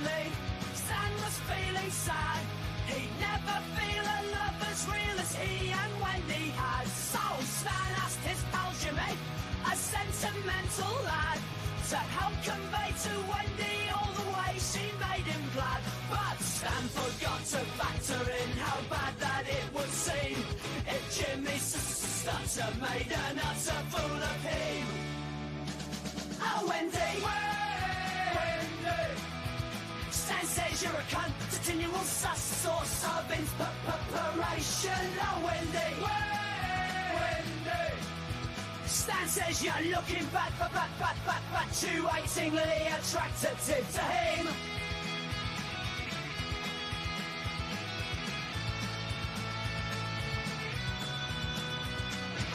lonely. Stan was feeling sad. He'd never feel a love as real as he and Wendy had. So Stan asked his pal Jimmy, a sentimental lad, to help convey to Wendy all the ways she made him glad. But Stan forgot to factor in how bad that it would seem if Jimmy's stutter made an utter fool of him. Oh, Wendy! Wendy! Stan says you're a cunt, continual sus source of inspiration. Oh, Wendy! Wendy! Stan says you're looking bad, too hatingly attractive to him.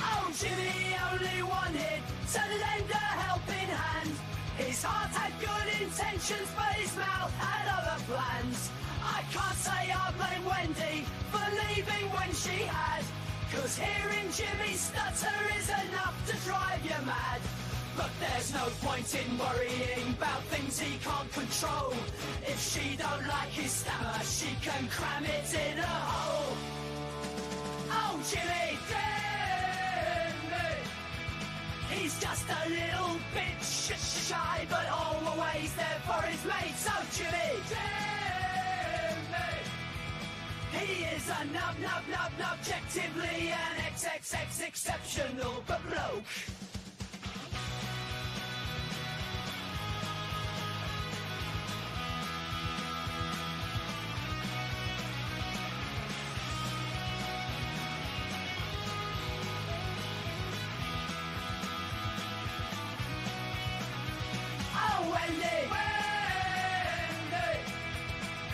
Oh, Jimmy only wanted to lend a helping hand. His heart had good intentions, but his mouth had other plans. I can't say I blame Wendy for leaving when she had, 'cause hearing Jimmy stutter is enough to drive you mad. But there's no point in worrying about things he can't control. If she don't like his stammer, she can cram it in a hole. Oh, Jimmy! He's just a little bit shy, but always there for his mates. Oh, Jimmy! He is a nub, objectively an XXX exceptional bloke.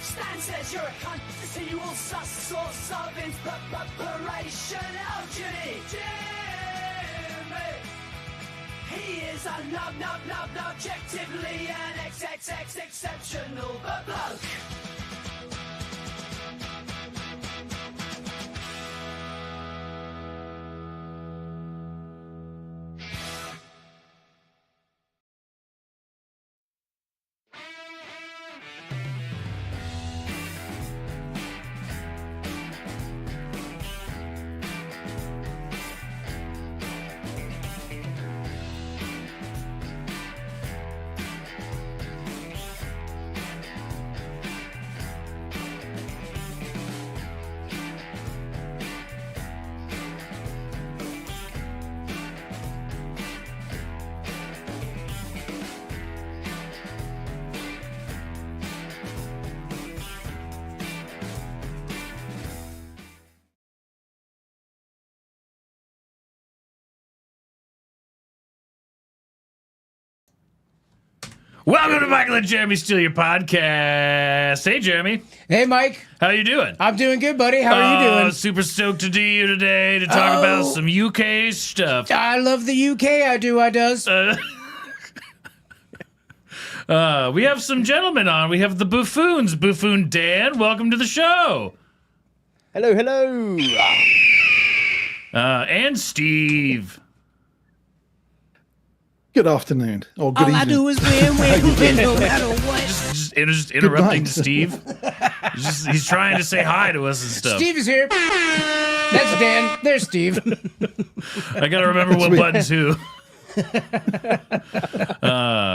Stan says you're a cunt, continual sus source of inspiration. Oh, Jimmy! Jimmy! He is a nub, objectively an XXX exceptional bloke. Welcome to Michael and Jeremy Steal Your Podcast. Hey, Jeremy. Hey, Mike. How you doing? I'm doing good, buddy. How are you doing? Super stoked to do you today to talk about some UK stuff. I love the UK. I does. We have some gentlemen on. We have the Boo Foons. Boo Foon Dan, welcome to the show. Hello. And Steve. Good afternoon, or good evening. All I do is win, no matter what. Just interrupting Steve. He's trying to say hi to us and stuff. Steve is here. That's Dan. There's Steve. I gotta remember what button's who.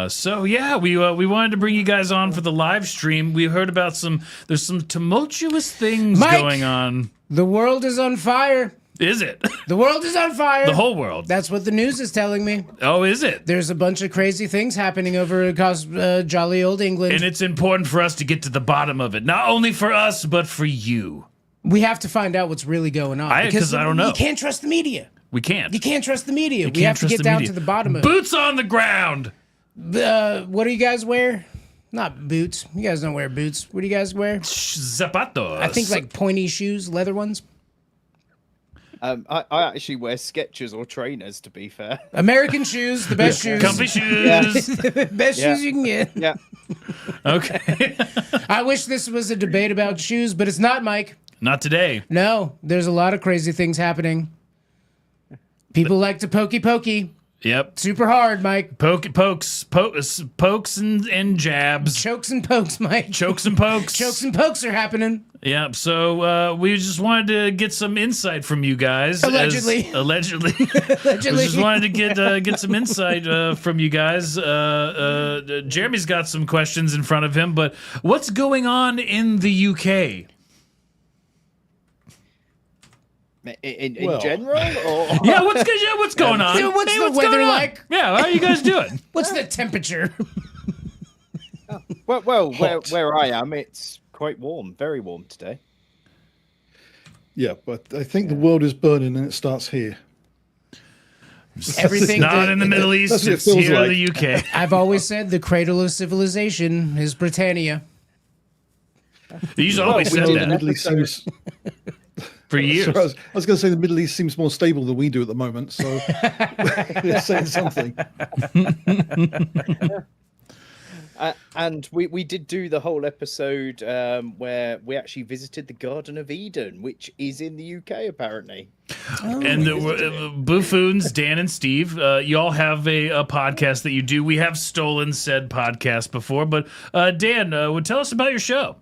So yeah, we wanted to bring you guys on for the live stream. We heard about there's some tumultuous things Mike, going on. The world is on fire. Is it? The world is on fire. The whole world. That's what the news is telling me. Oh, is it? There's a bunch of crazy things happening over across jolly old England. And it's important for us to get to the bottom of it. Not only for us, but for you. We have to find out what's really going on. Because I don't know. You can't trust the media. We can't. You can't trust the media. We have to get down to the bottom of it. Boots on the ground. What do you guys wear? Not boots. You guys don't wear boots. What do you guys wear? Zapatos. I think like pointy shoes, leather ones. I actually wear Skechers or trainers, to be fair. American shoes, the best shoes. Comfy shoes. Yeah. Best shoes you can get. Yeah. Okay. I wish this was a debate about shoes, but it's not, Mike. Not today. No, there's a lot of crazy things happening. People like to pokey. Yep. Super hard, Mike. Pokes and jabs. Chokes and pokes, Mike. Chokes and pokes. Chokes and pokes are happening. Yep. So we just wanted to get some insight from you guys. Allegedly. Allegedly. We just wanted to get some insight from you guys. Jeremy's got some questions in front of him, but what's going on in the UK? In Well. general, or Yeah, what's going on? Yeah, what's the going weather on? like? Yeah, how are you guys doing? What's the temperature? well, Hot. where I am, it's quite warm, very warm today. Yeah, but I think the world is burning and it starts here. Everything. Not in the Middle East. that's what it It's feels here in like. the UK. I've always said the cradle of civilization is Britannia. You've always We said know the that Middle East seems. for years. Sorry, I was going to say the Middle East seems more stable than we do at the moment, so we're saying something. And we did do the whole episode where we actually visited the Garden of Eden, which is in the UK apparently. And Boo Foons, Dan and Steve, you all have a podcast that you do. We have stolen said podcast before, but Dan, would tell us about your show.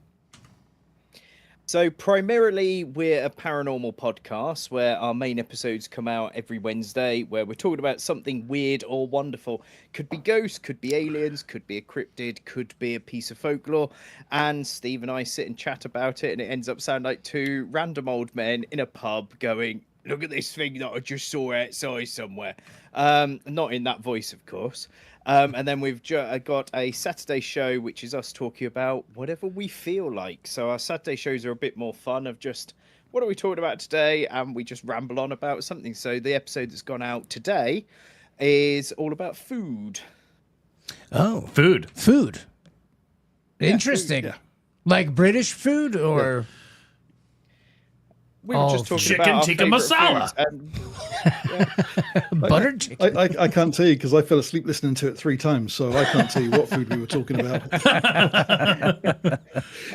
So primarily we're a paranormal podcast where our main episodes come out every Wednesday, where we're talking about something weird or wonderful. Could be ghosts, could be aliens, could be a cryptid, could be a piece of folklore. And Steve and I sit and chat about it, and it ends up sounding like two random old men in a pub going, "Look at this thing that I just saw outside somewhere." Not in that voice, of course. And then we've got a Saturday show, which is us talking about whatever we feel like. So our Saturday shows are a bit more fun of just, what are we talking about today? And we just ramble on about something. So the episode that's gone out today is all about food. Oh, Food. food. Interesting. yeah. Like British food or We were just talking Chicken about our tikka favourite masala. foods, and buttered chicken? I can't tell you because I fell asleep listening to it 3 times, so I can't tell you what food we were talking about.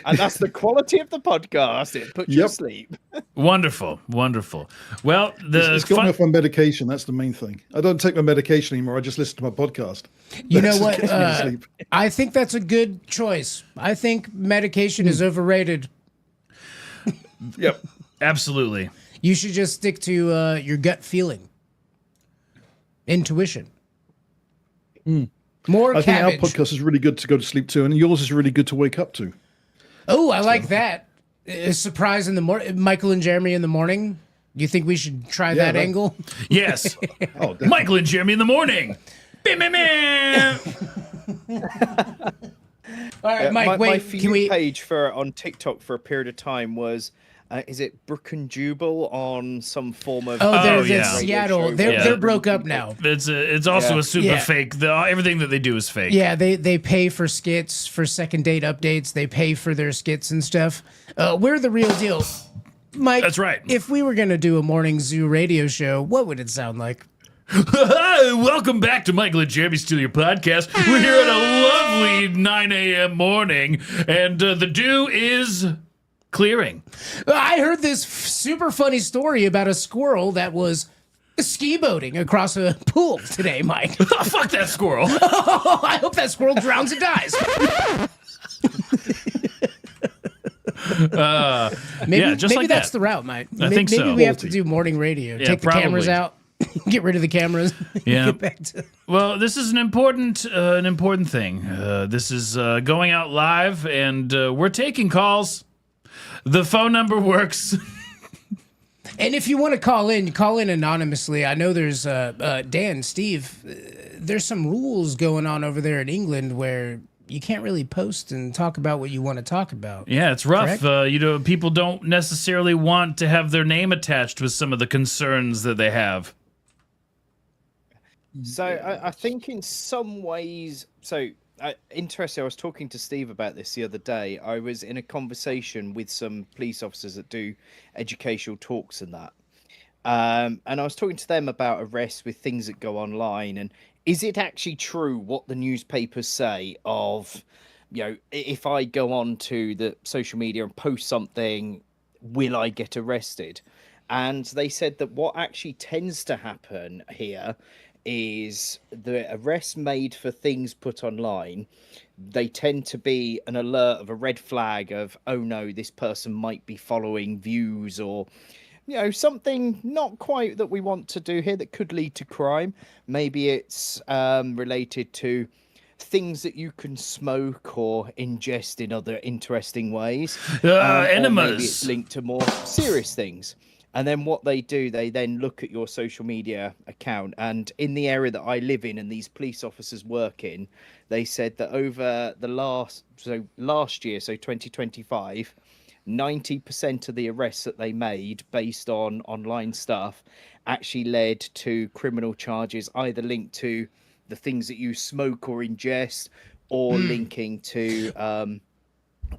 and that's the quality of the podcast. It puts you to Yep. sleep. Wonderful, wonderful. Well, It's got me off my medication. That's the main thing. I don't take my medication anymore. I just listen to my podcast. You know That's what? gets me to sleep. I think that's a good choice. I think medication is overrated. Yep. absolutely. You should just stick to your gut feeling, intuition. More I think our cabbage. podcast is really good to go to sleep to, and yours is really good to wake up to. Oh, I like that. A surprise in the morning. Michael and Jeremy in the morning. You think we should try that that- angle? Yes. Oh, definitely. Michael and Jeremy in the morning. Bim, bim, bim. All right, Mike. my wait, For can You we? page for on TikTok for a period of time was, is it Brook and Jubal on some form of? Oh, they're yeah. Seattle. They're Yeah. they're broke up now. It's also Yeah. a super Yeah. fake. Everything that they do is fake. Yeah, they pay for skits, for second date updates. They pay for their skits and stuff. We're the real deal, Mike. That's right. If we were gonna do a morning zoo radio show, what would it sound like? Welcome back to Michael and Jeremy Steal Your Podcast. We're here at a lovely 9 a.m. morning, and the dew is clearing. I heard this super funny story about a squirrel that was ski boating across a pool today, Mike. Oh, fuck that squirrel. Oh, I hope that squirrel drowns and dies. Maybe, yeah, just maybe like that's that. the route, Mike. I think maybe so. we have to do morning radio. Yeah, Take the cameras probably. out. Get rid of the cameras. Yeah. Get back to. Well, this is an important thing. This is going out live, and we're taking calls. The phone number works. And if you want to call in anonymously. I know there's Dan, Steve. There's some rules going on over there in England where you can't really post and talk about what you want to talk about. Yeah, it's rough. Correct? People don't necessarily want to have their name attached with some of the concerns that they have. So I think in some ways, interesting. I was talking to Steve about this the other day. I was in a conversation with some police officers that do educational talks and that. And I was talking to them about arrests with things that go online. And is it actually true what the newspapers say of, if I go on to the social media and post something, will I get arrested? And they said that what actually tends to happen here is the arrests made for things put online. They tend to be an alert of a red flag of, oh no, this person might be following views or, something not quite that we want to do here that could lead to crime. Maybe it's related to things that you can smoke or ingest in other interesting ways. Or maybe it's linked to more serious things. And then what they do, they then look at your social media account. And in the area that I live in and these police officers work in, they said that over the last year, so 2025, 90% of the arrests that they made based on online stuff actually led to criminal charges, either linked to the things that you smoke or ingest or linking to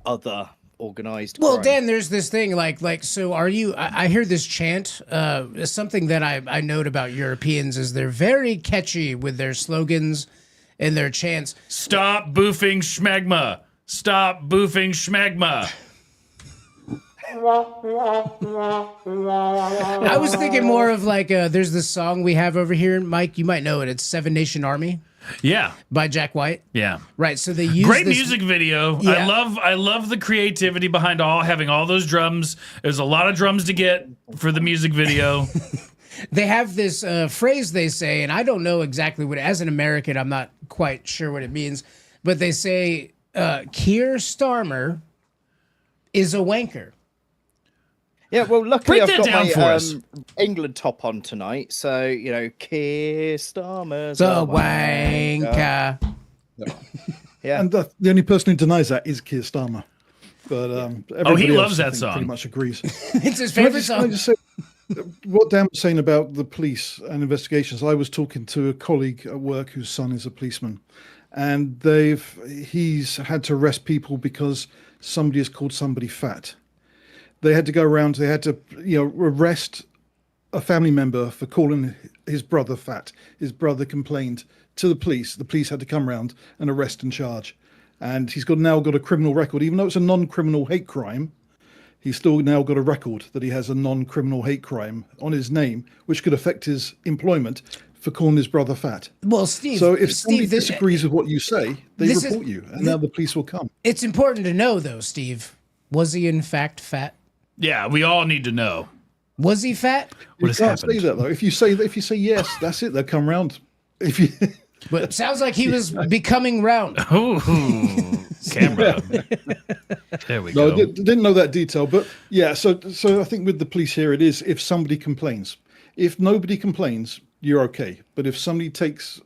other organized crime. Dan, there's this thing so are you, I hear this chant, something that I note about Europeans is they're very catchy with their slogans and their chants. Stop boofing schmegma. Stop boofing schmegma. I was thinking more of there's this song we have over here, Mike, you might know it. It's Seven Nation Army. Yeah. By Jack White. Yeah. Right. So they use great music video. Yeah. I love the creativity behind having all those drums. There's a lot of drums to get for the music video. They have this phrase they say, and I don't know exactly what, as an American, I'm not quite sure what it means, but they say Keir Starmer is a wanker. Yeah, well, luckily Break I've that got down my England top on tonight, so Keir Starmer's a wanker. Yeah, and the only person who denies that is Keir Starmer. But he loves that song. Pretty much agrees. It's his favorite song. Can I just say, what Dan was saying about the police and investigations? I was talking to a colleague at work whose son is a policeman, and he's had to arrest people because somebody has called somebody fat. They had to go around. They had to, arrest a family member for calling his brother fat. His brother complained to the police. The police had to come around and arrest and charge. And he's now got a criminal record, even though it's a non-criminal hate crime. He's still now got a record that he has a non-criminal hate crime on his name, which could affect his employment for calling his brother fat. Well, Steve. So if somebody disagrees with what you say, they report you, and now the police will come. It's important to know, though, Steve. Was he in fact fat? Yeah, we all need to know. Was he fat? You can't say that though. If you say yes, that's it. They'll come round. But it sounds like he was becoming round. Oh, camera. There we go. No, I didn't know that detail, but yeah. So I think with the police here, it is if somebody complains. If nobody complains, you're okay. But if somebody takes,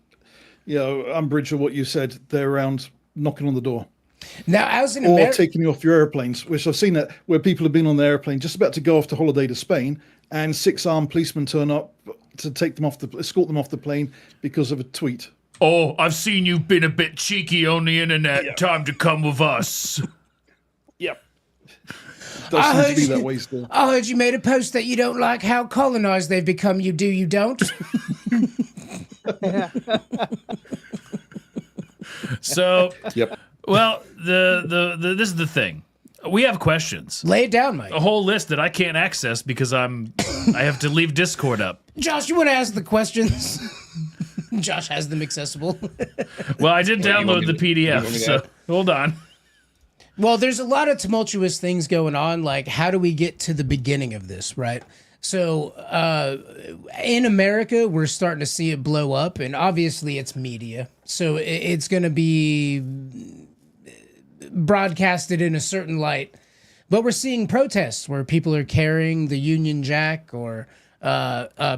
umbrage of what you said, they're around knocking on the door. Now, as an or taking you off your airplanes, which I've seen that where people have been on their airplane just about to go off to holiday to Spain, and 6 armed policemen turn up to escort them off the plane because of a tweet. Oh, I've seen you've been a bit cheeky on the internet. Yep. Time to come with us. Yep. Does seem to be that way still. I heard you made a post that you don't like how colonized they've become. You do, you don't. So. Yep. Well, this is the thing. We have questions. Lay it down, Mike. A whole list that I can't access because I have to leave Discord up. Josh, you want to ask the questions? Josh has them accessible. Well, I did download the PDF, so hold on. Well, there's a lot of tumultuous things going on. Like, how do we get to the beginning of this, right? So in America, we're starting to see it blow up, and obviously it's media. So it's going to be broadcasted in a certain light. But we're seeing protests where people are carrying the Union Jack, or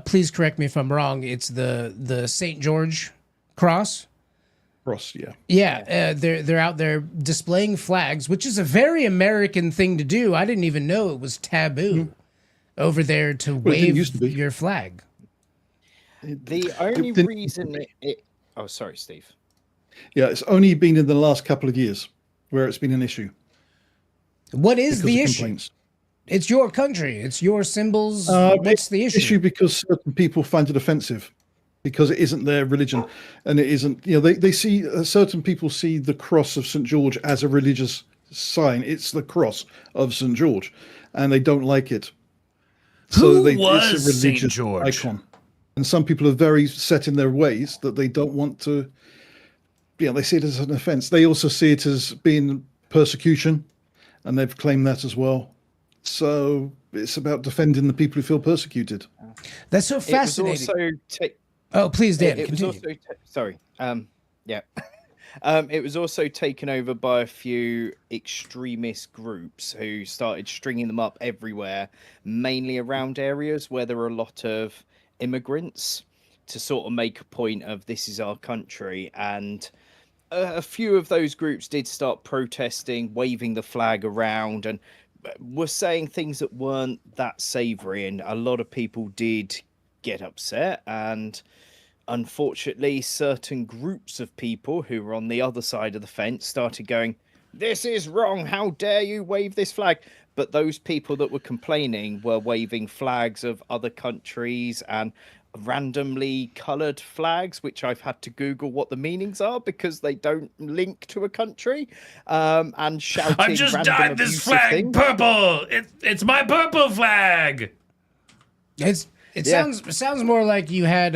please correct me if I'm wrong, it's the St. George cross. Yeah. Yeah, they're out there displaying flags, which is a very American thing to do. I didn't even know it was taboo over there to wave your flag. The only reason oh, sorry, Steve. Yeah, it's only been in the last couple of years where it's been an issue. What is the issue? It's your country. It's your symbols. What's the issue? Issue because certain people find it offensive, because it isn't their religion, and it isn't. They see certain people see the cross of St. George as a religious sign. It's the cross of St. George, and they don't like it. Who was St. George? Icon. And some people are very set in their ways that they don't want to, they see it as an offense. They also see it as being persecution, and they've claimed that as well. So it's about defending the people who feel persecuted. That's so fascinating. Oh, please, Dan, continue. Sorry. Yeah. It was also taken over by a few extremist groups who started stringing them up everywhere, mainly around areas where there are a lot of immigrants, to sort of make a point of this is our country. And a few of those groups did start protesting, waving the flag around, and were saying things that weren't that savoury. And a lot of people did get upset, and unfortunately, certain groups of people who were on the other side of the fence started going, "This is wrong. How dare you wave this flag?" But those people that were complaining were waving flags of other countries and randomly coloured flags, which I've had to Google what the meanings are because they don't link to a country. And shouting, "I've just dyed this flag purple. It's my purple flag." It sounds more like you had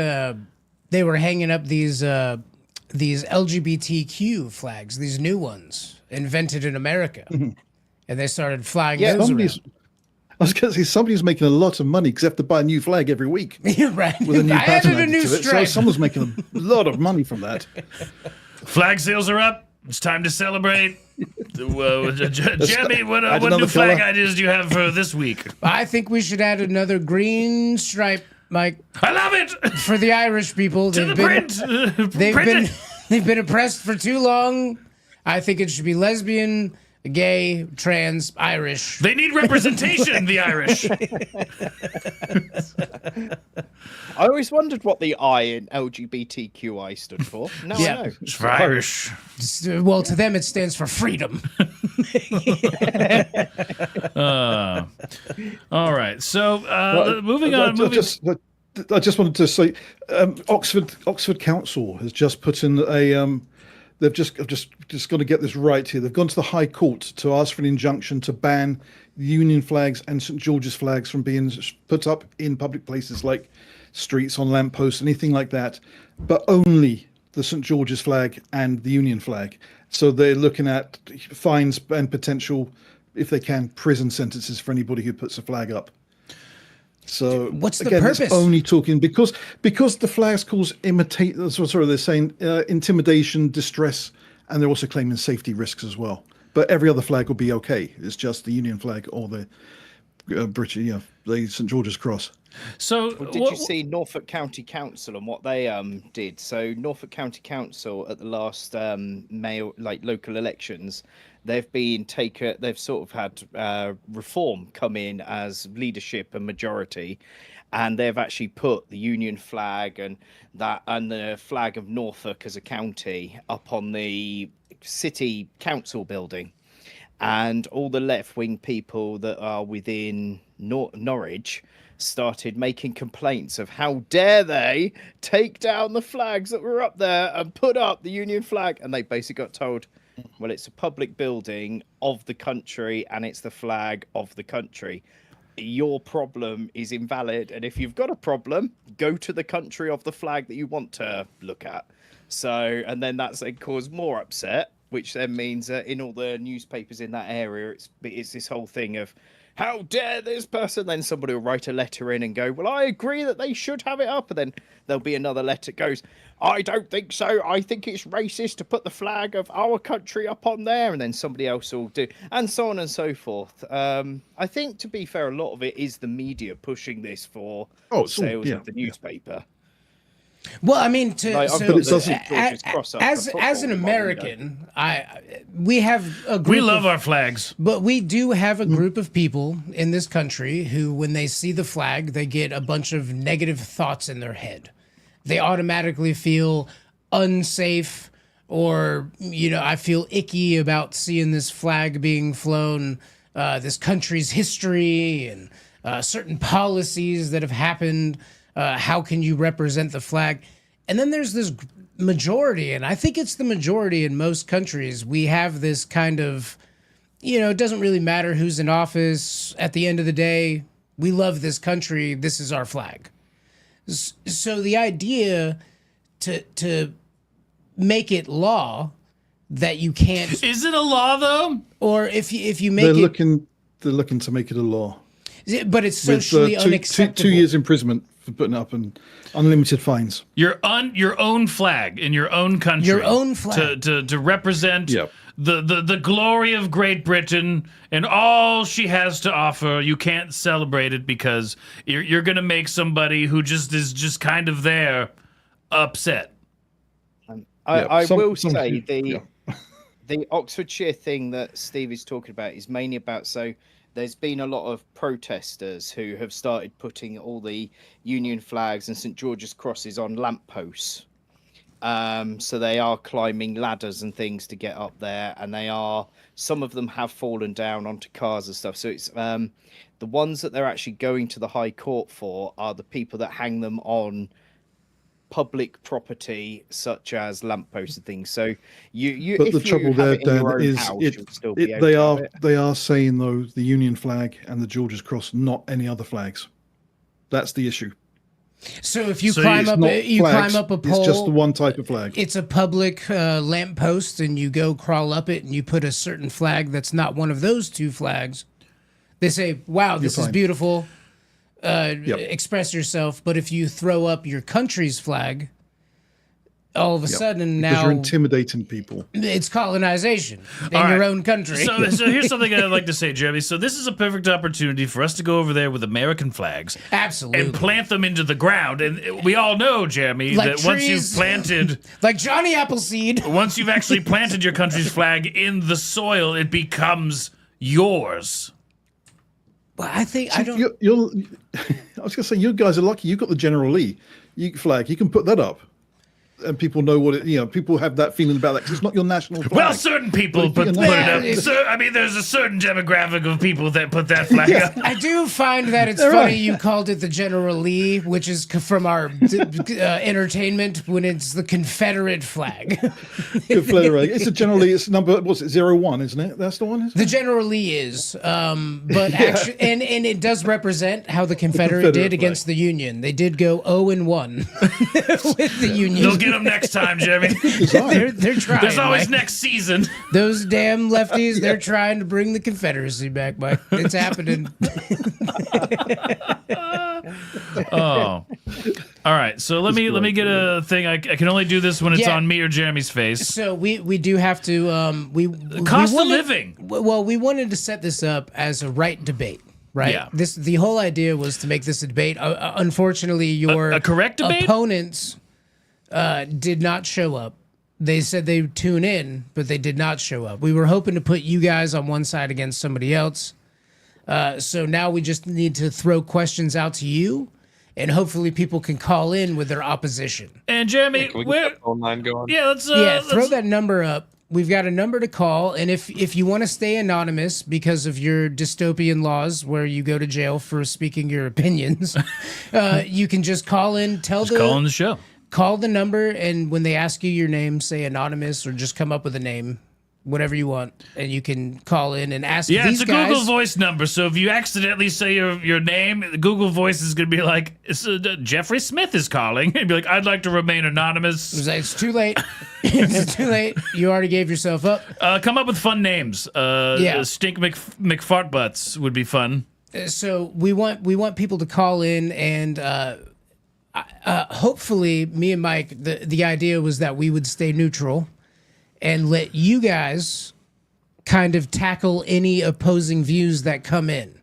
they were hanging up these LGBTQ flags, these new ones invented in America, and they started flying those around. I was going to say, somebody's making a lot of money because they have to buy a new flag every week. Right. With a new pattern added to it. stripe. So someone's making a lot of money from that. Flag sales are up. It's time to celebrate. Jeremy, what new flag ideas do you have for this week? I think we should add another green stripe, Mike. I love it. For the Irish people. They've been oppressed for too long. I think it should be lesbian, gay, trans, Irish. They need representation, the Irish. I always wondered what the I in LGBTQI stood for. Now I know. It's for Irish. Well, to them it stands for freedom. All right. So moving on. I just wanted to say, Oxford Council has just put in a. They've just got to get this right here. They've gone to the High Court to ask for an injunction to ban Union flags and St George's flags from being put up in public places like streets, on lampposts, anything like that, but only the St George's flag and the Union flag. So they're looking at fines and potential, if they can, prison sentences for anybody who puts a flag up. So what's the again, purpose? It's only talking because the flags cause they're saying intimidation, distress, and they're also claiming safety risks as well. But every other flag will be okay. It's just the Union flag or the British, the St George's Cross. So did you see Norfolk County Council and what they did? So Norfolk County Council at the last local elections, they've sort of had reform come in as leadership and majority, and they've actually put the Union flag and the flag of Norfolk as a county up on the city council building. And all the left-wing people that are within Norwich started making complaints of how dare they take down the flags that were up there and put up the Union flag. And they basically got told, well, it's a public building of the country and it's the flag of the country. Your problem is invalid. And if you've got a problem, go to the country of the flag that you want to look at. So, and then that's caused more upset, which then means that in all the newspapers in that area, it's this whole thing of, how dare this person? Then somebody will write a letter in and go, well, I agree that they should have it up. And then there'll be another letter that goes, I don't think so. I think it's racist to put the flag of our country up on there. And then somebody else will do, and so on and so forth. I think, to be fair, a lot of it is the media pushing this for sales of the newspaper. Well, I mean, as an American, we have a group. We love our flags, but we do have a group of people in this country who, when they see the flag, they get a bunch of negative thoughts in their head. They automatically feel unsafe, or I feel icky about seeing this flag being flown. This country's history and certain policies that have happened. How can you represent the flag? And then there's this majority, and I think it's the majority in most countries. We have this kind of, it doesn't really matter who's in office. At the end of the day, we love this country. This is our flag. So the idea to make it law that you can't, Is it a law though? or if you make They're it, they're looking to make it a law. but it's With socially unacceptable. 2 years imprisonment for putting up and unlimited fines. Your own flag in your own country. Your own flag. to represent Yep. the glory of Great Britain and all she has to offer. You can't celebrate it because you're gonna make somebody who is just kind of there upset. I will some say people- the Oxfordshire thing that Steve is talking about is mainly about, so there's been a lot of protesters who have started putting all the Union flags and St George's crosses on lampposts. So they are climbing ladders and things to get up there, and some of them have fallen down onto cars and stuff. So it's the ones that they're actually going to the High Court for are the people that hang them on public property, such as lampposts and things. So But if the you trouble have there, it in your Dan, own is house, you'll still be able they to are have it. they are saying though the Union flag and the George's Cross, not any other flags. That's the issue. So if you So climb it's up, Not you flags, climb up a pole. It's just the one type of flag. It's a public lamppost, and you go crawl up it, and you put a certain flag that's not one of those two flags. They say, "Wow, this is fine. beautiful. Express yourself." But if you throw up your country's flag, all of a sudden Because now you're intimidating people. it's colonization in All your right. own country. So here's something I'd like to say, Jeremy. So this is a perfect opportunity for us to go over there with American flags Absolutely. and plant them into the ground. And we all know, Jeremy, Like that once trees. you've planted, Like Johnny Appleseed. once you've actually planted your country's flag in the soil, it becomes yours. Well, I think I don't. You're I was gonna say you guys are lucky. You've got the General Lee flag. You can put that up, and people know what it. People have that feeling about that 'cause it's not your national flag. Well, certain people But if put you can- it up. Yeah, So, I mean, there's a certain demographic of people that put that flag up. I do find that it's funny you called it the General Lee, which is from our entertainment when it's the Confederate flag. Confederate. It's a General Lee. It's number what's it 01, isn't it? That's the one. Isn't The it? General Lee is, but actually, and it does represent how the Confederate Confederate did flag. against the Union. They did go 0-1 with the Union. They'll get them next time, Jeremy. They're trying. There's always Mike. next season. Those damn lefties. They're trying to bring the Confederacy back, Mike. It's happening. Oh, all right. So let me get a thing. I can only do this when it's Yeah. on me or Jeremy's face. So we do have to we Cost of wanted- living. Well, we wanted to set this up as a right debate, right? Yeah. The whole idea was to make this a debate. Unfortunately, your A correct debate? opponents did not show up. They said they would tune in, but they did not show up. We were hoping to put you guys on one side against somebody else. So now we just need to throw questions out to you, and hopefully people can call in with their opposition. And Jeremy, Can we where? get the phone line going? Yeah, let's. Throw that number up. We've got a number to call, and if you want to stay anonymous because of your dystopian laws where you go to jail for speaking your opinions, you can just call in, calling the show. call the number, and when they ask you your name, say anonymous or just come up with a name, whatever you want, and you can call in and ask Yeah, these it's a guys. Google Voice number. So if you accidentally say your name, the Google Voice is going to be like, Jeffrey Smith is calling. And be like, I'd like to remain anonymous. It's too late. It's too late. You already gave yourself up. Come up with fun names. Yeah. Stink McFartbutts would be fun. So we want people to call in, and hopefully me and Mike, the idea was that we would stay neutral and let you guys kind of tackle any opposing views that come in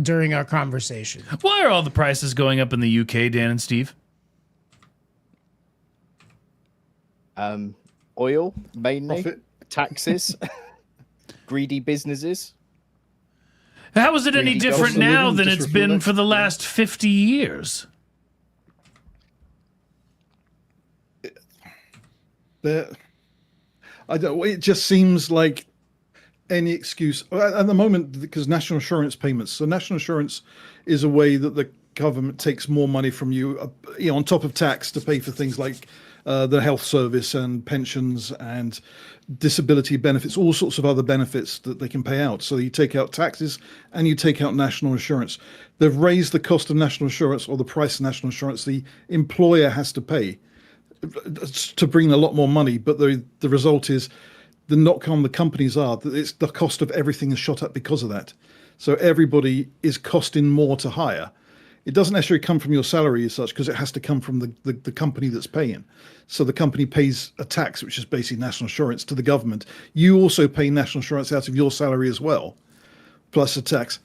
during our conversation. Why are all the prices going up in the UK, Dan and Steve? Oil, mainly. Profit. Taxes. Greedy businesses. How is it any Greedy different cost of now living, than just it's been reflect- for the last 50 years? I don't. It just seems like any excuse at the moment because national insurance payments. So national insurance is a way that the government takes more money from you, on top of tax to pay for things like the health service and pensions and disability benefits, all sorts of other benefits that they can pay out. So you take out taxes and you take out national insurance. They've raised the cost of national insurance, or the price of national insurance the employer has to pay to bring a lot more money. But the result is the knock on the companies are that it's the cost of everything is shot up because of that. So everybody is costing more to hire. It doesn't necessarily come from your salary as such, because it has to come from the company that's paying. So the company pays a tax, which is basically national insurance, to the government. You also pay national insurance out of your salary as well, plus a tax.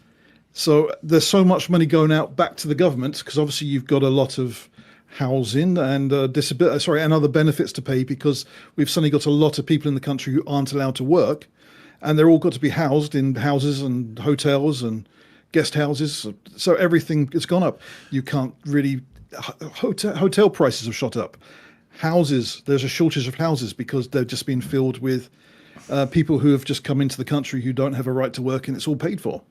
So there's so much money going out back to the government, because obviously you've got a lot of housing and and other benefits to pay, because we've suddenly got a lot of people in the country who aren't allowed to work, and they're all got to be housed in houses and hotels and guest houses. So everything has gone up. You can't really, hotel prices have shot up. Houses, there's a shortage of houses because they've just been filled with people who have just come into the country who don't have a right to work, and it's all paid for.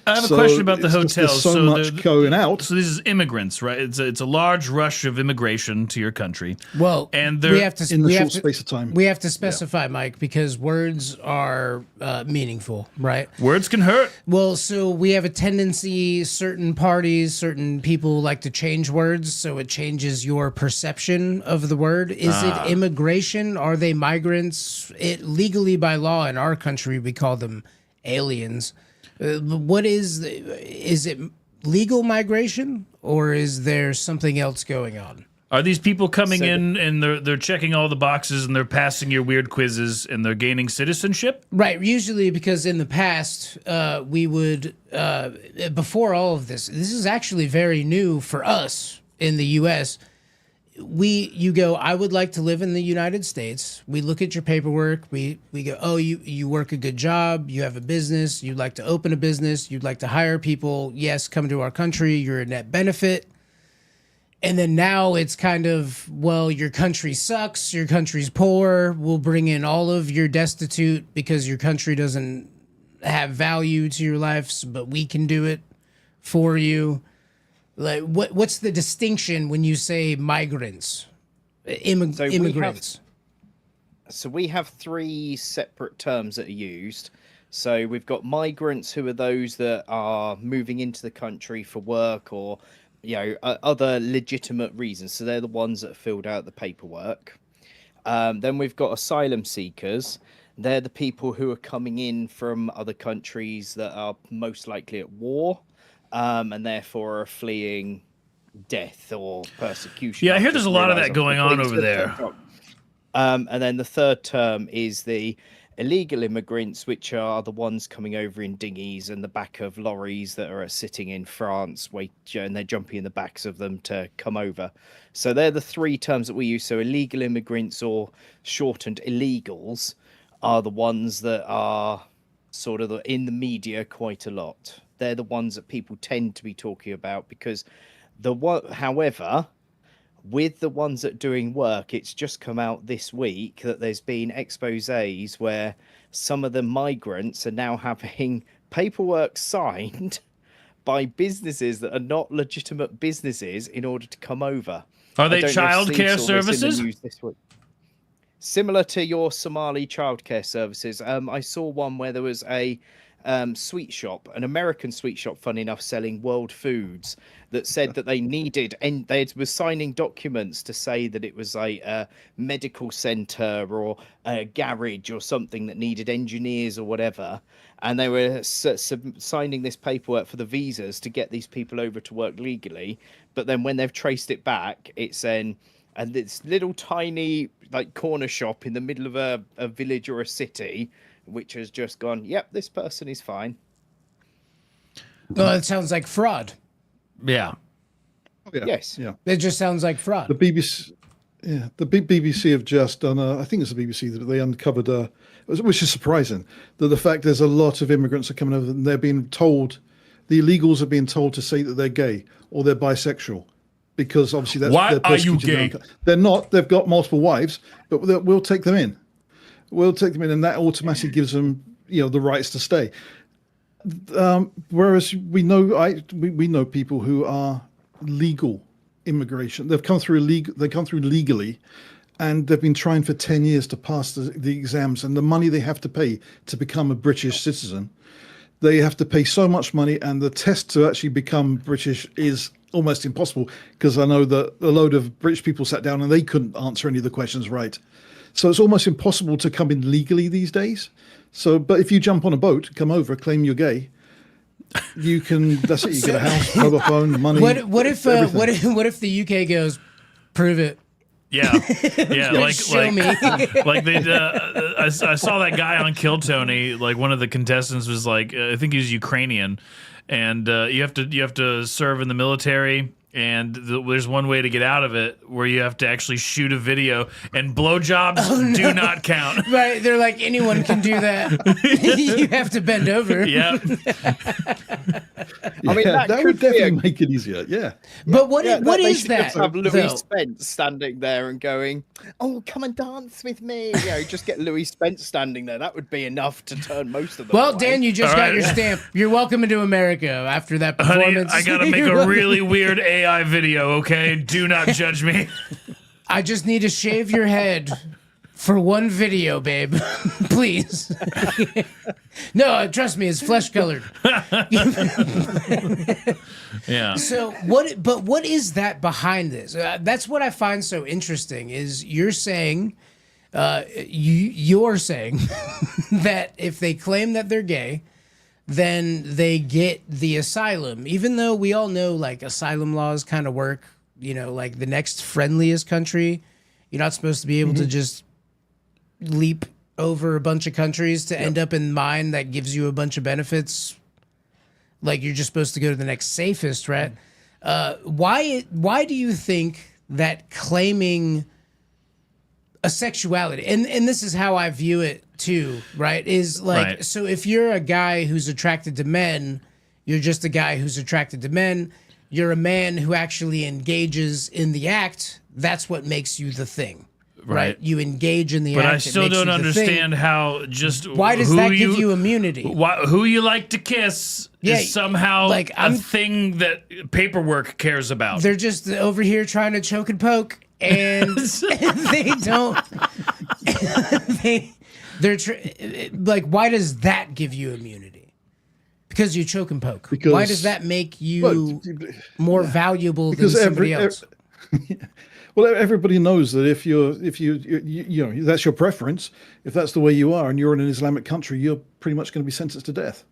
I have a question about the hotels. There's so much going out. So this is immigrants, right? It's a large rush of immigration to your country. Well, and we have to in the short space of time. We have to specify, Mike, because words are meaningful, right? Words can hurt. Well, so we have a tendency, certain parties, certain people like to change words, so it changes your perception of the word. Is it immigration? Are they migrants? It legally, by law in our country, we call them aliens. What is it legal migration, or is there something else going on? Are these people coming in and they're checking all the boxes and they're passing your weird quizzes and they're gaining citizenship? Right. Usually, because in the past, we would, before all of this is actually very new for us in the U.S., you go, I would like to live in the United States. We look at your paperwork. We go, oh, you work a good job. You have a business. You'd like to open a business. You'd like to hire people. Yes, come to our country. You're a net benefit. And then now it's kind of, well, your country sucks. Your country's poor. We'll bring in all of your destitute because your country doesn't have value to your life, but we can do it for you. Like, what's the distinction when you say migrants, immigrants? So we have three separate terms that are used. So we've got migrants, who are those that are moving into the country for work or, other legitimate reasons. So they're the ones that filled out the paperwork. Then we've got asylum seekers. They're the people who are coming in from other countries that are most likely at war. And therefore are fleeing death or persecution. Yeah, I hear there's a lot of that going on over there. And then the third term is the illegal immigrants, which are the ones coming over in dinghies and the back of lorries that are sitting in France, and they're jumping in the backs of them to come over. So they're the three terms that we use. So illegal immigrants, or shortened illegals, are the ones that are sort of in the media quite a lot. They're the ones that people tend to be talking about, because however, with the ones that are doing work, it's just come out this week that there's been exposés where some of the migrants are now having paperwork signed by businesses that are not legitimate businesses in order to come over. Are they childcare services? Similar to your Somali childcare services. I saw one where there was a sweet shop, an American sweet shop, funny enough, selling world foods, that said that they needed, and they were signing documents to say that it was a medical center or a garage or something that needed engineers or whatever, and they were signing this paperwork for the visas to get these people over to work legally. But then when they've traced it back, it's saying, and this little tiny corner shop in the middle of a village or a city, which has just gone, yep, this person is fine. Well, it sounds like fraud. Yeah. Yes. Yeah. It just sounds like fraud. The BBC, the BBC have just done. I think it's the BBC that they uncovered, which is surprising, that the fact there's a lot of immigrants are coming over and they're being told, the illegals are being told to say that they're gay or they're bisexual, because obviously that's why are you gay? They're not. They've got multiple wives, but we'll take them in. We'll take them in, and that automatically gives them, the rights to stay. Whereas we know people who are legal immigration. They've come through legally, and they've been trying for 10 years to pass the exams, and the money they have to pay to become a British citizen, they have to pay so much money, and the test to actually become British is almost impossible, because I know that a load of British people sat down and they couldn't answer any of the questions right. So it's almost impossible to come in legally these days. So, but if you jump on a boat, come over, claim you're gay, you can. That's it. You get a house, mobile phone, money. What if the UK goes, prove it? Yeah, Show me. like they. I saw that guy on Kill Tony. Like one of the contestants was like, I think he was Ukrainian, and you have to serve in the military. And there's one way to get out of it where you have to actually shoot a video, and blowjobs do not count. Right? They're like, anyone can do that. You have to bend over. Yeah. I mean, that would definitely make it easier. Yeah. But what they is should that? just have Louis though? Spence standing there and going, "Oh, come and dance with me." Just get Louis Spence standing there. That would be enough to turn most of them Well, away. Dan, you just All got right. your stamp. You're welcome into America after that Honey, performance. I gotta make a really weird AI video, okay? Do not judge me. I just need to shave your head for one video, babe. Please. No, trust me, it's flesh colored. Yeah. So what is that behind this? That's what I find so interesting is you're saying you're saying that if they claim that they're gay, then they get the asylum, even though we all know like asylum laws kind of work, like the next friendliest country, you're not supposed to be able to just leap over a bunch of countries to end up in mine that gives you a bunch of benefits. Like you're just supposed to go to the next safest, right? Why do you think that claiming a sexuality, and this is how I view it too, right? Is like, Right. So if you're a guy who's attracted to men, you're just a guy who's attracted to men. You're a man who actually engages in the act. That's what makes you the thing, right? You engage in the But act. I it still makes don't you the thing. understand how just Why does who that give you immunity? Who you like to kiss Yeah, is somehow like, a thing that paperwork cares about. They're just over here trying to choke and poke, and they don't. Like, why does that give you immunity? Because you choke and poke. Because- Why does that make you more valuable than somebody else? Well, everybody knows that if you that's your preference. If that's the way you are, and you're in an Islamic country, you're pretty much going to be sentenced to death.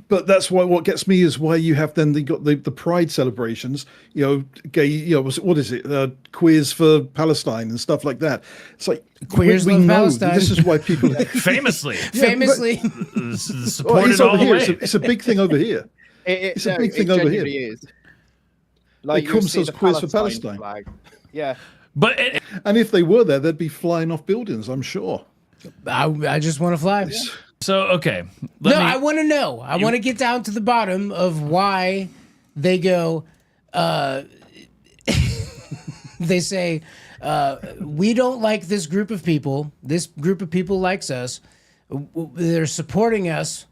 But that's why what gets me is why you have then got the pride celebrations, gay, what is it, queers for Palestine and stuff like that. It's like Queers we love know Palestine. this is why people Famously. Famously, Supported it's all over the here. way. It's a big thing over here. It's a big thing over here. Is. Like, They call you'll see themselves the queers for Palestine. flag. Yeah. But And if they were there, they'd be flying off buildings, I'm sure. I just want to fly. so okay. I want to know. I want to get down to the bottom of why they go. They say we don't like this group of people. This group of people likes us. They're supporting us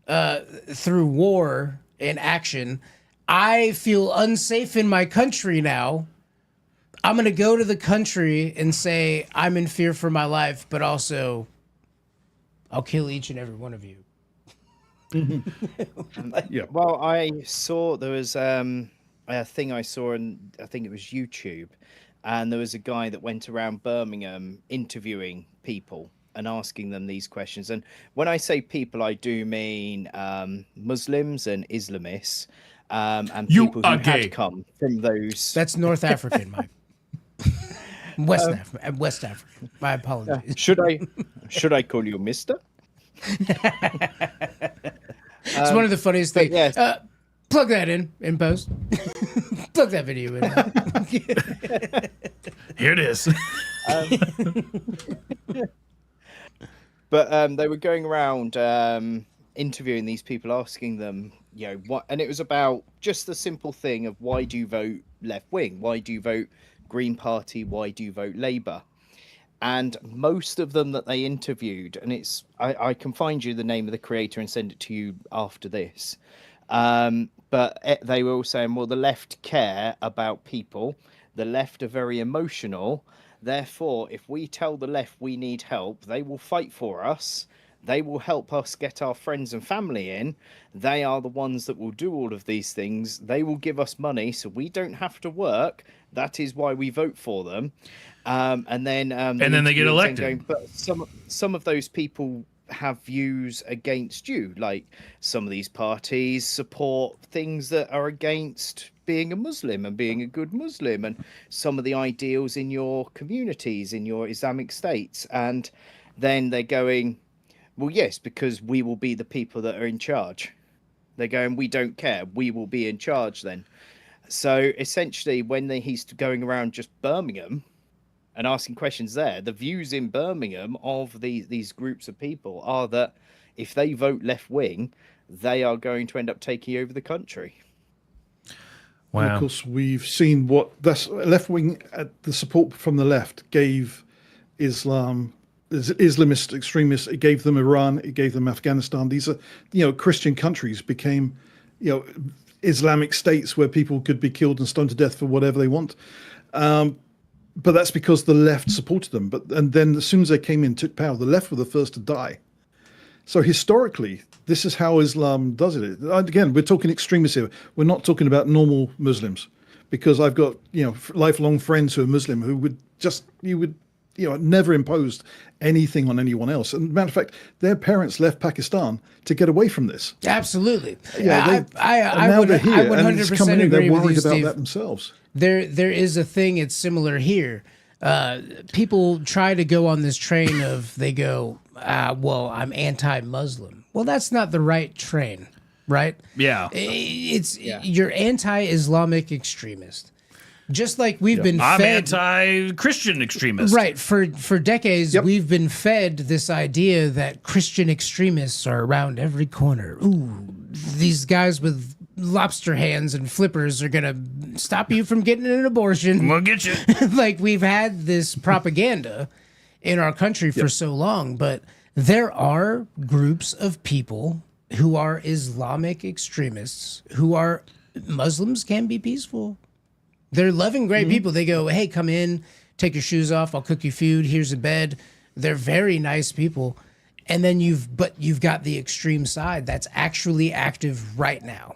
through war and action. I feel unsafe in my country now. I'm going to go to the country and say I'm in fear for my life, but also I'll kill each and every one of you. Yeah. Well, I saw there was a thing I saw, and I think it was YouTube, and there was a guy that went around Birmingham interviewing people and asking them these questions. And when I say people, I do mean Muslims and Islamists, and You people who are gay. had come from those. That's North African, Mike. West African. My apologies. Should I call you Mister? It's one of the funniest things. yes. Plug that in post. Plug that video in. Here it is. But they were going around interviewing these people, asking them, what, and it was about just the simple thing of why do you vote left wing? Why do you vote Green Party? Why do you vote Labour? And most of them that they interviewed, and I can find you the name of the creator and send it to you after this. But they were all saying, well, the left care about people. The left are very emotional. Therefore, if we tell the left we need help, they will fight for us. They will help us get our friends and family in. They are the ones that will do all of these things. They will give us money so we don't have to work. That is why we vote for them. And then they get elected. But some of those people have views against you. Like some of these parties support things that are against being a Muslim and being a good Muslim, and some of the ideals in your communities, in your Islamic states. And then they're going, well, yes, because we will be the people that are in charge. They're going, we don't care. We will be in charge then. So essentially, when he's going around just Birmingham and asking questions there, the views in Birmingham of these groups of people are that if they vote left wing, they are going to end up taking over the country. Wow. And of course, we've seen what this left wing, the support from the left gave Islam, Islamist extremists. It gave them Iran. It gave them Afghanistan. These are, Christian countries became, Islamic states where people could be killed and stoned to death for whatever they want. But that's because the left supported them. And then as soon as they came in, took power, the left were the first to die. So historically, this is how Islam does it. Again, we're talking extremists here. We're not talking about normal Muslims, because I've got, lifelong friends who are Muslim who would never imposed anything on anyone else. And matter of fact, their parents left Pakistan to get away from this. Absolutely. Yeah, I would 100% agree they're with worried you, about Steve. that themselves. There is a thing. It's similar here. People try to go on this train of, they go, well, I'm anti-Muslim. Well, that's not the right train, right? Yeah. You're anti-Islamic extremist. Just like we've been I'm fed, anti-Christian extremist. right? For decades, we've been fed this idea that Christian extremists are around every corner. Ooh, these guys with lobster hands and flippers are gonna stop you from getting an abortion. We'll get you. Like, we've had this propaganda in our country for so long, but there are groups of people who are Islamic extremists who are Muslims can be peaceful. They're loving, great people. They go, hey, come in, take your shoes off. I'll cook you food. Here's a bed. They're very nice people. And then you've got the extreme side that's actually active right now.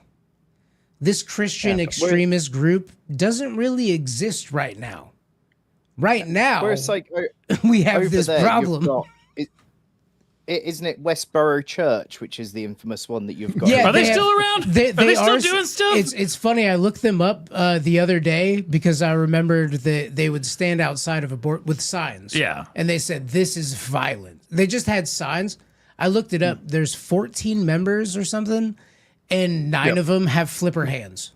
This Christian extremist group doesn't really exist right now. Right now, Where it's like, we have over this there, problem. Isn't it Westboro Church, which is the infamous one that you've got? Yeah, Are they still around? Are they still doing stuff? It's funny. I looked them up the other day because I remembered that they would stand outside of with signs. Yeah. And they said, this is violent. They just had signs. I looked it up. There's 14 members or something, and 9 of them have flipper hands.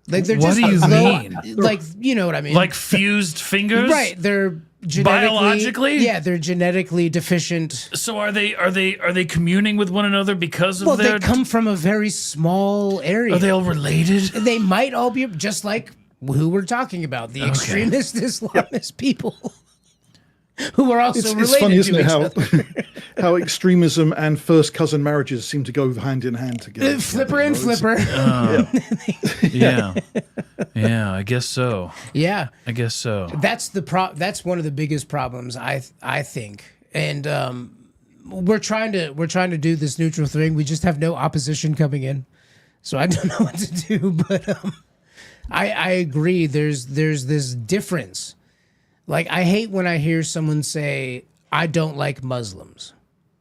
Like, they're What just do you mean? Like, you know what I mean? Like fused fingers? Right. They're genetically, biologically? Yeah, they're genetically deficient. So are they communing with one another because of Well, their? they come from a very small area. Are they all related? They might all be just like who we're talking about, the extremist Islamist people who are also related It's funny, isn't to it, each how other. how extremism and first cousin marriages seem to go hand in hand together. Flipper and flipper. Yeah. Yeah, I guess so. Yeah. I guess so. That's that's one of the biggest problems I think. And we're trying to do this neutral thing. We just have no opposition coming in. So I don't know what to do, but I agree there's this difference. Like, I hate when I hear someone say, I don't like Muslims.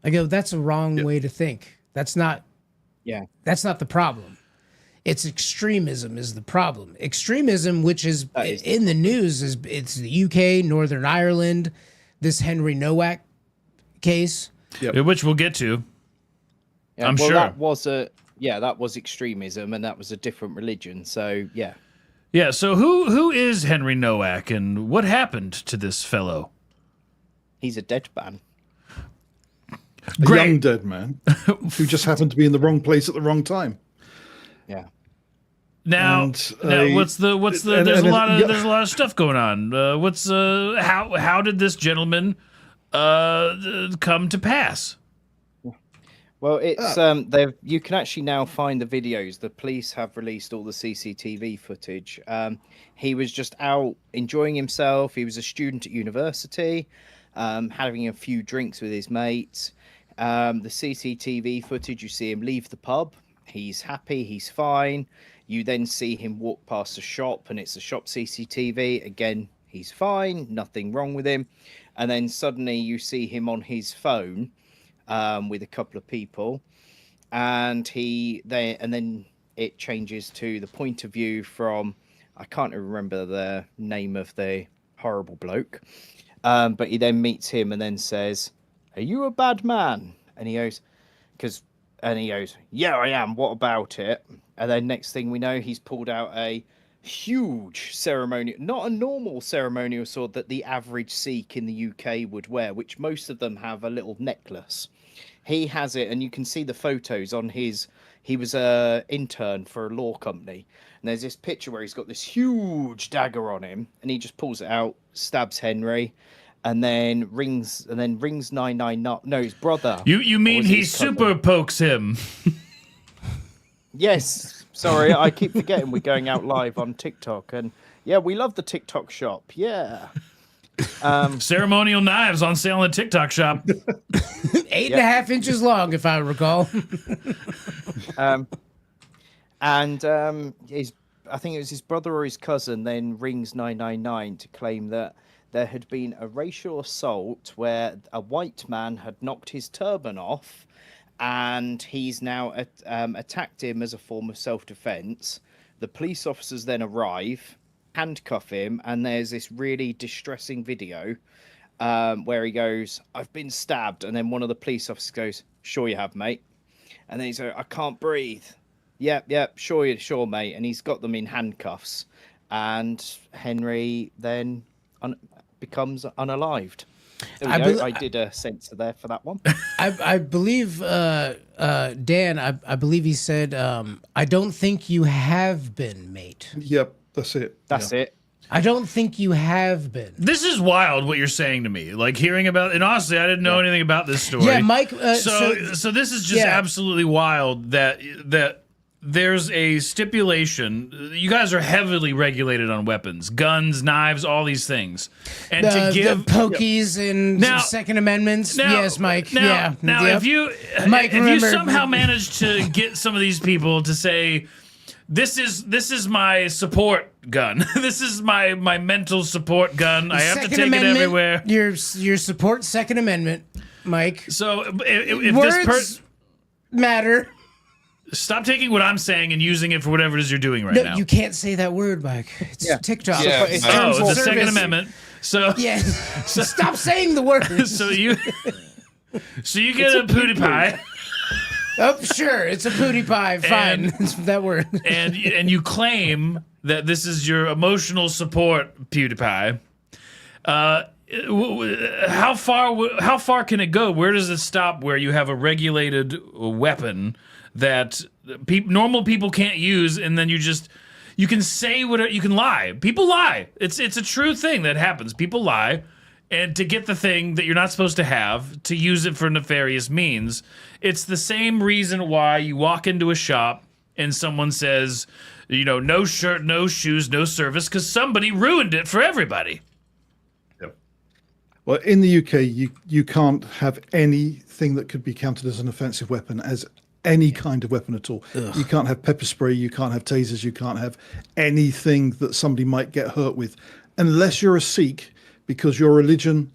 I go, that's a wrong way to think. That's not the problem. It's extremism is the problem. Extremism, which is in the news, it's the UK, Northern Ireland, this Henry Nowak case. Which we'll get to. Yeah, I'm sure. That was extremism, and that was a different religion. So, yeah. Yeah, so who is Henry Nowak, and what happened to this fellow? He's a dead man. A young dead man who just happened to be in the wrong place at the wrong time. Yeah. Now, what's the there's a lot of stuff going on. How did this gentleman come to pass? Well, it's they've you can actually now find the videos. The police have released all the CCTV footage. He was just out enjoying himself. He was a student at university, having a few drinks with his mates. The CCTV footage, you see him leave the pub. He's happy. He's fine. You then see him walk past a shop, and it's the shop CCTV. Again, he's fine. Nothing wrong with him. And then suddenly you see him on his phone. With a couple of people, and then it changes to the point of view from, I can't remember the name of the horrible bloke, but he then meets him and then says, "Are you a bad man?" And he goes, "Yeah, I am. What about it?" And then next thing we know, he's pulled out a huge ceremonial, not a normal ceremonial sword that the average Sikh in the UK would wear, which most of them have a little necklace. He has it, and you can see the photos on his. He was a intern for a law company, and there's this picture where he's got this huge dagger on him, and he just pulls it out, stabs Henry, and then rings 999. No, his brother. You mean he super pokes him? Yes. Sorry, I keep forgetting we're going out live on TikTok, and yeah, we love the TikTok shop. Yeah. Ceremonial knives on sale in the TikTok shop. 8.5 inches long, if I recall. I think it was his brother or his cousin then rings 999 to claim that there had been a racial assault where a white man had knocked his turban off, and he's now attacked him as a form of self-defense. The police officers then arrive, handcuff him, and there's this really distressing video where he goes, "I've been stabbed," and then one of the police officers goes, "Sure you have, mate." And then he's like, "I can't breathe." Yep, sure, mate. And he's got them in handcuffs, and Henry then becomes unalived. I did a censor there for that one. I believe Dan. I believe he said, "I don't think you have been, mate." Yep, that's it. That's it. I don't think you have been. This is wild what you're saying to me. Like hearing about, and honestly, I didn't know anything about this story. Yeah, Mike. So this is just absolutely wild that there's a stipulation. You guys are heavily regulated on weapons, guns, knives, all these things, and to give the pokies and Second Amendments. Yes, Mike. Now, Yep. if you somehow manage to get some of these people to say, This is my support gun. This is my mental support gun. I have to take it everywhere. Your support Second Amendment, Mike. So if words matter. Stop taking what I'm saying and using it for whatever it is you're doing now. You can't say that word, Mike. It's TikTok. Yeah. It's the Second Amendment. So stop saying the word. So you get a pootie pie. Oh, sure, it's a pootie pie. Fine, it's that word. and you claim that this is your emotional support, PewDiePie. How far can it go? Where does it stop? Where you have a regulated weapon that normal people can't use, and then you can say whatever, you can lie. People lie. It's a true thing that happens. People lie. And to get the thing that you're not supposed to have, to use it for nefarious means, it's the same reason why you walk into a shop and someone says, no shirt, no shoes, no service, because somebody ruined it for everybody. Yep. Well, in the UK, you can't have anything that could be counted as an offensive weapon as any kind of weapon at all. Ugh. You can't have pepper spray, you can't have tasers, you can't have anything that somebody might get hurt with, unless you're a Sikh. Because your religion,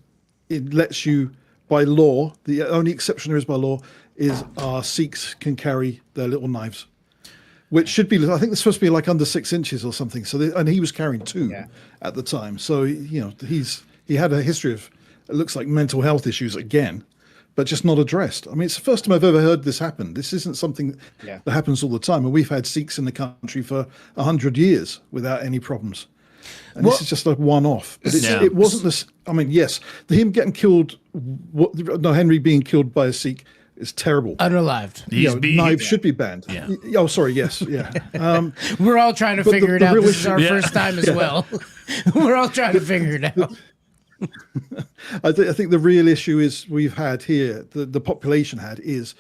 it lets you, by law, the only exception there is by law, is Sikhs can carry their little knives, which should be, I think they're supposed to be like under 6 inches or something. So, and he was carrying 2 at the time. So, he had a history of, it looks like mental health issues again, but just not addressed. I mean, it's the first time I've ever heard this happen. This isn't something that happens all the time. And we've had Sikhs in the country for 100 years without any problems. And this is just a one-off. But it wasn't this. I mean, yes, him getting killed. Henry being killed by a Sikh is terrible. Unalived. Knives should be banned. Yeah. Oh, sorry. Yes. Yeah. We're all trying to figure it out. This is our first time as well. We're all trying to figure it out. I think the real issue is we've had here, the population had, is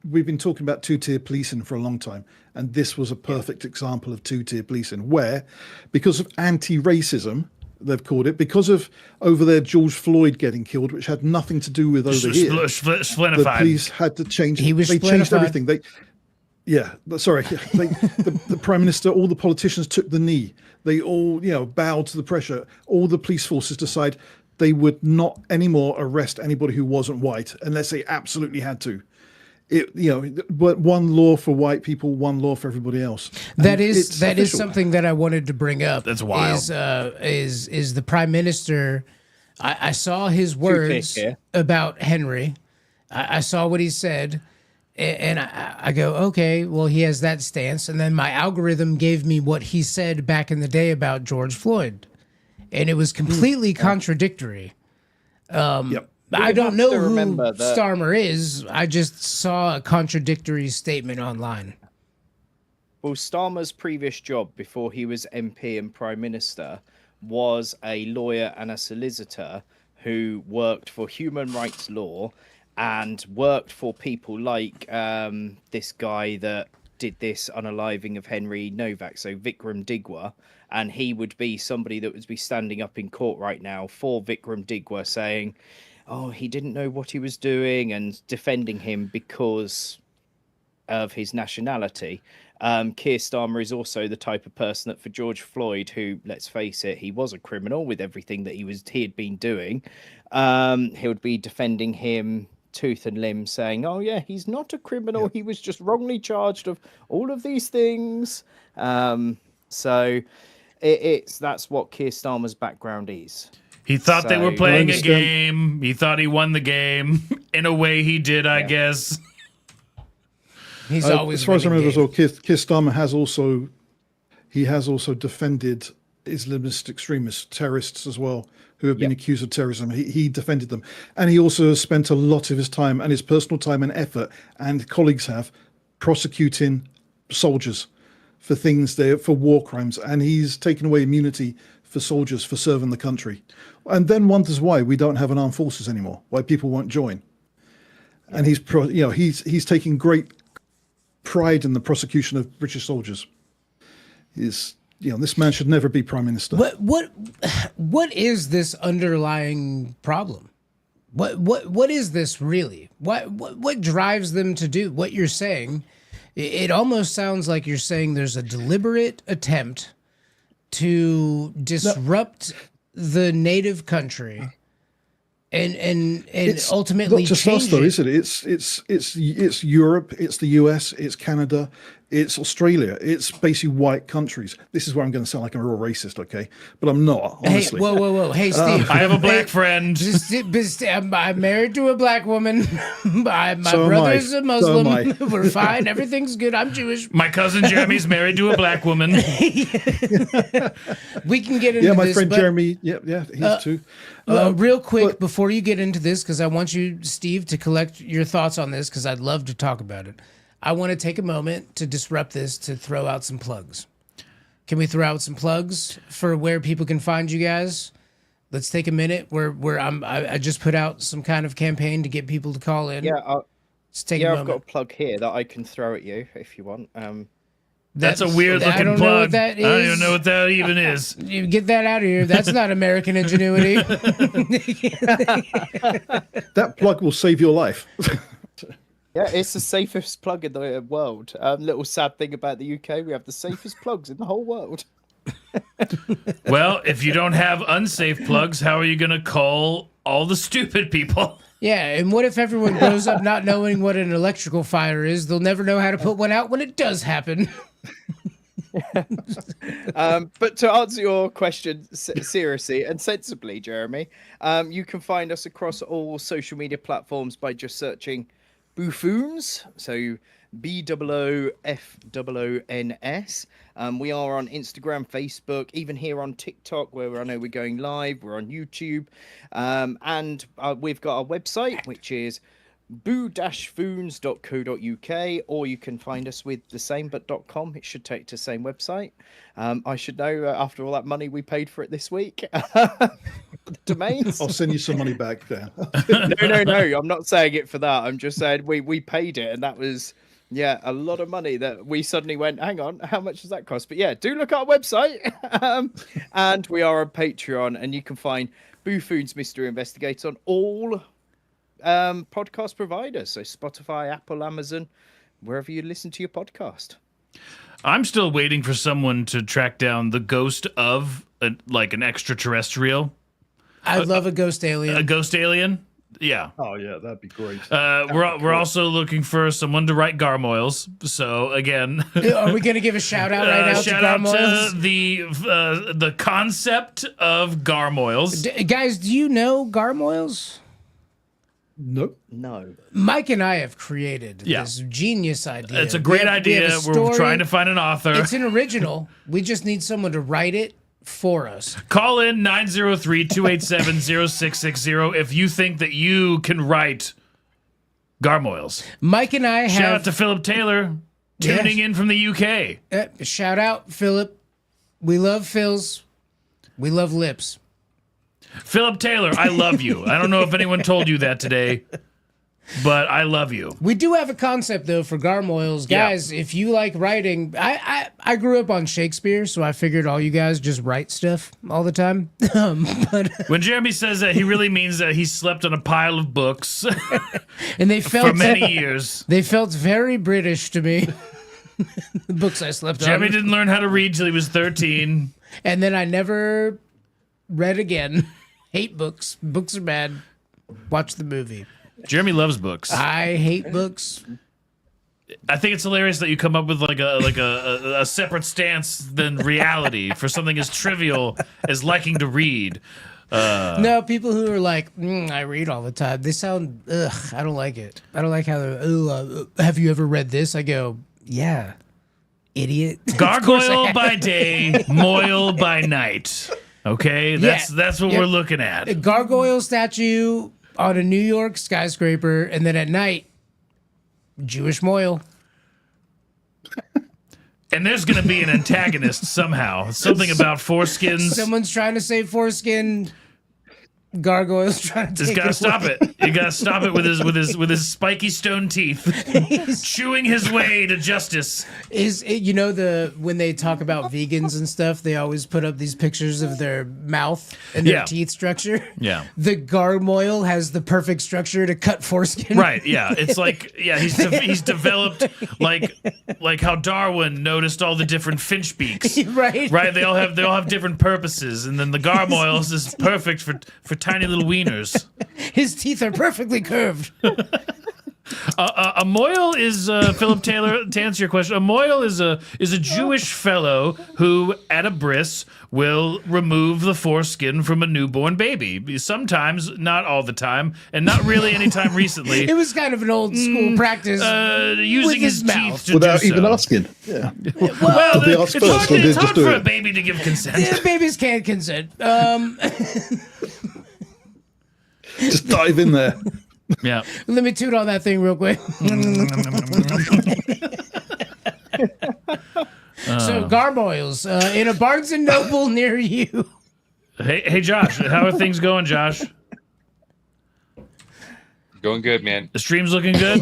we've been talking about two-tier policing for a long time, and this was a perfect example of two-tier policing, where, because of anti-racism, they've called it, because of over there George Floyd getting killed, which had nothing to do with over here, the police had to change. They changed everything. The prime minister, all the politicians took the knee. They all, bowed to the pressure. All the police forces decide they would not anymore arrest anybody who wasn't white unless they absolutely had to. But one law for white people, one law for everybody else. That is something that I wanted to bring up. That's wild. Is the prime minister? I saw his words about Henry. I saw what he said, and I go, okay, well, he has that stance. And then my algorithm gave me what he said back in the day about George Floyd, and it was completely contradictory. Yep. I don't know who Starmer is. I just saw a contradictory statement online. Well, Starmer's previous job before he was MP and Prime Minister was a lawyer and a solicitor who worked for human rights law and worked for people like this guy that did this unaliving of Henry Novak, so Vikram Digwa, and he would be somebody that would be standing up in court right now for Vikram Digwa saying, oh, he didn't know what he was doing, and defending him because of his nationality. Keir Starmer is also the type of person that for George Floyd, who, let's face it, he was a criminal with everything that he had been doing, he would be defending him tooth and limb, saying, oh yeah, he's not a criminal, he was just wrongly charged of all of these things. So that's what Keir Starmer's background is. He thought they were playing a game. He thought he won the game. In a way, he did, I guess. He's always, as far as I remember, as well, Keir Starmer has also defended Islamist extremists, terrorists as well, who have been accused of terrorism. He defended them, and he also has spent a lot of his time and his personal time and effort, and colleagues have, prosecuting soldiers for things for war crimes, and he's taken away immunity for soldiers for serving the country, and then wonders why we don't have an armed forces anymore, why people won't join. And he's taking great pride in the prosecution of British soldiers. This man should never be prime minister. What is this underlying problem? What is this really? What drives them to do what you're saying? It almost sounds like you're saying there's a deliberate attempt to disrupt the native country and ultimately not just change us, though, it. is it? It's Europe, it's the US, it's Canada, it's Australia. It's basically white countries. This is where I'm going to sound like I'm a real racist, okay? But I'm not, honestly. Hey, whoa. Hey, Steve. I have a black friend. I'm married to a black woman. My brother's a Muslim. We're fine. Everything's good. I'm Jewish. My cousin Jeremy's married to a black woman. We can get into this. My friend Jeremy, he's too. Real quick, before you get into this, because I want you, Steve, to collect your thoughts on this, because I'd love to talk about it. I want to take a moment to disrupt this, to throw out some plugs. Can we throw out some plugs for where people can find you guys? Let's take a minute. I just put out some kind of campaign to get people to call in. Let's take a moment. I've got a plug here that I can throw at you if you want. That's a weird looking plug. I don't even know what that even is. You get that out of here. That's not American ingenuity. That plug will save your life. Yeah, it's the safest plug in the world. Little sad thing about the UK, we have the safest plugs in the whole world. Well, if you don't have unsafe plugs, how are you going to call all the stupid people? Yeah, and what if everyone grows up not knowing what an electrical fire is? They'll never know how to put one out when it does happen. But to answer your question seriously and sensibly, Jeremy, you can find us across all social media platforms by just searching Boo Foons, so BOOFOONS. We are on Instagram, Facebook, even here on TikTok, where I know we're going live. We're on YouTube, and we've got our website, which is boo-foons.co.uk, or you can find us with the same but .com. It should take to the same website. I should know after all that money we paid for it this week. domains. I'll send you some money back there. No. I'm not saying it for that. I'm just saying we paid it, and that was a lot of money that we suddenly went, hang on, how much does that cost? But yeah, do look at our website. And we are on Patreon, and you can find Boo Foons Mystery Investigate on all podcast providers. So Spotify, Apple, Amazon, wherever you listen to your podcast. I'm still waiting for someone to track down the ghost of an extraterrestrial. I'd love a ghost alien. A ghost alien? Yeah. Oh yeah, that'd be great. We're also looking for someone to write garmoils. So again, Are we going to give a shout out right now to shout out garmoils? to the concept of garmoils. Guys, do you know garmoils? Nope. No. Mike and I have created Yeah. this genius idea. It's a great We have idea. a We're story. trying to find an author. It's an original. We just need someone to write it for us. Call in 903-287-0660 if you think that you can write garmoils. Mike and I have Shout out to Philip Taylor tuning in from the UK. shout out Philip. We love Phils. We love lips. Philip Taylor, I love you. I don't know if anyone told you that today, but I love you. We do have a concept though for garmoils, Yeah. guys. If you like writing, I grew up on Shakespeare, so I figured all you guys just write stuff all the time. But When Jeremy says that, he really means that he slept on a pile of books and they felt for many years. They felt very British to me. The books I slept Jeremy on, didn't learn how to read till he was 13. and then I never read again. Hate books. Books are bad. Watch the movie. Jeremy loves books. I hate books. I think it's hilarious that you come up with like a separate stance than reality for something as trivial as liking to read. No, people who are like, I read all the time. They sound, I don't like it. I don't like how they're, have you ever read this? I go, yeah, idiot. Gargoyle by day, moil by night. Okay, that's what Yep. we're looking at. A gargoyle statue on a New York skyscraper, and then at night, Jewish moil. And there's going to be an antagonist somehow. Something about foreskins. Someone's trying to save foreskin. Gargoyle's trying to Just take gotta it stop away. it. You gotta stop it with his spiky stone teeth, chewing his way to justice. Is it, when they talk about vegans and stuff, they always put up these pictures of their mouth and their Yeah. teeth structure. Yeah. The gargoyle has the perfect structure to cut foreskin. Right? Yeah. It's like he's developed like how Darwin noticed all the different finch beaks. Right. Right. They all have different purposes, and then the garmoils is perfect for tiny little wieners. His teeth are perfectly curved. A moil is Philip Taylor. To answer your question, a moil is a Jewish fellow who, at a bris, will remove the foreskin from a newborn baby. Sometimes, not all the time, and not really anytime recently. It was kind of an old school practice. Using his his mouth. teeth to Without do even so. asking. Yeah. Well, Did they ask it's first, hard, or did it's they hard just do for a it? baby to give consent. Yeah, babies can't consent. Just dive in there. Yeah. Let me toot on that thing real quick. So gargoyles in a Barnes and Noble near you. Hey, Josh. How are things going, Josh? Going good, man. The stream's looking good.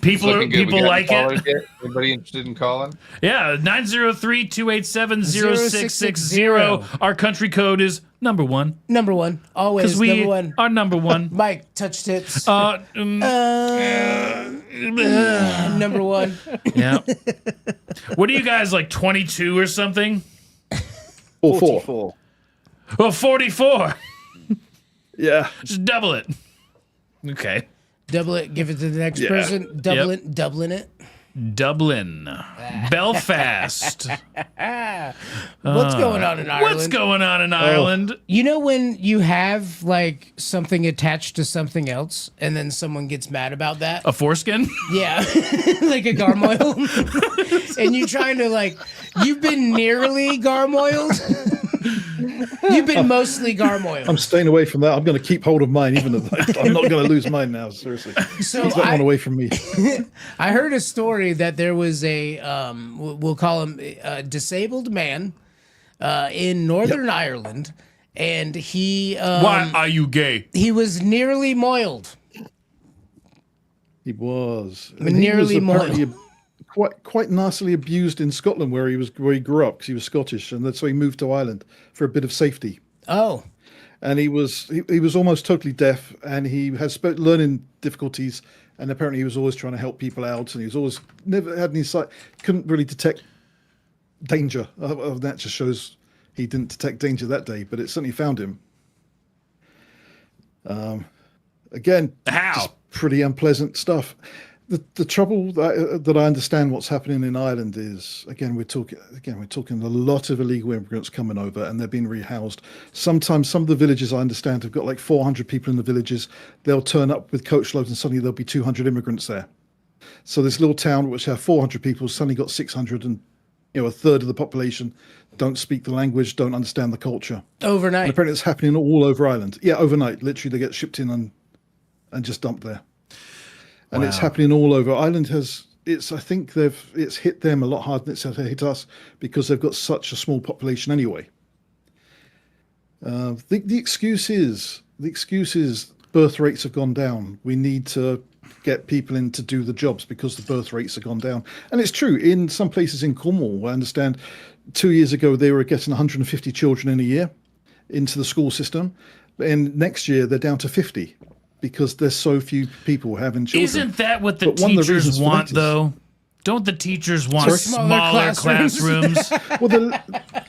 People Looking good. We people got like any it. callers yet? Anybody interested in calling? Yeah, 903-287-0660. Our country code is number 1. Number one, always Because we number one. are number 1. Mike, touch tips. Number Number one. Yeah. What are you guys, like 22 or something? Or 4. 44. Well, 44. Yeah. Just double it. Okay. Double it. Give it to the next Yeah. person. Doubling it. Dublin. Belfast. What's going on in Ireland? What's going on in Ireland? You know when you have like something attached to something else, and then someone gets mad about that? A foreskin? Yeah, like a garmoil, and you're trying to like, you've been nearly garmoiled. You've been mostly garmoiled. I'm staying away from that. I'm going to keep hold of mine, even though I'm not going to lose mine now. Seriously. So Keep that one away from me. I heard a story that there was a, we'll call him a disabled man in Northern Ireland, and he Why are you gay? he was nearly moiled. He was. And Nearly he was moiled. apparently quite nastily abused in Scotland, where he grew up, because he was Scottish, and that's why he moved to Ireland for a bit of safety. Oh, And he was almost totally deaf, and he has learning difficulties. And apparently, he was always trying to help people out, and he was always never had any sight, couldn't really detect danger. That just shows he didn't detect danger that day, but it certainly found him. Again, How? just pretty unpleasant stuff. The trouble that I understand what's happening in Ireland is, we're talking a lot of illegal immigrants coming over, and they're being rehoused. Sometimes some of the villages, I understand, have got like 400 people in the villages. They'll turn up with coach loads, and suddenly there'll be 200 immigrants there. So this little town which have 400 people suddenly got 600, and a third of the population don't speak the language, don't understand the culture. overnight. And apparently it's happening all over Ireland. Yeah, overnight. Literally, they get shipped in and just dumped there. And it's Wow. happening all over. Ireland I think it's hit them a lot harder than it's hit us, because they've got such a small population anyway. The excuse is birth rates have gone down. We need to get people in to do the jobs because the birth rates have gone down. And it's true. In some places in Cornwall, I understand 2 years ago they were getting 150 children in a year into the school system. And next year they're down to 50. Because there's so few people having children. Isn't that what the But one of the teachers reasons for want, that is- though? Don't the teachers want Smaller smaller classrooms? classrooms? Well,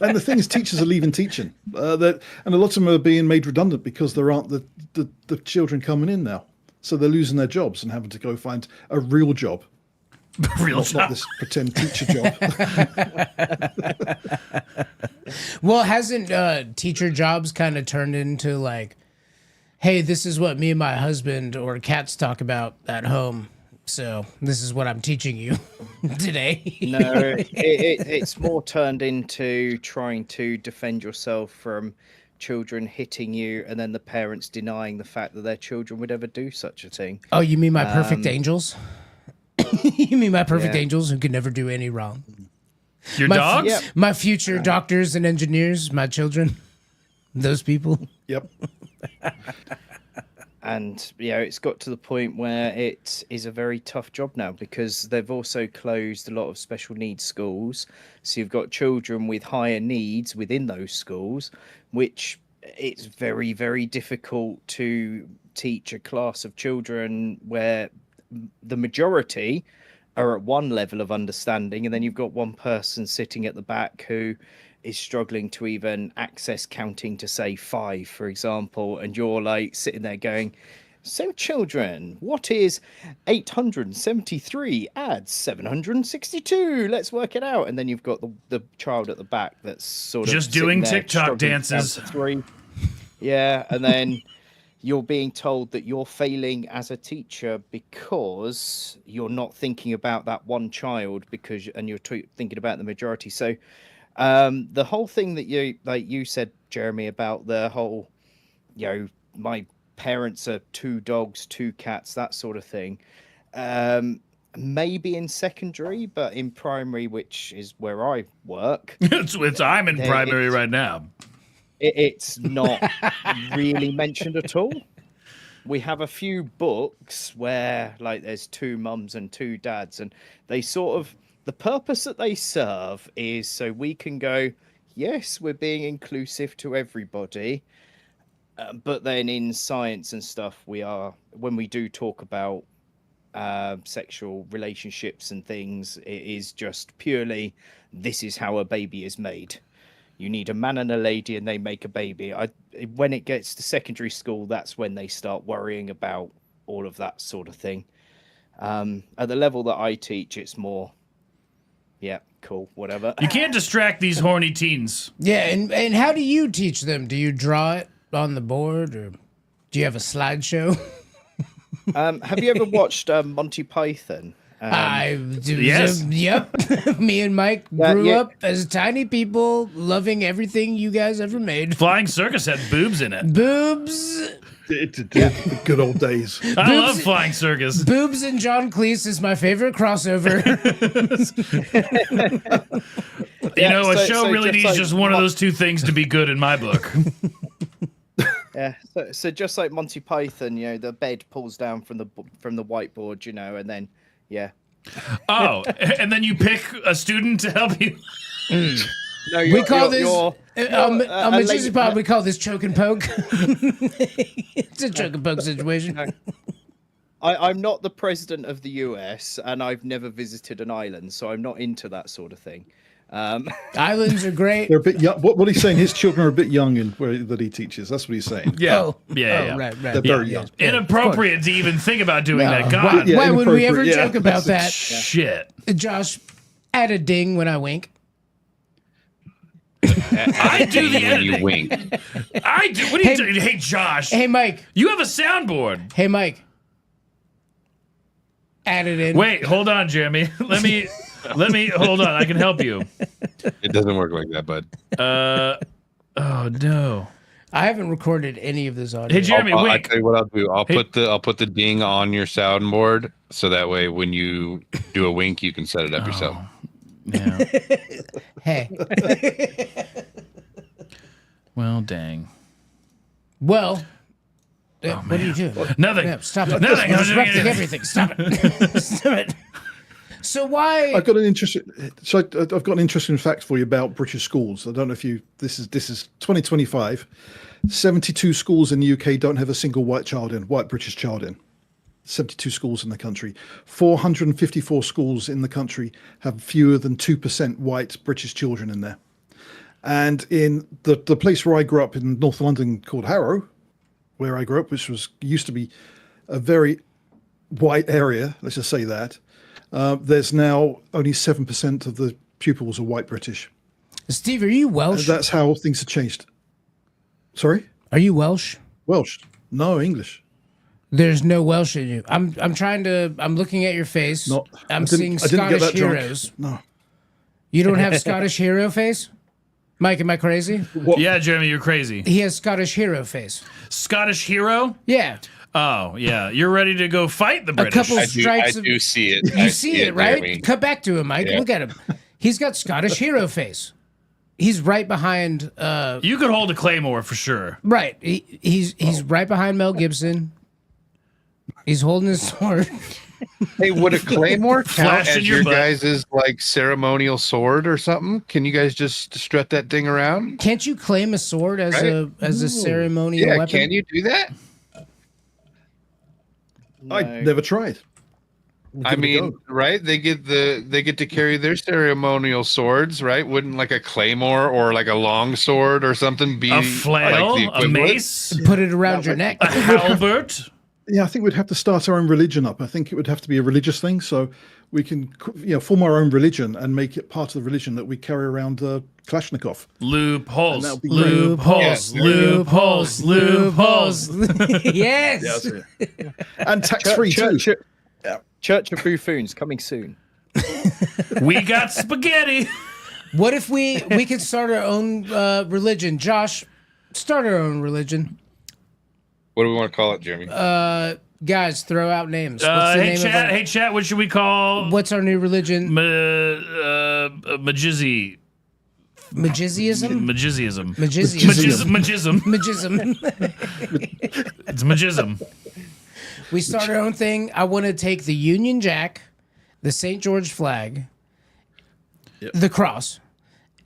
and the thing is, teachers are leaving teaching, and a lot of them are being made redundant because there aren't the children coming in now, so they're losing their jobs and having to go find a real job, Real not job. this pretend teacher job. Well, hasn't teacher jobs kind of turned into like, hey, this is what me and my husband or cats talk about at home, so this is what I'm teaching you today. No, it's more turned into trying to defend yourself from children hitting you, and then the parents denying the fact that their children would ever do such a thing. Oh, you mean my perfect angels? You mean my perfect Yeah. angels who could never do any wrong? Your My dogs? Yeah. My future doctors and engineers, my children, those people. Yep. And it's got to the point where it is a very tough job now, because they've also closed a lot of special needs schools. So you've got children with higher needs within those schools, which it's very, very difficult to teach a class of children where the majority are at one level of understanding, and then you've got one person sitting at the back who is struggling to even access counting to say 5, for example, and you're like sitting there going, so children, what is 873 add 762? Let's work it out. And then you've got the child at the back that's sort of Just sitting doing there TikTok struggling to dances. count to 3. Yeah, and then you're being told that you're failing as a teacher because you're not thinking about that one child, and you're thinking about the majority. So the whole thing that you said, Jeremy, about the whole, my parents are 2 dogs, 2 cats, that sort of thing. Maybe in secondary, but in primary, which is where I work, I'm in primary right now. it's not really mentioned at all. We have a few books where like there's 2 mums and 2 dads, and they sort of, the purpose that they serve is so we can go, yes, we're being inclusive to everybody. But then in science and stuff, when we do talk about sexual relationships and things, it is just purely, this is how a baby is made. You need a man and a lady and they make a baby. When it gets to secondary school, that's when they start worrying about all of that sort of thing. At the level that I teach, it's more, yeah, cool, whatever. You can't distract these horny teens. Yeah, and how do you teach them? Do you draw it on the board, or do you have a slideshow? Have you ever watched Monty Python? I do. Yes. Yep. Me and Mike grew yeah. up as tiny people, loving everything you guys ever made. Flying Circus had boobs in it. Boobs, The good old days. I love Flying Circus. Boobs, and John Cleese is my favorite crossover. You know, a so- show so really just needs like just one of those 2 things to be good in my book. Yeah. So just like Monty Python, the bed pulls down from the whiteboard, and then Oh, and then you pick a student to help you. No, We call this you're on a Magician's lady- Pod. We call this choke and poke. It's a choke and poke situation. I'm not the president of the US, and I've never visited an island, so I'm not into that sort of thing. Islands are great. They're a bit young. What he's saying, his children are a bit young in where that he teaches. That's what he's saying. Yeah, Oh, yeah. right. They're very young. Inappropriate to even think about doing No. that. God, Yeah, Why would we ever inappropriate, yeah. joke about that? shit. Josh, add a ding when I wink. I do the When you editing. wink. I do. What are you doing? Hey, Josh. Hey, Mike. You have a soundboard. Hey, Mike. Add it in. Wait, hold on, Jeremy. Let me hold on. I can help you. It doesn't work like that, bud. Oh no. I haven't recorded any of this audio. Hey, Jeremy, I wink. tell you what I'll do. I'll Hey. put the ding on your soundboard so that way when you do a wink, you can set it up yourself. Yeah. Hey. Well, dang. Well, what are you doing? Nothing. Yeah, stop it. Nothing. You're disrupting everything. Stop it. Stop it. So why? I've got an interesting. So I've got an interesting fact for you about British schools. I don't know if you. This is 2025. 72 schools in the UK don't have a single white British child in. 72 schools in the country. 454 schools in the country have fewer than 2% white British children in there. And in the place where I grew up in North London called Harrow, where I grew up, which used to be a very white area, let's just say that, there's now only 7% of the pupils are white British. Steve, are you Welsh? That's how things have changed. Sorry? Are you Welsh? Welsh? No, English. There's no Welsh in you. I'm looking at your face. Not. I'm seeing I didn't get Scottish that drunk. heroes. No. You don't have Scottish hero face? Mike, am I crazy? Yeah, Jeremy, you're crazy. He has Scottish hero face. Scottish hero? Yeah. Oh, yeah. You're ready to go fight the A British. couple I strikes. do see it. You see it, right? Jeremy. Cut back to him, Mike. Yeah. Look at him. He's got Scottish hero face. He's right behind. You could hold a claymore for sure. Right. He's right behind Mel Gibson. He's holding his sword. Hey, would a claymore count Flash in as your your butt. guys' like ceremonial sword or something? Can you guys just strut that thing around? Can't you claim a sword as a ceremonial Yeah, weapon? can you do that? No. I never tried. I Give it a mean, go. right? They get to carry their ceremonial swords, right? Wouldn't like a claymore or like a long sword or something be A flail, like the a equivalent? mace, Put it around your neck. a halbert. Yeah, I think we'd have to start our own religion up. I think it would have to be a religious thing, so we can, form our own religion and make it part of the religion that we carry around Kalashnikov. Loopholes. And that would be great. Loopholes. Yeah. Loopholes. Loopholes. Yes. And tax-free too. Church of Boo Foons coming soon. We got spaghetti. What if we could start our own religion? Josh, start our own religion. What do we want to call it, Jeremy? Guys, throw out names. What's the Hey name chat. of Hey chat. What should we call? what's our new religion? Majizzy. Magizism? Majizyism. Magizism. Majism. Magism. It's majism. We start our own thing. I want to take the Union Jack, the St. George flag, the cross,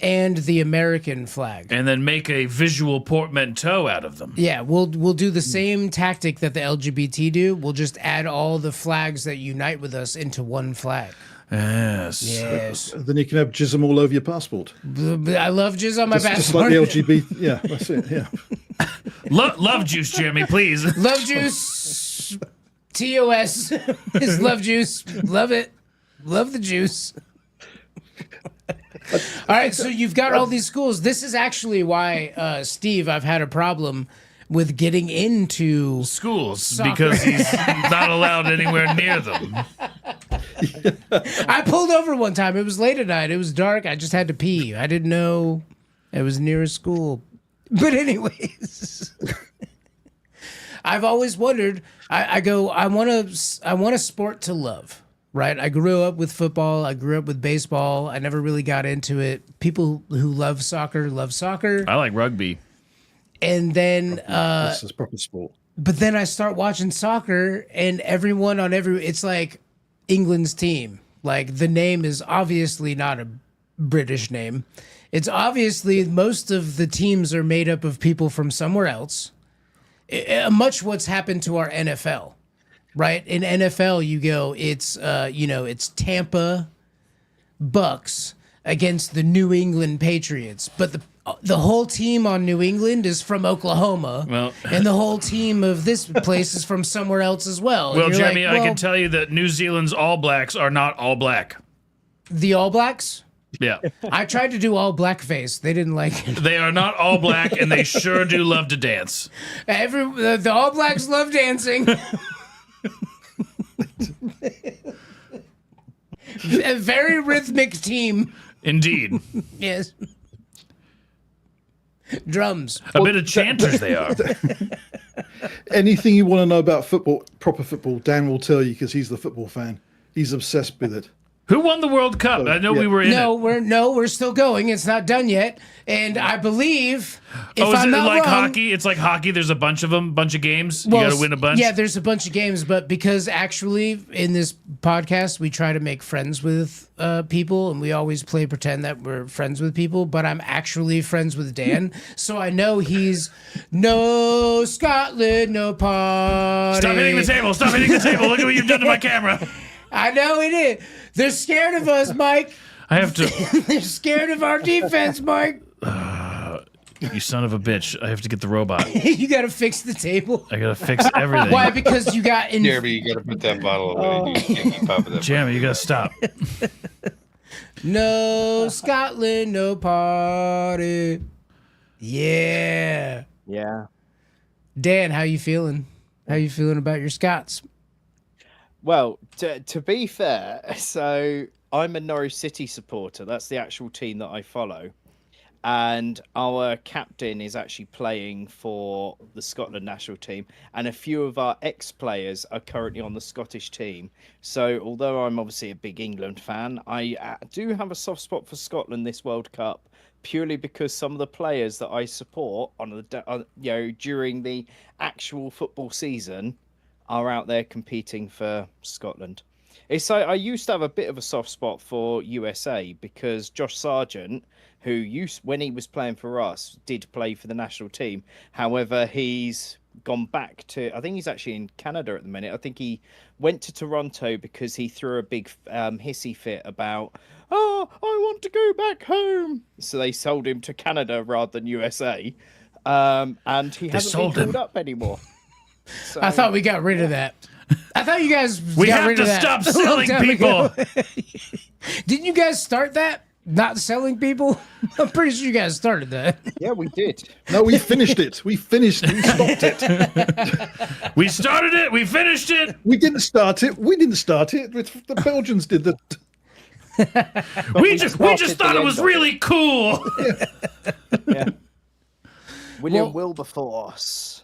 and the American flag. And then make a visual portmanteau out of them. Yeah, we'll do the same tactic that the LGBT do. We'll just add all the flags that unite with us into one flag. Yes. Yes. Then you can have jism all over your passport. I love jizz on my Just passport. like the LGBT. Yeah, that's it. Yeah. Love juice, Jeremy, please. Love juice. TOS is love juice. Love it. Love the juice. All right, so you've got all these schools. This is actually why, Steve, I've had a problem with getting into Schools, Soccer. because he's not allowed anywhere near them. I pulled over one time. It was late at night. It was dark. I just had to pee. I didn't know it was near a school. But anyways, I've always wondered. I want a sport to love. Right. I grew up with football. I grew up with baseball. I never really got into it. People who love soccer love soccer. I like rugby. And then This is proper sport. but then I start watching soccer, and everyone on it's like England's team. Like the name is obviously not a British name. It's obviously most of the teams are made up of people from somewhere else. Much what's happened to our NFL, right? In NFL, you go, it's it's Tampa Bucks against the New England Patriots, but the whole team on New England is from Oklahoma, Well- and the whole team of this place is from somewhere else as well. Well, And you're Jeremy, like, I can tell you that New Zealand's All Blacks are not all black. the All Blacks. Yeah. I tried to do all blackface. They didn't like it. They are not all black, and they sure do love to dance. The All Blacks love dancing. A very rhythmic team. Indeed. Yes. Drums. A bit of chanters they are. Anything you want to know about football, proper football, Dan will tell you because he's the football fan. He's obsessed with it. Who won the World Cup? I know yeah. we were in it. We're still going. It's not done yet. And I believe if Oh, is I'm it not like wrong, hockey? It's like hockey. There's a bunch of them, bunch of games. You got to win a bunch. Yeah, there's a bunch of games, but because actually in this podcast we try to make friends with people, and we always pretend that we're friends with people, but I'm actually friends with Dan, so I know he's no Scotland, no party. Stop hitting the table. Stop hitting the table. Look at what you've done to my camera. I know it is. They're scared of us, Mike. I have to. They're scared of our defense, Mike. You son of a bitch. I have to get the robot. You got to fix the table. I got to fix everything. Why? Because you got in. Jeremy, you gotta put that bottle away. Dude. You can't keep up with that. Jeremy, you got to stop. No Scotland, no party. Yeah. Yeah. Dan, how you feeling? How you feeling about your Scots? Well, to be fair, so I'm a Norwich City supporter. That's the actual team that I follow. And our captain is actually playing for the Scotland national team. And a few of our ex-players are currently on the Scottish team. So although I'm obviously a big England fan, I do have a soft spot for Scotland this World Cup, purely because some of the players that I support during the actual football season are out there competing for Scotland. It's like I used to have a bit of a soft spot for USA because Josh Sargent, who when he was playing for us, did play for the national team. However, he's gone back to, I think he's actually in Canada at the minute. I think he went to Toronto because he threw a big hissy fit about, oh, I want to go back home. So they sold him to Canada rather than USA. And he hasn't been called up anymore. So, I thought we got rid of that. I thought you guys We got have rid to of that stop a long selling time people. ago. Didn't you guys start that? Not selling people? I'm pretty sure you guys started that. yeah, we did. No, we finished it. We finished it. We stopped it. We started it. We finished it. We didn't start it. We didn't start it. The Belgians did that. We just thought it was really cool. Yeah. William Wilberforce.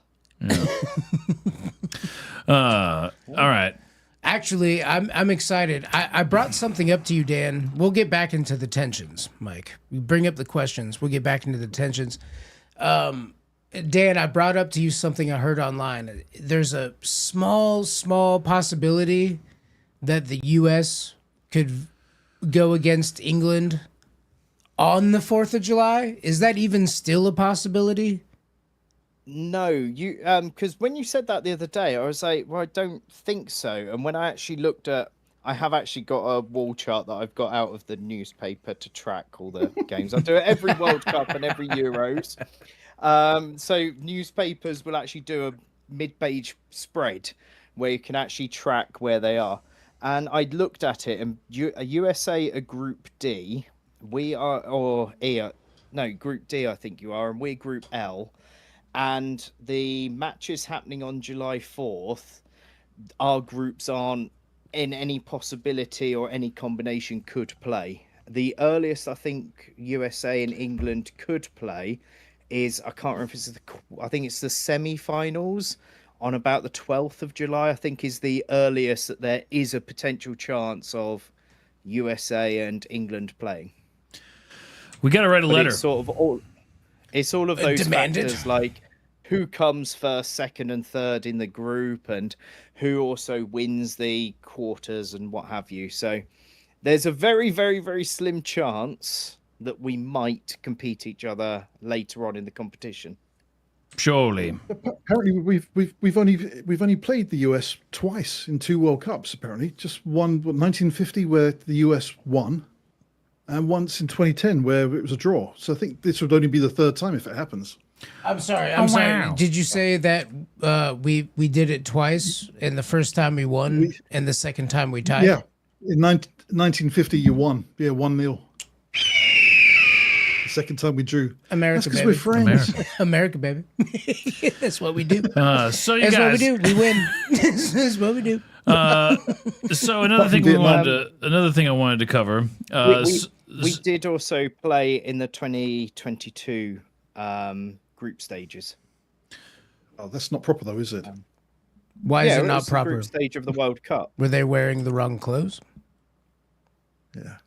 All right. Actually, I'm excited. I brought something up to you, Dan. We'll get back into the tensions, Mike. You bring up the questions. We'll get back into the tensions. Dan, I brought up to you something I heard online. There's a small possibility that the U.S. could go against England on the 4th of July. Is that even still a possibility? No, you because when you said that the other day, I was like, well, I don't think so. And when I actually looked at, I have actually got a wall chart that I've got out of the newspaper to track all the games. I do it every World Cup and every Euros. So newspapers will actually do a mid-page spread where you can actually track where they are. And I looked at it, and USA are Group D. We are, Group D, I think you are, and we're Group L. And the matches happening on July 4th, our groups aren't in any possibility or any combination could play. The earliest I think USA and England could play is, I can't remember if I think it's the semi-finals on about the 12th of July, I think is the earliest that there is a potential chance of USA and England playing. We got to write a letter. It's sort of all... It's all of those Demanded. factors, like who comes first, second, and third in the group, and who also wins the quarters and what have you. So there's a very, very, very slim chance that we might compete each other later on in the competition. Surely. Apparently, we've only played the US twice in 2 World Cups. Apparently, just one, 1950, where the US won, and once in 2010, where it was a draw. So I think this would only be the 3rd time if it happens. I'm sorry. I'm sorry. wow. Did you say that we did it twice, and the first time we won, and the second time we tied? Yeah, in 1950, you won. Yeah, 1-0. The second time we drew. America, That's because baby. we're friends. America, baby. That's what we do. So you That's guys, what we do. We win. That's what we do. so another thing I wanted to cover. We did also play in the 2022 group stages. Oh, that's not proper though, is it? Why is it was not the proper? group stage of the World Cup. Were they wearing the wrong clothes? Yeah.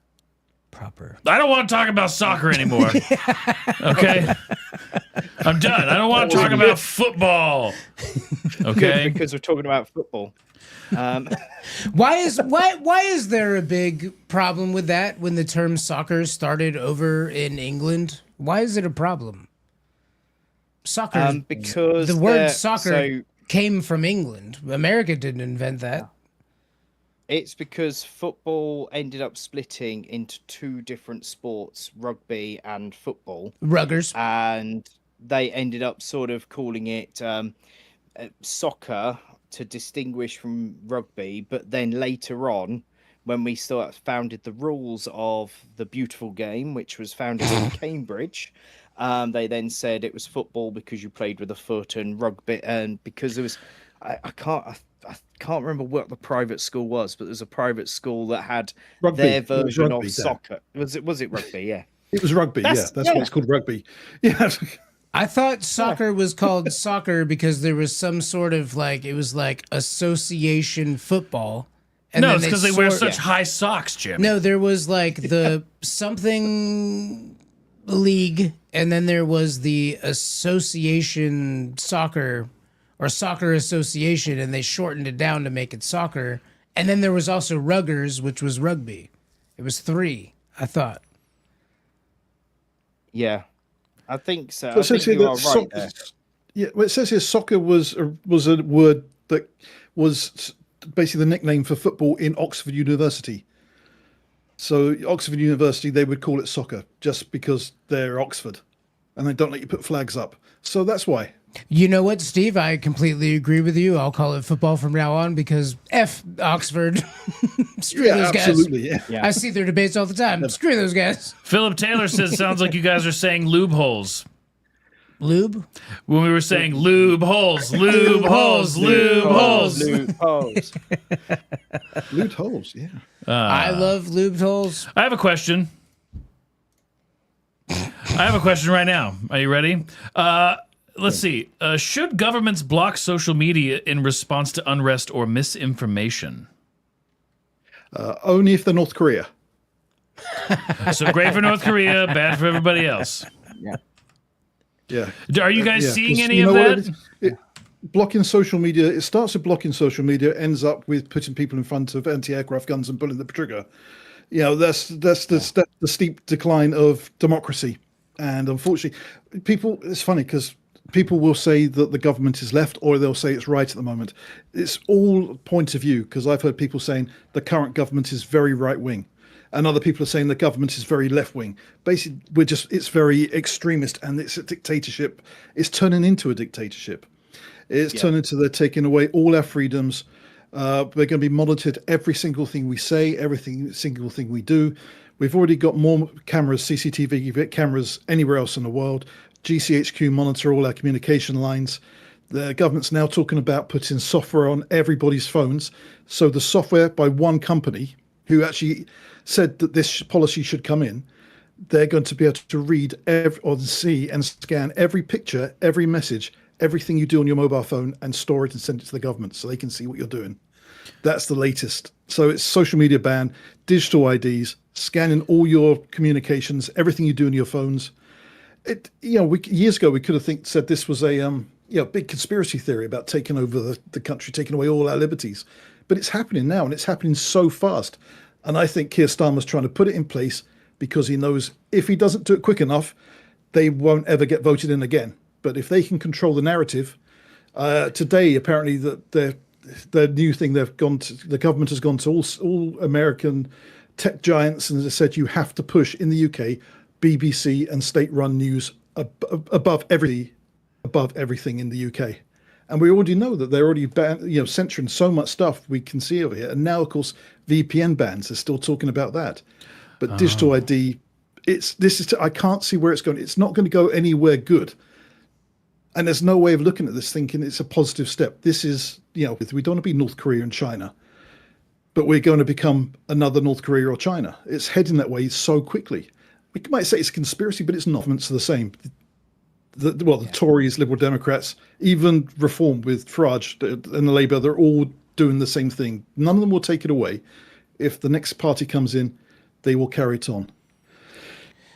Proper. I don't want to talk about soccer anymore. Okay, I'm done. I don't want to talk about football. Okay, Because we're talking about football. Why is there a big problem with that when the term soccer started over in England? Why is it a problem? Soccer. Because the word they're- soccer came from England. America didn't invent that. It's because football ended up splitting into 2 different sports, rugby and football. Ruggers. And they ended up sort of calling it soccer to distinguish from rugby. But then later on, when we founded the rules of the beautiful game, which was founded in Cambridge, they then said it was football because you played with a foot, and rugby, and because there was, I can't remember what the private school was, but there was a private school that had Rugby. their It was version rugby, of Dan. soccer. Was it rugby? Yeah. It was rugby. That's why it's called rugby. Yeah. I thought soccer was called soccer because there was some sort of it was like association football. And no, then it's because they wear sort- such high socks, Jim. No, there was like the something league, and then there was the association soccer or soccer association, and they shortened it down to make it soccer. And then there was also ruggers, which was rugby. It was 3, I thought. Yeah. I think so. So I think you are right there. Yeah, well, it says here soccer was a word that was basically the nickname for football in Oxford University. So Oxford University, they would call it soccer just because they're Oxford, and they don't let you put flags up. So that's why. You know what, Steve? I completely agree with you. I'll call it football from now on because F Oxford. Screw those guys. Absolutely. Yeah. I see their debates all the time. Screw those guys. Philip Taylor says, sounds like you guys are saying lube holes. Lube? When we were saying lube holes, lube holes, lube holes. Lube holes. Lubed holes. Yeah. I love lubed holes. I have a question. Right now. Are you ready? Let's see. Should governments block social media in response to unrest or misinformation? Only if they're North Korea. So great for North Korea, bad for everybody else. Yeah. Are you guys seeing 'cause any you of know what that? blocking social media, it starts with blocking social media, ends up with putting people in front of anti-aircraft guns and pulling the trigger. You know, that's the steep decline of democracy. And unfortunately, it's funny because people will say that the government is left or they'll say it's right at the moment. It's all point of view, because I've heard people saying the current government is very right wing. And other people are saying the government is very left wing. Basically, it's very extremist, and it's a dictatorship. It's turning into a dictatorship. It's turning into they're taking away all our freedoms. We're going to be monitored every single thing we say, single thing we do. We've already got more cameras, CCTV cameras anywhere else in the world. GCHQ monitor all our communication lines. The government's now talking about putting software on everybody's phones. So the software by one company who actually said that this policy should come in, they're going to be able to read or see and scan every picture, every message, everything you do on your mobile phone and store it and send it to the government so they can see what you're doing. That's the latest. So it's social media ban, digital IDs, scanning all your communications, everything you do on your phones. Years ago we could have said this was a big conspiracy theory about taking over the country, taking away all our liberties. But it's happening now, and it's happening so fast. And I think Keir Starmer's trying to put it in place because he knows if he doesn't do it quick enough, they won't ever get voted in again. But if they can control the narrative, today apparently the new thing the government has gone to all American tech giants and has said you have to push in the UK BBC and state-run news above everything in the UK. And we already know that they're already censoring so much stuff we can see over here. And now, of course, VPN bans are still talking about that. But digital ID, I can't see where it's going. It's not going to go anywhere good. And there's no way of looking at this thinking it's a positive step. This is, we don't want to be North Korea and China, but we're going to become another North Korea or China. It's heading that way so quickly. We might say it's a conspiracy, but it's not. It's the same. The Tories, Liberal Democrats, even Reform with Farage and the Labour, they're all doing the same thing. None of them will take it away. If the next party comes in, they will carry it on.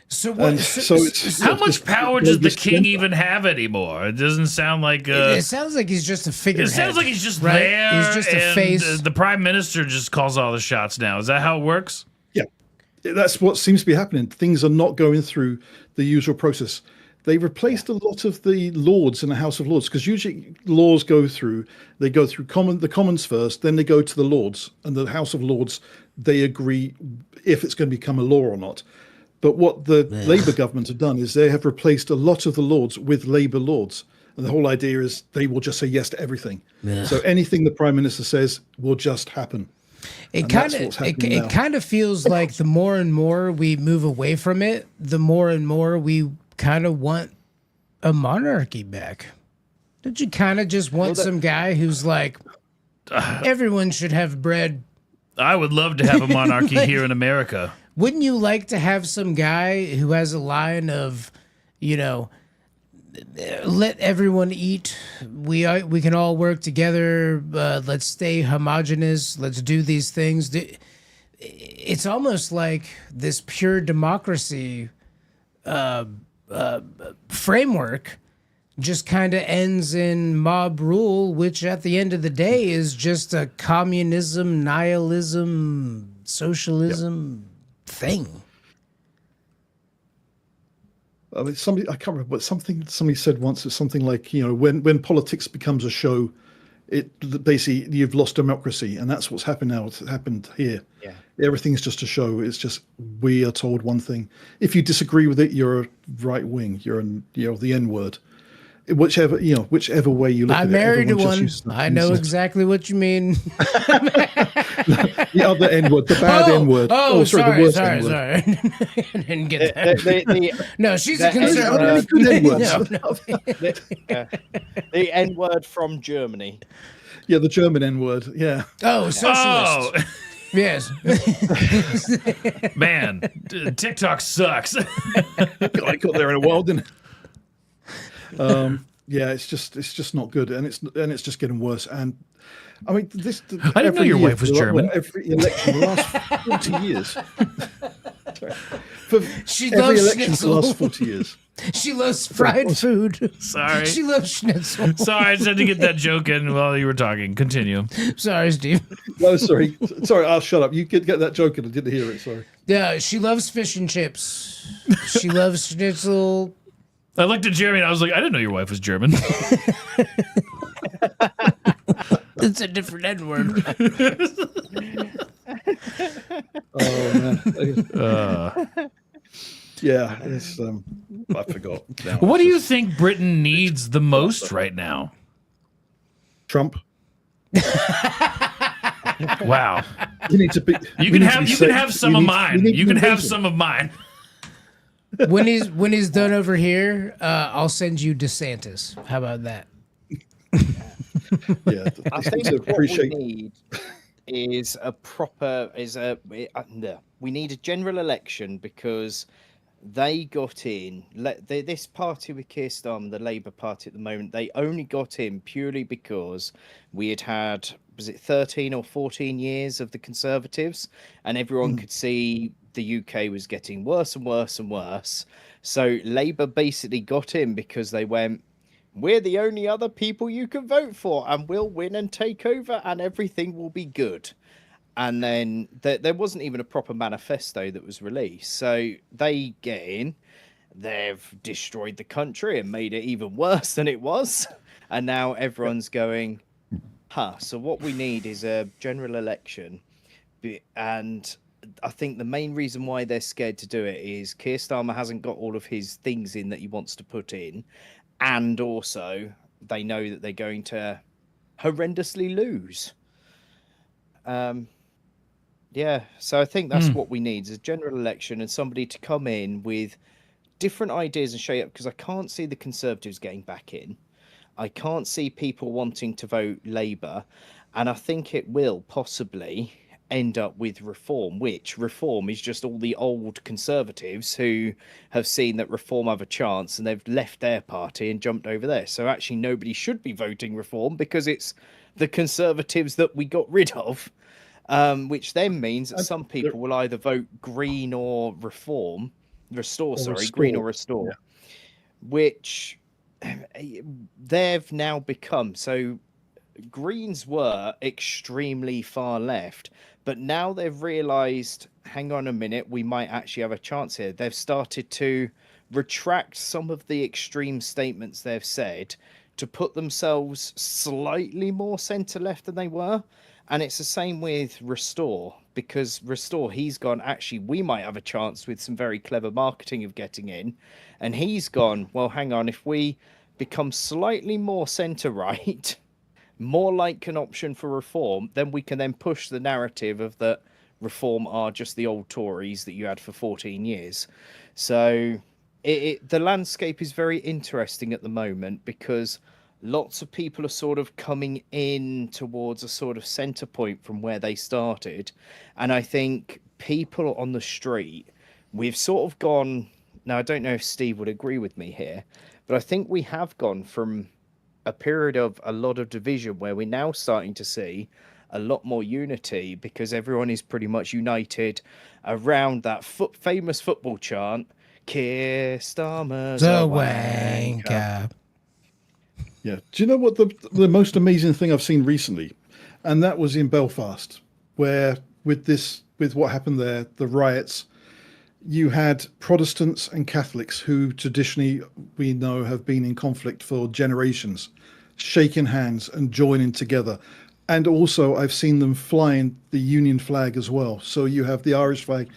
So what? How much power does the king even have anymore? It doesn't sound like. It sounds like he's just a figurehead. It sounds like he's just right? there. He's just a face. The prime minister just calls all the shots now. Is that how it works? Yeah, that's what seems to be happening. Things are not going through the usual process. They replaced a lot of the Lords in the House of Lords because usually laws go through the Commons first, then they go to the Lords, and the House of Lords they agree if it's going to become a law or not. But what the Labour government have done is they have replaced a lot of the Lords with Labour Lords, and the whole idea is they will just say yes to everything. So anything the Prime Minister says will just happen. It kind of feels like the more and more we move away from it, the more and more we kind of want a monarchy back. Don't you kind of just want some guy who's like, everyone should have bread? I would love to have a monarchy here in America. Wouldn't you like to have some guy who has a line of, let everyone eat. We can all work together. Let's stay homogenous. Let's do these things. It's almost like this pure democracy framework just kind of ends in mob rule, which at the end of the day is just a communism, nihilism, socialism thing. I mean, I can't remember, but somebody said once, it's something like, when politics becomes a show, basically you've lost democracy, and that's what's happened now. It's happened here. Yeah. Everything's just a show. It's just we are told one thing. If you disagree with it, you're a right wing. You're the N word. Whichever way you look at it. I'm married to one. I know exactly what you mean. The other N word, the bad N word. Oh, sorry, the worst sorry. N word. I didn't get that. No, she's a conservative. The N word from Germany. Yeah, the German N word. Yeah. Oh, socialist. Oh. Yes. Man, TikTok sucks. I got there in a while, didn't it? Yeah, it's just not good, and it's just getting worse. And I mean, I didn't know your wife was German. Every election, the last 40 years. She every loves election schnitzel. For the last 40 years. She loves fried food. Sorry. She loves schnitzel. Sorry, I just had to get that joke in while you were talking. Continue. Sorry, Steve. No, sorry. I'll shut up. You could get that joke and I didn't hear it. Sorry. Yeah, she loves fish and chips. She loves schnitzel. I looked at Jeremy and I was like, I didn't know your wife was German. It's a different N word. Oh man. Yeah, it's I forgot. Now. What do you think Britain needs the most right now? Trump. Wow. You need to be. You can have some of mine. You can have some of mine. When he's done over here, I'll send you DeSantis. How about that? Yeah, I think what we need is we need a general election because they got in. This party with Keir Starmer, the Labour Party at the moment, they only got in purely because we had was it 13 or 14 years of the Conservatives, and everyone could see the UK was getting worse and worse and worse. So Labour basically got in because they went, we're the only other people you can vote for, and we'll win and take over, and everything will be good. And then there wasn't even a proper manifesto that was released. So they get in, they've destroyed the country and made it even worse than it was. And now everyone's going, so what we need is a general election. And I think the main reason why they're scared to do it is Keir Starmer hasn't got all of his things in that he wants to put in. And also, they know that they're going to horrendously lose. Yeah, so I think that's what we need, is a general election and somebody to come in with different ideas and shape up, because I can't see the Conservatives getting back in. I can't see people wanting to vote Labour, and I think it will possibly end up with Reform, which Reform is just all the old Conservatives who have seen that Reform have a chance and they've left their party and jumped over there. So actually nobody should be voting Reform because it's the Conservatives that we got rid of. Which then means that some people will either vote Green or Restore, Green or Restore, which they've now become. So Greens were extremely far left, but now they've realised, hang on a minute, we might actually have a chance here. They've started to retract some of the extreme statements they've said to put themselves slightly more centre-left than they were. And it's the same with Restore, because Restore, he's gone, actually, we might have a chance with some very clever marketing of getting in. And he's gone, well, hang on, if we become slightly more centre-right, more like an option for Reform, then we can then push the narrative of that Reform are just the old Tories that you had for 14 years. So the landscape is very interesting at the moment, because lots of people are sort of coming in towards a sort of centre point from where they started. And I think people on the street, we've sort of gone, now I don't know if Steve would agree with me here, but I think we have gone from a period of a lot of division where we're now starting to see a lot more unity, because everyone is pretty much united around that famous football chant, Keir Starmer's a wanker. Yeah. Do you know what the most amazing thing I've seen recently? And that was in Belfast, where with what happened there, the riots, you had Protestants and Catholics who traditionally we know have been in conflict for generations, shaking hands and joining together. And also I've seen them flying the Union flag as well. So you have the Irish flag,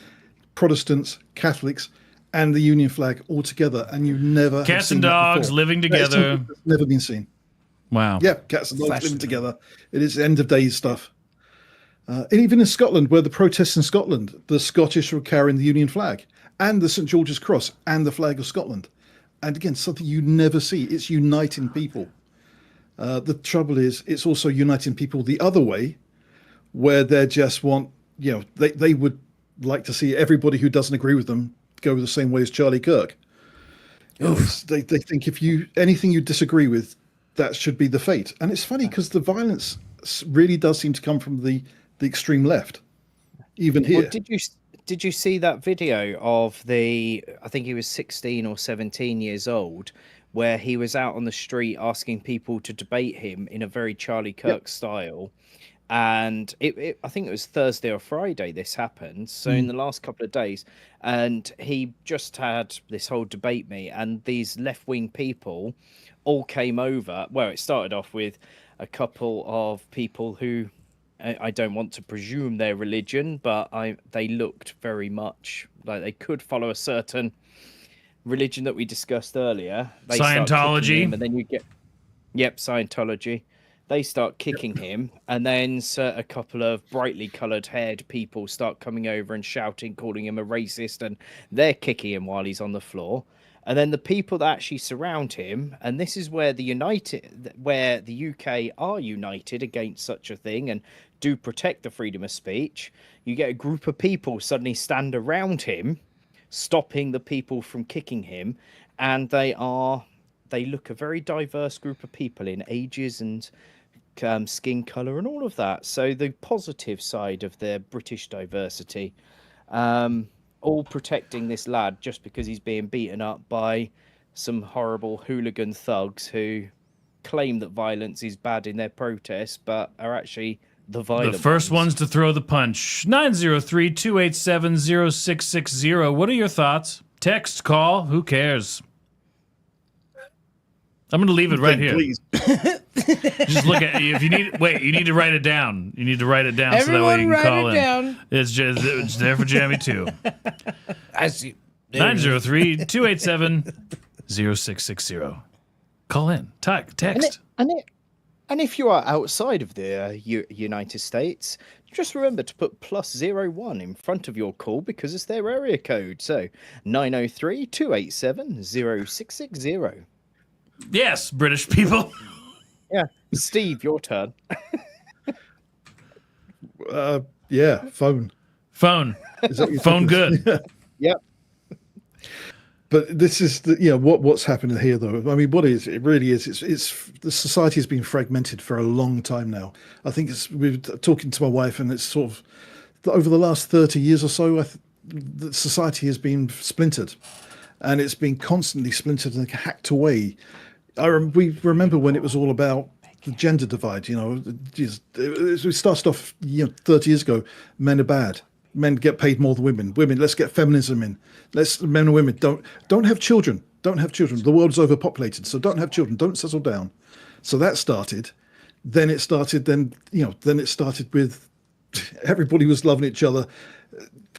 Protestants, Catholics, and the Union flag all together, and you never have Cats seen and that dogs before. living together. It's never been seen. Wow. Yeah, cats and dogs living together. It is end of days stuff. And even in Scotland, where the protests in Scotland, the Scottish were carrying the Union flag and the St George's Cross and the flag of Scotland. And again, something you never see. It's uniting people. The trouble is, it's also uniting people the other way, where they just want, they would like to see everybody who doesn't agree with them go the same way as Charlie Kirk. They think anything you disagree with, that should be the fate. And it's funny because the violence really does seem to come from the extreme left, even here. Well, did you see that video of I think he was 16 or 17 years old, where he was out on the street asking people to debate him in a very Charlie Kirk style? And I think it was Thursday or Friday this happened. So in the last couple of days, and he just had this whole debate me, and these left-wing people all came over. Well, it started off with a couple of people who I don't want to presume their religion, but they looked very much like they could follow a certain religion that we discussed earlier. They Scientology. him, and then you get Scientology. They start kicking him, and then a couple of brightly coloured haired people start coming over and shouting, calling him a racist, and they're kicking him while he's on the floor. And then the people that actually surround him, and this is where the UK are united against such a thing and do protect the freedom of speech. You get a group of people suddenly stand around him, stopping the people from kicking him, and they look a very diverse group of people in ages and skin colour and all of that. So the positive side of their British diversity, all protecting this lad just because he's being beaten up by some horrible hooligan thugs who claim that violence is bad in their protests, but are actually the violent The first ones to throw the punch. 903-287-0660. What are your thoughts? Text, call, who cares? I'm going to leave it right here. Please. Just look at if you need. Wait, you need to write it down. You need to write it down so that way you can call in. Down. It's there for Jammy too. I see. 903-287-0660. Call in. Text. And if you are outside of the United States, just remember to put +01 in front of your call because it's their area code. So 903-287-0660. Yes, British people. Yeah, Steve, your turn. Yeah, phone. Phone. Is that what you're Phone thinking? good. Yep. But this is what's happening here, though. I mean, what is it? Really is. It's the society has been fragmented for a long time now. I think we're talking to my wife, and it's sort of over the last 30 years or so, the society has been splintered, and it's been constantly splintered and hacked away. We remember when it was all about the gender divide. We started off 30 years ago. Men are bad. Men get paid more than women. Women, let's get feminism in. Men and women don't have children. Don't have children. The world is overpopulated, so don't have children. Don't settle down. So that started. Then it started. Then it started with everybody was loving each other.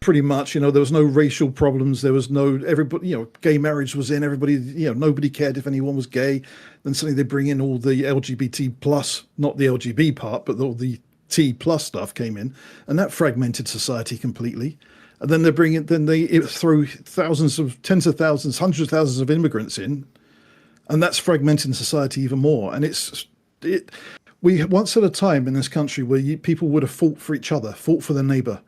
Pretty much, there was no racial problems. There was no everybody. Gay marriage was in. Everybody, nobody cared if anyone was gay. Then suddenly they bring in all the LGBT plus, not the LGB part, but all the T plus stuff came in, and that fragmented society completely. And then they throw tens of thousands, hundreds of thousands of immigrants in, and that's fragmenting society even more. And we once at a time in this country where people would have fought for each other, fought for their neighbor.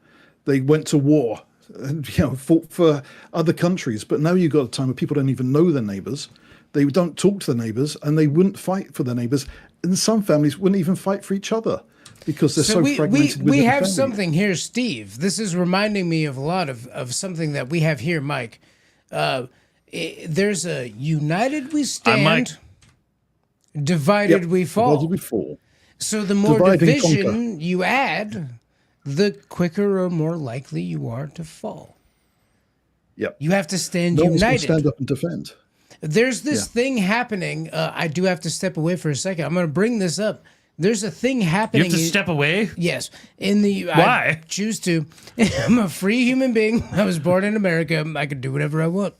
They went to war and fought for other countries. But now you've got a time where people don't even know their neighbors. They don't talk to their neighbors, and they wouldn't fight for their neighbors. And some families wouldn't even fight for each other because they're so fragmented. We have something here, Steve. This is reminding me of a lot of something that we have here, Mike. There's a united we stand, divided we fall. Divided we fall. So the more Divide and division conquer. you add, the quicker or more likely you are to fall. Yep. You have to stand No one's united. going to stand up and defend. There's this thing happening. I do have to step away for a second. I'm going to bring this up. There's a thing happening. You have to step away? Yes. Why? I choose to. I'm a free human being. I was born in America. I can do whatever I want.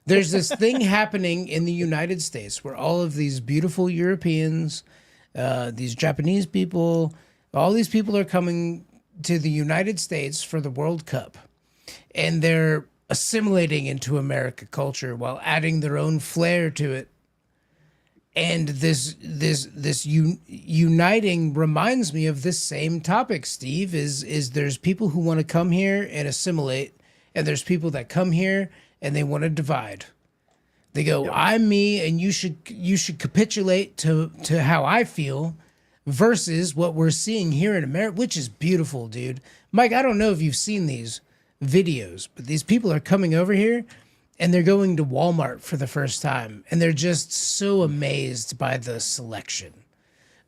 There's this thing happening in the United States where all of these beautiful Europeans, these Japanese people, all these people are coming to the United States for the World Cup. And they're assimilating into America culture while adding their own flair to it. And this uniting reminds me of this same topic, Steve, is there's people who want to come here and assimilate, and there's people that come here and they want to divide. They go, I'm me, and you should capitulate to how I feel, versus what we're seeing here in America, which is beautiful, dude. Mike, I don't know if you've seen these videos, but these people are coming over here and they're going to Walmart for the first time, and they're just so amazed by the selection,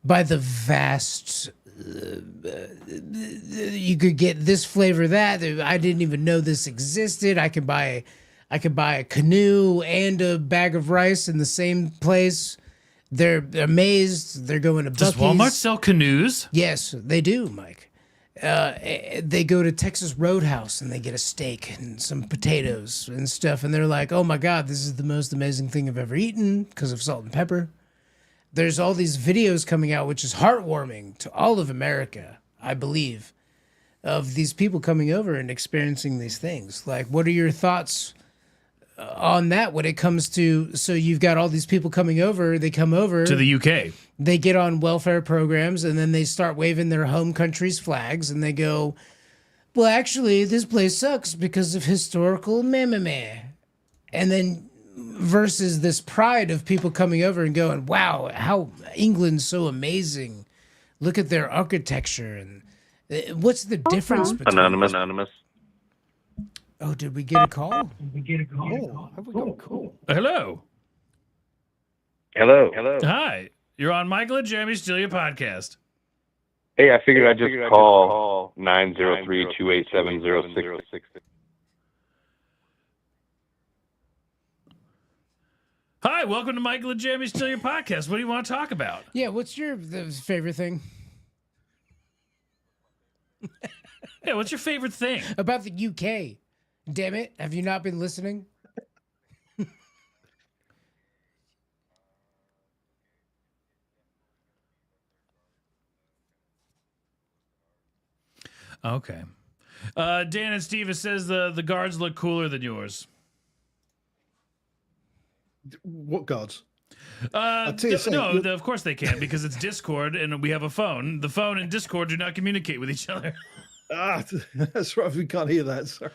by the vast you could get this flavor, that I didn't even know this existed. I could buy a canoe and a bag of rice in the same place. They're amazed. They're going to Buc-ee's. Does Walmart sell canoes? Yes, they do, Mike. They go to Texas Roadhouse and they get a steak and some potatoes and stuff, and they're like, oh my God, this is the most amazing thing I've ever eaten because of salt and pepper. There's all these videos coming out, which is heartwarming to all of America, I believe, of these people coming over and experiencing these things. Like, what are your thoughts on that when it comes to, so you've got all these people coming over, they come over To the UK. they get on welfare programs, and then they start waving their home country's flags, and they go, well, actually, this place sucks because of historical meh. And then versus this pride of people coming over and going, wow, how England's so amazing. Look at their architecture. And what's the difference between... Anonymous. Oh, did we get a call? Oh, have we got a call? Hello. Hello. Hi. You're on Michael and Jeremy Steal Your Podcast. Hey, I figured I'd just call 903-287-0666. Hi, welcome to Michael and Jeremy Steal Your Podcast. What do you want to talk about? Yeah, what's your favorite thing Yeah, what's your favorite thing? about the UK? Damn it, have you not been listening? Okay. Dan and Steve, it says the guards look cooler than yours. What guards? No, tell you something, of course they can't because it's Discord and we have a phone. The phone and Discord do not communicate with each other, That's right. We can't hear that. Sorry.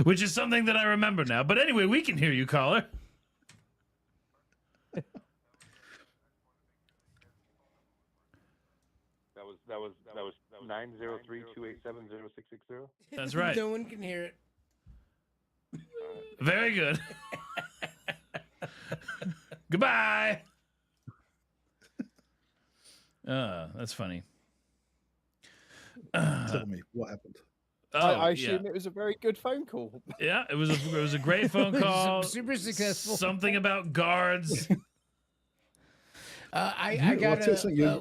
which is something that I remember now. But anyway, we can hear you, caller. That was 903-287-0660. That's right. No one can hear it. Very good. Goodbye. That's funny. Tell me what happened. I assume it was a very good phone call. Yeah, it was a great phone call. Super successful. Something about guards. I got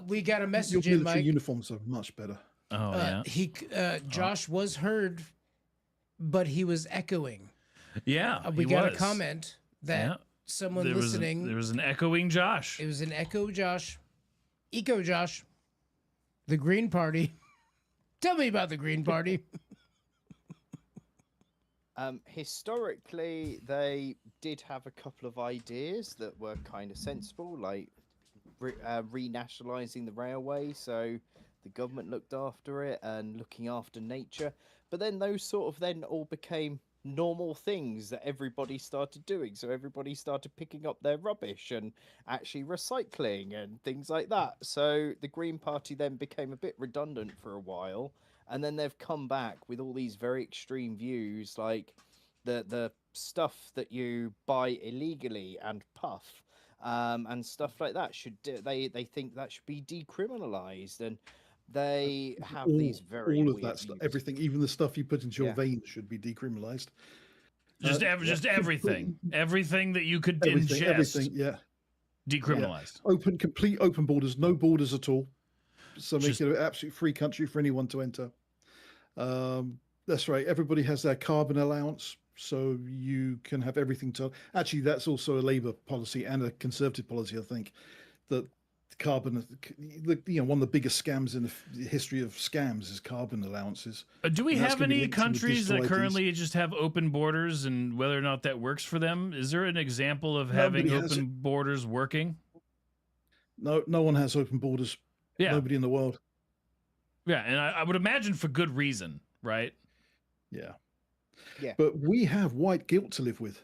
we got a message Your in, military Mike. uniforms are much better. Oh yeah. Josh was heard, but he was echoing. Yeah. We he got was. a comment that someone There was listening. there was an echoing Josh. It was an echo Josh. Eco Josh. The Green Party. Tell me about the Green Party. Historically, they did have a couple of ideas that were kind of sensible, like renationalizing the railway, so the government looked after it and looking after nature. But then those sort of then all became normal things that everybody started doing. So everybody started picking up their rubbish and actually recycling and things like that. So the Green Party then became a bit redundant for a while. And then they've come back with all these very extreme views, like the stuff that you buy illegally and puff and stuff like that they think that should be decriminalized, and they have these very all of weird that stuff, views. everything, even the stuff you put into your veins should be decriminalized. Just everything. Everything that you could Everything, ingest. everything, yeah. Decriminalized. Complete open borders, no borders at all. So make Just- it an absolute free country for anyone to enter. That's right. Everybody has their carbon allowance, so you can have everything to. Actually, that's also a Labour policy and a Conservative policy, I think. That carbon, one of the biggest scams in the history of scams is carbon allowances. Do we And that's have gonna be any linked to the countries that digital IDs. currently just have open borders, and whether or not that works for them? Is there an example of having Nobody has open borders working? No one has open borders. Yeah. Nobody in the world. Yeah, and I would imagine for good reason, right? Yeah. Yeah. But we have white guilt to live with.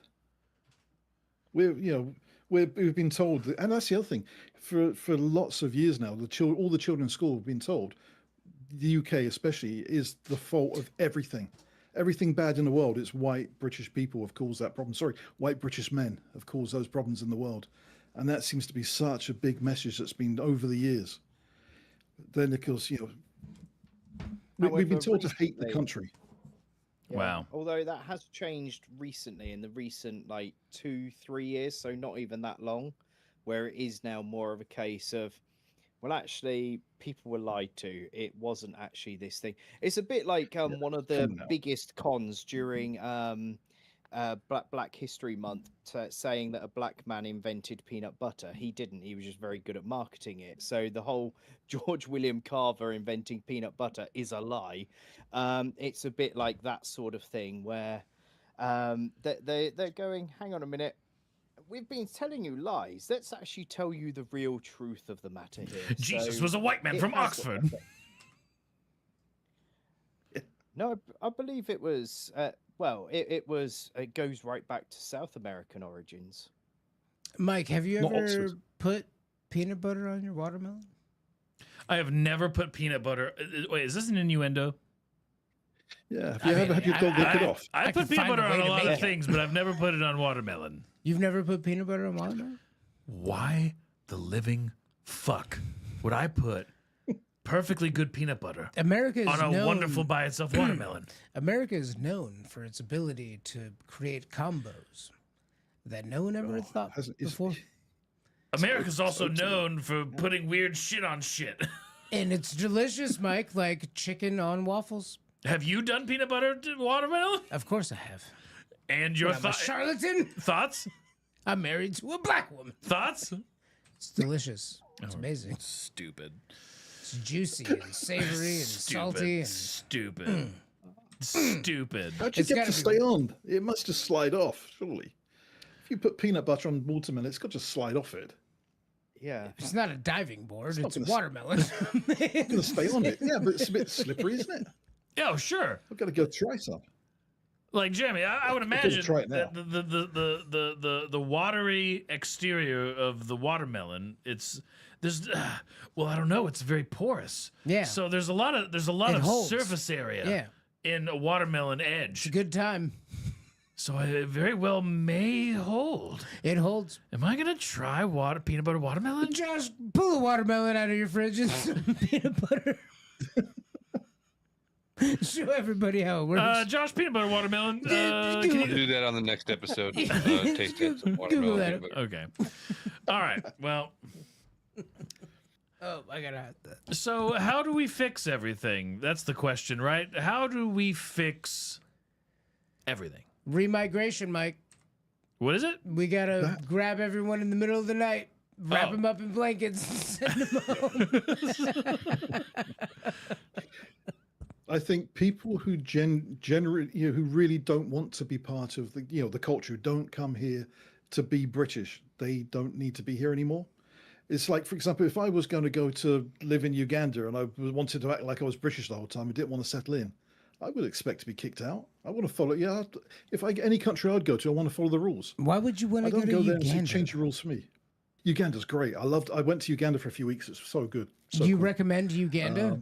We've been told, and that's the other thing. For lots of years now, all the children in school have been told, the UK especially is the fault of everything. Everything bad in the world, it's white British people have caused that problem. Sorry, white British men have caused those problems in the world. And that seems to be such a big message that's been over the years. Then, of course, we've been told to hate the country. Yeah. Wow. Although that has changed recently in the recent 2-3 years, so not even that long, where it is now more of a case of, well, actually, people were lied to. It wasn't actually this thing. It's a bit like one of the biggest cons during Black History Month, saying that a black man invented peanut butter. He didn't. He was just very good at marketing it. So the whole George William Carver inventing peanut butter is a lie. It's a bit like that sort of thing where they're going, hang on a minute, we've been telling you lies. Let's actually tell you the real truth of the matter here. Jesus So was a white man it from has- Oxford. No, I believe it was. It goes right back to South American origins. Mike, have you Not ever Oxford. put peanut butter on your watermelon? I have never put peanut butter. Wait, is this an innuendo? Yeah. Have you ever had your dog lick it off? I I put could peanut find a butter way on a to lot make of it. things, but I've never put it on watermelon. You've never put peanut butter on watermelon? Why the living fuck would I put perfectly good peanut butter America is on a known, wonderful by itself watermelon? America is known for its ability to create combos that no one ever thought hasn't- is- before. America's also known for putting weird shit on shit. And it's delicious, Mike, like chicken on waffles. Have you done peanut butter to watermelon? Of course I have. And your I'm a charlatan. thoughts? I'm married to a black woman. Thoughts? It's delicious. It's amazing. Stupid. It's juicy and savory and salty. And Stupid. Stupid. How'd you It's get gotta to be- stay on? It must just slide off, surely. If you put peanut butter on watermelon, it's got to slide off it. Yeah. it's not a diving board. not It's gonna- watermelon. It's going to stay on it. Yeah, but it's a bit slippery, isn't it? Yeah, sure. I've got to go try some. Like Jeremy, I would imagine try it now. that the watery exterior of the watermelon, there's well, I don't know, it's very porous. Yeah. So there's a lot of It holds. surface area Yeah. in a watermelon edge. Good time. So it very well may hold. It holds. Am I gonna try peanut butter watermelon? Josh, pull a watermelon out of your fridge and some peanut butter. Show everybody how it works. Josh, peanut butter watermelon. Can We'll you? do that on the next episode. Taste test of Google that. watermelon. Okay. All right. Well, Oh, I gotta have that. so how do we fix everything? That's the question, right? How do we fix everything? Remigration, Mike. What is it? We gotta grab everyone in the middle of the night, wrap Oh. them up in blankets, and send them home. I think people who generally, who really don't want to be part of the culture, who don't come here to be British, they don't need to be here anymore. It's like, for example, if I was going to go to live in Uganda and I wanted to act like I was British the whole time and didn't want to settle in, I would expect to be kicked out. I want to follow. Yeah, if any country I'd go to, I want to follow the rules. Why would you want I to go don't to go there and say, Uganda? change the rules for me. Uganda's great. I went to Uganda for a few weeks. It's so good. So Do you cool. recommend Uganda?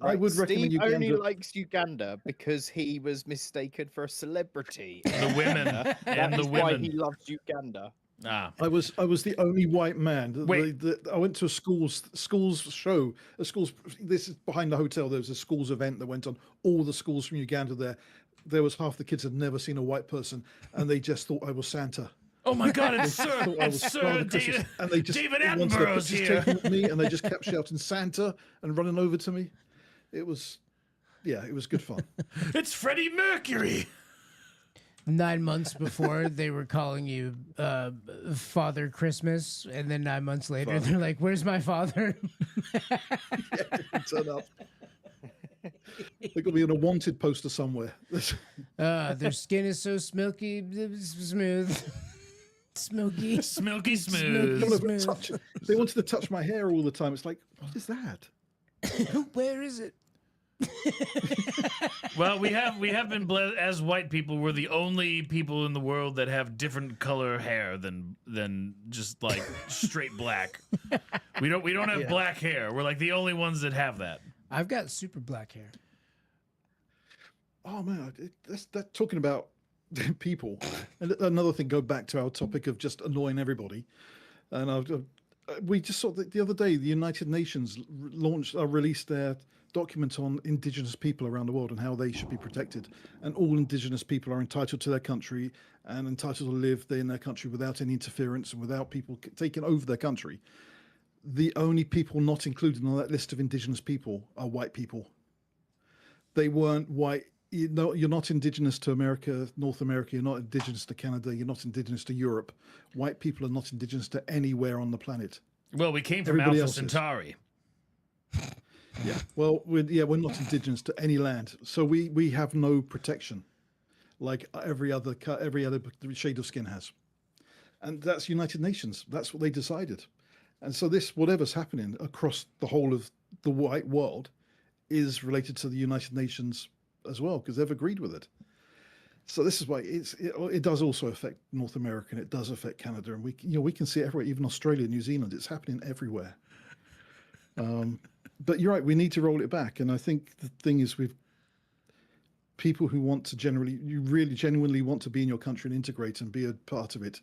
I would Steve recommend only Uganda. likes Uganda because he was mistaken for a celebrity. The women and the That's why he women. loves Uganda. Ah, I was the only white man. Wait. I went to a schools show. This is behind the hotel. There was a schools event that went on. All the schools from Uganda there. There was half the kids had never seen a white person, and they just thought I was Santa. oh my God! It's Sir, Thought I it's was Sir Father Christmas, David, and they just David wanted their Attenborough's pictures here. taken with me, and they just kept shouting Santa and running over to me. It was good fun. It's Freddie Mercury. 9 months before, they were calling you Father Christmas, and then 9 months later, they're like, "Where's my father?" Turn up. They got me on a wanted poster somewhere. Their skin is so smilky, smooth, smoky. Smilky They smooth. wanted to they wanted to touch my hair all the time. It's like, what is that? Where is it? Well, we have been blessed as white people. We're the only people in the world that have different color hair than just like straight black. We don't have black hair. We're like the only ones that have that. I've got super black hair. Oh man, that's talking about people. And another thing, go back to our topic of just annoying everybody. And we just saw that the other day, the United Nations released their document on Indigenous people around the world and how they should be protected. And all Indigenous people are entitled to their country and entitled to live in their country without any interference and without people taking over their country. The only people not included on that list of Indigenous people are white people. They weren't white. You're not Indigenous to America, North America. You're not Indigenous to Canada. You're not Indigenous to Europe. White people are not Indigenous to anywhere on the planet. Well, we came from Everybody Alpha else is. Centauri. Yeah. Well, we're not Indigenous to any land, so we have no protection, like every other shade of skin has, and that's United Nations. That's what they decided, and so whatever's happening across the whole of the white world is related to the United Nations as well, because they've agreed with it. So this is why it does also affect North America, and it does affect Canada, and we can see it everywhere, even Australia, New Zealand. It's happening everywhere. But you're right, we need to roll it back, and I think the thing is people who want to you really genuinely want to be in your country and integrate and be a part of it.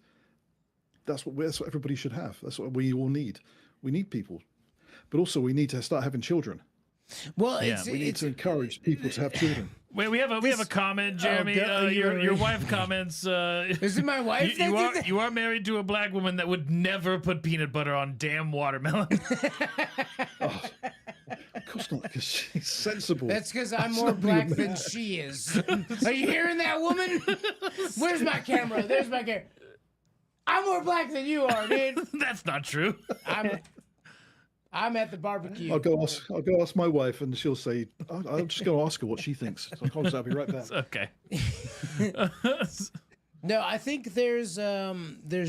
That's what everybody should have. That's what we all need. We need people, but also we need to start having children. Well, Yeah. We need to encourage people to have children. Wait, we have a comment, Jeremy. God, Your wife comments. Is it my wife? You are married to a black woman that would never put peanut butter on damn watermelon. Of course not, because she's sensible. That's because I'm more black than she is. Are you hearing that, woman? Where's my camera? There's my camera. I'm more black than you are, dude. That's not true. I'm at the barbecue. I'll go ask my wife, and she'll say, "I'm just going to ask her what she thinks." So I'll be right back. Okay. No, I think there's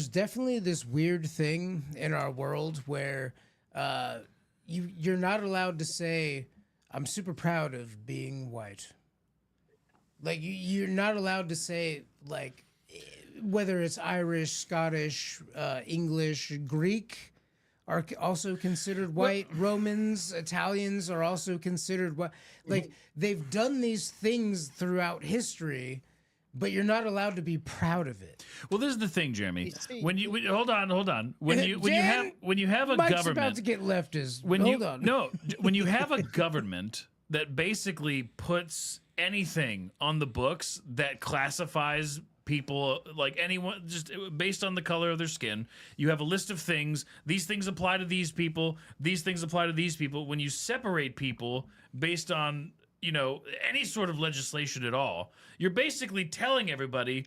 definitely this weird thing in our world where you're not allowed to say, "I'm super proud of being white." Like you're not allowed to say, like, whether it's Irish, Scottish, English, Greek are also considered white. Romans, Italians are also considered white. Like they've done these things throughout history, but you're not allowed to be proud of it. Well, this is the thing, Jeremy. see- When you hold on. When you have a Mike's government, about to get leftist. when Hold you on. no, when you have a government that basically puts anything on the books that classifies people, like anyone, just based on the color of their skin, you have a list of things. These things apply to these people. These things apply to these people. When you separate people based on, any sort of legislation at all, you're basically telling everybody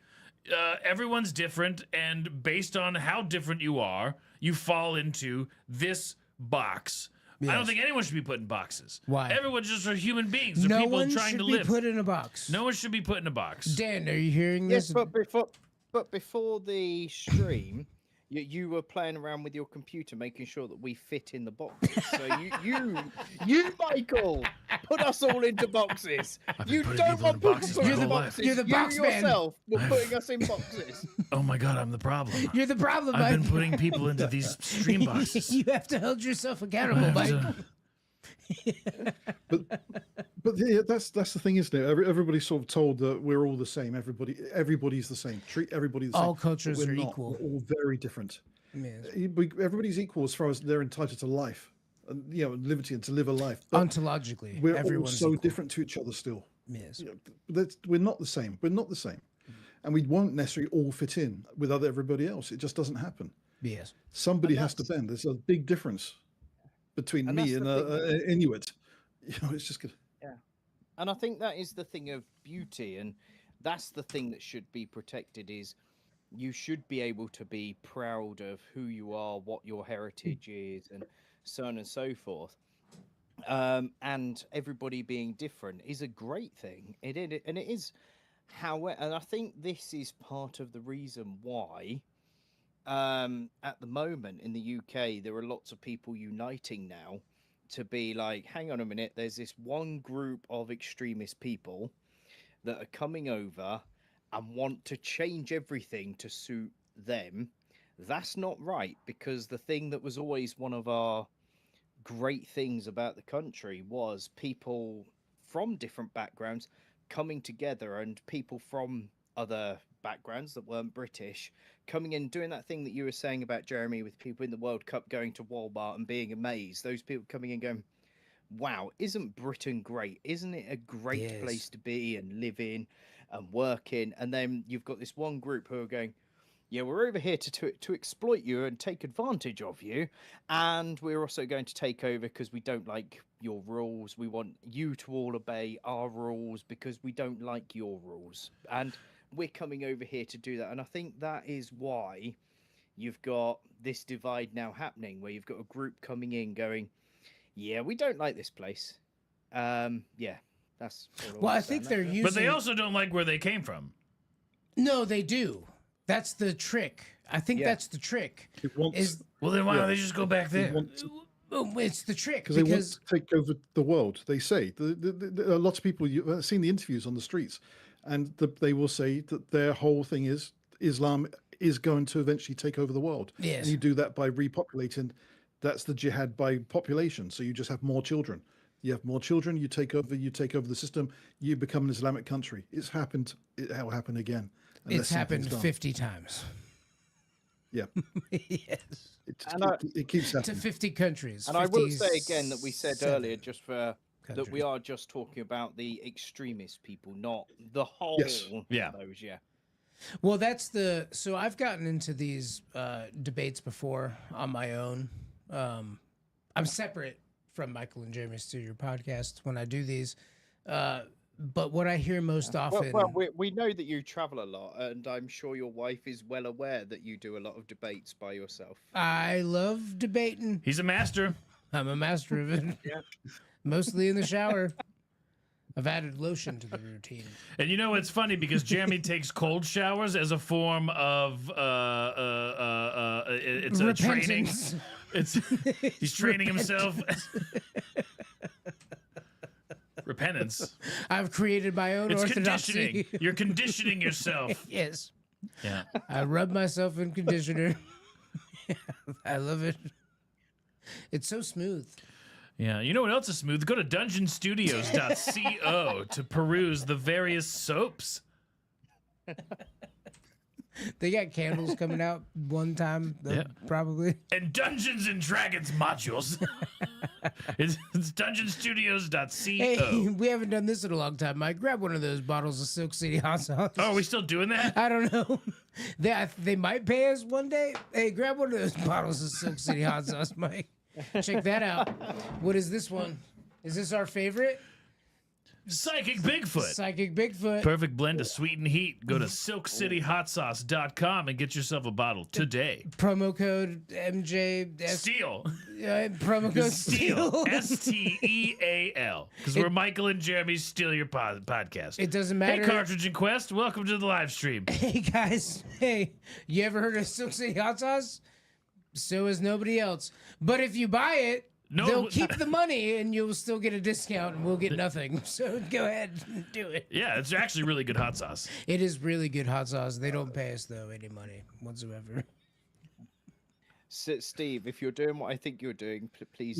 everyone's different, and based on how different you are, you fall into this box. I don't think anyone should be put in boxes. Why? Everyone's just are human beings. They're No people one trying should to be live. put in a box. No one should be put in a box. Dan, are you hearing Yes, this? but before the stream, you were playing around with your computer, making sure that we fit in the box. So you, Michael, put us all into boxes. You putting don't people want in people boxes put my in whole life. boxes. You're the box you man. yourself were putting us in boxes. Oh my God, I'm the problem. You're the problem, I've Mike. been putting people into these stream boxes. You have to hold yourself I accountable, have Mike. to- But yeah, that's the thing, isn't it? Everybody's sort of told that we're all the same. Everybody's the same. Treat everybody the same. All cultures But we're are not. equal. We're all very different. Yes. Everybody's equal as far as they're entitled to life, and liberty and to live a life. But Ontologically, we're all everyone's so equal. different to each other still. Yes. We're not the same. We're not the same, and we won't necessarily all fit in with everybody else. It just doesn't happen. Yes. Somebody has to bend. There's a big difference between And me that's and the an Inuit. It's just good. And I think that is the thing of beauty, and that's the thing that should be protected. Is you should be able to be proud of who you are, what your heritage is, and so on and so forth. And everybody being different is a great thing. It is, and I think this is part of the reason why, at the moment in the UK, there are lots of people uniting now to be like, hang on a minute, there's this one group of extremist people that are coming over and want to change everything to suit them. That's not right, because the thing that was always one of our great things about the country was people from different backgrounds coming together, and people from other backgrounds that weren't British coming in, doing that thing that you were saying about, Jeremy, with people in the World Cup going to Walmart and being amazed. Those people coming in going, wow, isn't Britain great? Isn't it a great Yes. place to be and live in and work in? And then you've got this one group who are going, yeah, we're over here to exploit you and take advantage of you. And we're also going to take over because we don't like your rules. We want you to all obey our rules because we don't like your rules. And we're coming over here to do that. And I think that is why you've got this divide now happening, where you've got a group coming in going, yeah, we don't like this place. Yeah, that's all Well, I want to say think on they're that. using. But they also don't like where they came from. No, they do. That's the trick. I think Yeah. that's the trick. It wants- Is Well, then why don't they just go back there? it's the trick Because they want because to take over the world. They say a lot of people. You've seen the interviews on the streets, and they will say that their whole thing is Islam is going to eventually take over the world. Yes. And you do that by repopulating. That's the jihad by population. So you just have more children. You have more children, you take over the system, you become an Islamic country. It's happened. It'll happen again. It's unless happened something's done. 50 times. Yeah, Yes. it keeps To happening. 50 countries. And I will say again that we said 57 earlier, just for that we countries. are just talking about the extremist people, not the whole. Yes. Yeah. of those, yeah. Well, so I've gotten into these debates before on my own. I'm separate from Michael and Jeremy Studio podcast when I do these. But what I hear most often, Well, we know that you travel a lot, and I'm sure your wife is well aware that you do a lot of debates by yourself. I love debating. He's a master. I'm a master of it. Yeah. Mostly in the shower. I've added lotion to the routine. And you know, it's funny because Jeremy takes cold showers as a form of it's a training. Repentance. He's training himself. Repentance. I've created my own It's orthodoxy. conditioning. You're conditioning yourself. Yes. Yeah. I rub myself in conditioner. I love it. It's so smooth. Yeah. You know what else is smooth? Go to dungeonstudios.co to peruse the various soaps. They got candles coming out one time, probably. And Dungeons and Dragons modules. it's dungeonstudios.co. Hey, we haven't done this in a long time, Mike. Grab one of those bottles of Silk City hot sauce. Oh, are we still doing that? I don't know. They might pay us one day. Hey, grab one of those bottles of Silk City hot sauce, Mike. Check that out. What is this one? Is this our favorite? Psychic Bigfoot. Psychic Bigfoot. Perfect blend of sweet and heat. Go to silkcityhotsauce.com and get yourself a bottle today. Promo code MJ. Steal. Promo code Steal. Steal. STEAL. Because we're Michael and Jeremy Steal Your podcast. It doesn't matter. Hey, Cartridge and Quest, welcome to the live stream. Hey, guys. Hey, you ever heard of Silk City hot sauce? So is nobody else. But if you buy it, they'll keep the money and you'll still get a discount and we'll get nothing. So go ahead and do it. Yeah, it's actually really good hot sauce. It is really good hot sauce. They don't pay us, though, any money whatsoever. Steve, if you're doing what I think you're doing, please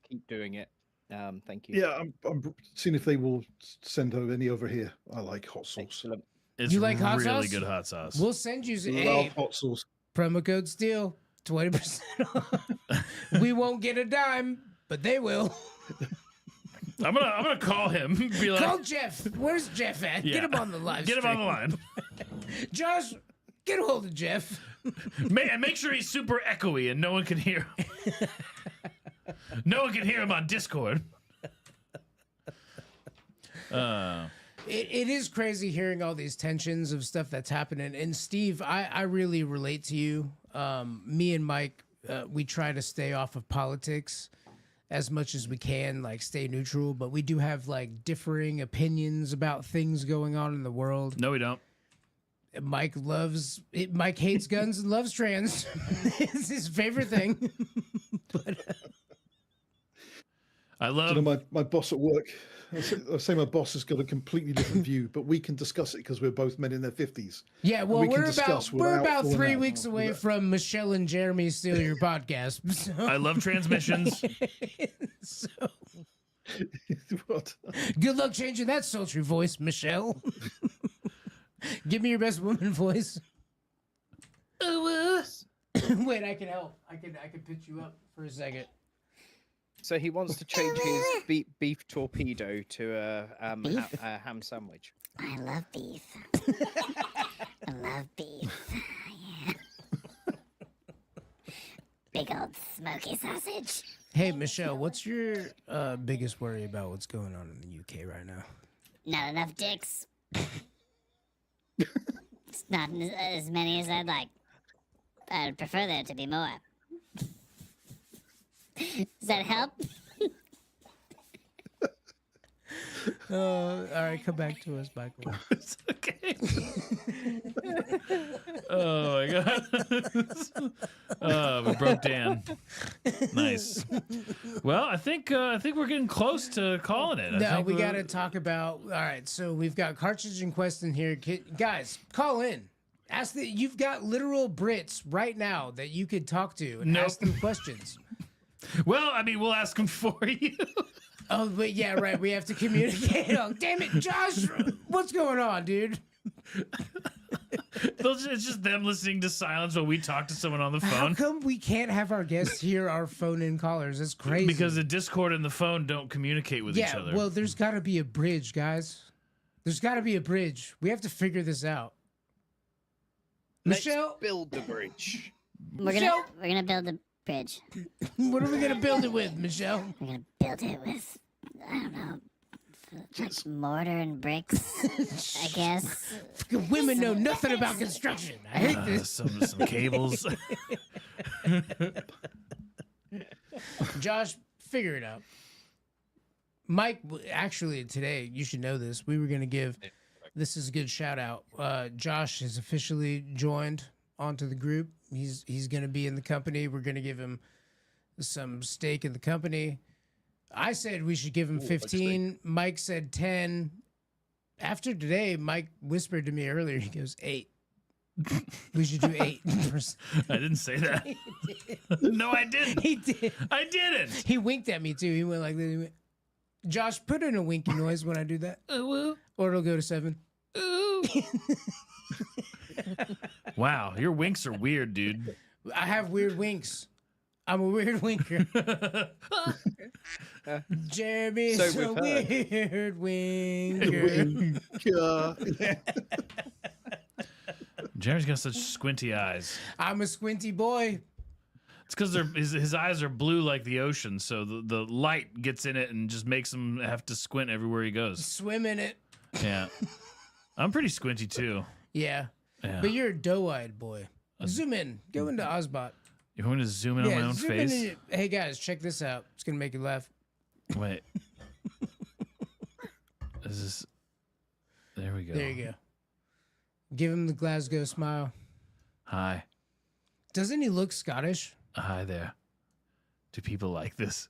keep doing it. Thank you. Yeah, I'm seeing if they will send any over here. I like hot sauce. Excellent. It's You like hot really sauce? good hot sauce. We'll send you Love hot sauce. promo code STEAL, 20% off. We won't get a dime, but they will. I'm gonna call him. Be like, Call Jeff. Where's Jeff at? Yeah. Get him on the live Get him on the stream. line. Josh, get a hold of Jeff. And make sure he's super echoey and no one can hear him. No one can hear him on Discord. It is crazy hearing all these tensions of stuff that's happening. And Steve, I really relate to you. Me and Mike, we try to stay off of politics as much as we can, like stay neutral. But we do have like differing opinions about things going on in the world. No, we don't. Mike hates guns and loves trans. It's his favorite thing. I love. You know, my boss at work, I say my boss has got a completely different view, but we can discuss it because we're both men in their 50s. Yeah, well, we can we're discuss about without falling 3 out. weeks away from Michelle and Jeremy Steal Your podcast. So, I love transmissions. What? good luck changing that sultry voice, Michelle. Give me your best woman voice. Wait, I can help. I can pitch you up for a second. So he wants to change his beef torpedo to a ham sandwich. I love beef. I love beef. Yeah. Big old smoky sausage. Hey, Michelle, what's your biggest worry about what's going on in the UK right now? Not enough dicks. It's not as many as I'd like. I'd prefer there to be more. Does that help? All right, come back to us, Michael. It's okay. Oh my god. Oh, we broke Dan. Nice. Well, I think we're getting close to calling it. No, we got to talk about. All right, so we've got Cartridge and Quest in here. Guys, call in. Ask that you've got literal Brits right now that you could talk to and ask them questions. Well, I mean, we'll ask them for you. Oh, but yeah, right. We have to communicate. Oh, damn it, Josh! What's going on, dude? It's just them listening to silence while we talk to someone on the How phone. come we can't have our guests hear our phone-in callers? That's crazy. Because the Discord and the phone don't communicate with each other. Well, there's got to be a bridge, guys. There's got to be a bridge. We have to figure this out. Michelle, Let's build the bridge. We're gonna build a bridge. what are we gonna build it with, Michelle? We're gonna build it with, I don't know, like mortar and bricks, I guess. Women know nothing about construction. I hate this. some cables. Josh, figure it out. Mike, actually, today, you should know this. We were going to give, this is a good shout out. Josh has officially joined onto the group. He's going to be in the company. We're going to give him some stake in the company. I said we should give him 15. Mike said 10. After today, Mike whispered to me earlier, he goes, 8. We should do 8%. I didn't say that. No, I didn't. He did. I didn't. He winked at me too. He went like this. He went, Josh, put in a winky noise when I do that. Or it'll go to 7. Wow, your winks are weird, dude. I have weird winks. I'm a weird winker. Jeremy's So a we've weird winker. Jerry's got such squinty eyes. I'm a squinty boy. It's because his eyes are blue like the ocean, so the light gets in it and just makes him have to squint everywhere he goes. Swim in it. Yeah. I'm pretty squinty too. Yeah. Yeah. But you're a doe-eyed boy. Zoom in. Go into Ozbot. You're going to zoom in on my own zoom face? in. Hey, guys, check this out. It's going to make you laugh. Wait. Is this... There we go. There you go. Give him the Glasgow smile. Hi. Doesn't he look Scottish? Hi there. Do people like this?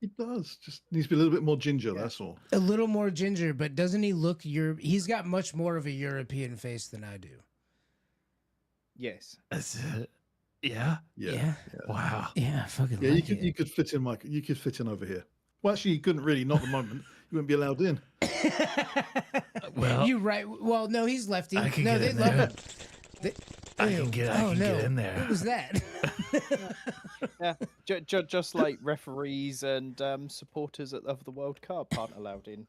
He does. Just needs to be a little bit more ginger, that's all. A little more ginger, but doesn't he look He's got much more of a European face than I do. Yes. Yeah? Yeah. Wow. Yeah, I fucking Yeah, like you could fit in, Mike. You could fit in over here. Well, actually, you couldn't really. Not at the moment. You wouldn't be allowed in. Well, You right. Well, no, he's lefty. I can no, get they in love there. it. I can get in there. What was that? Yeah. Just like referees and supporters of the World Cup aren't allowed in.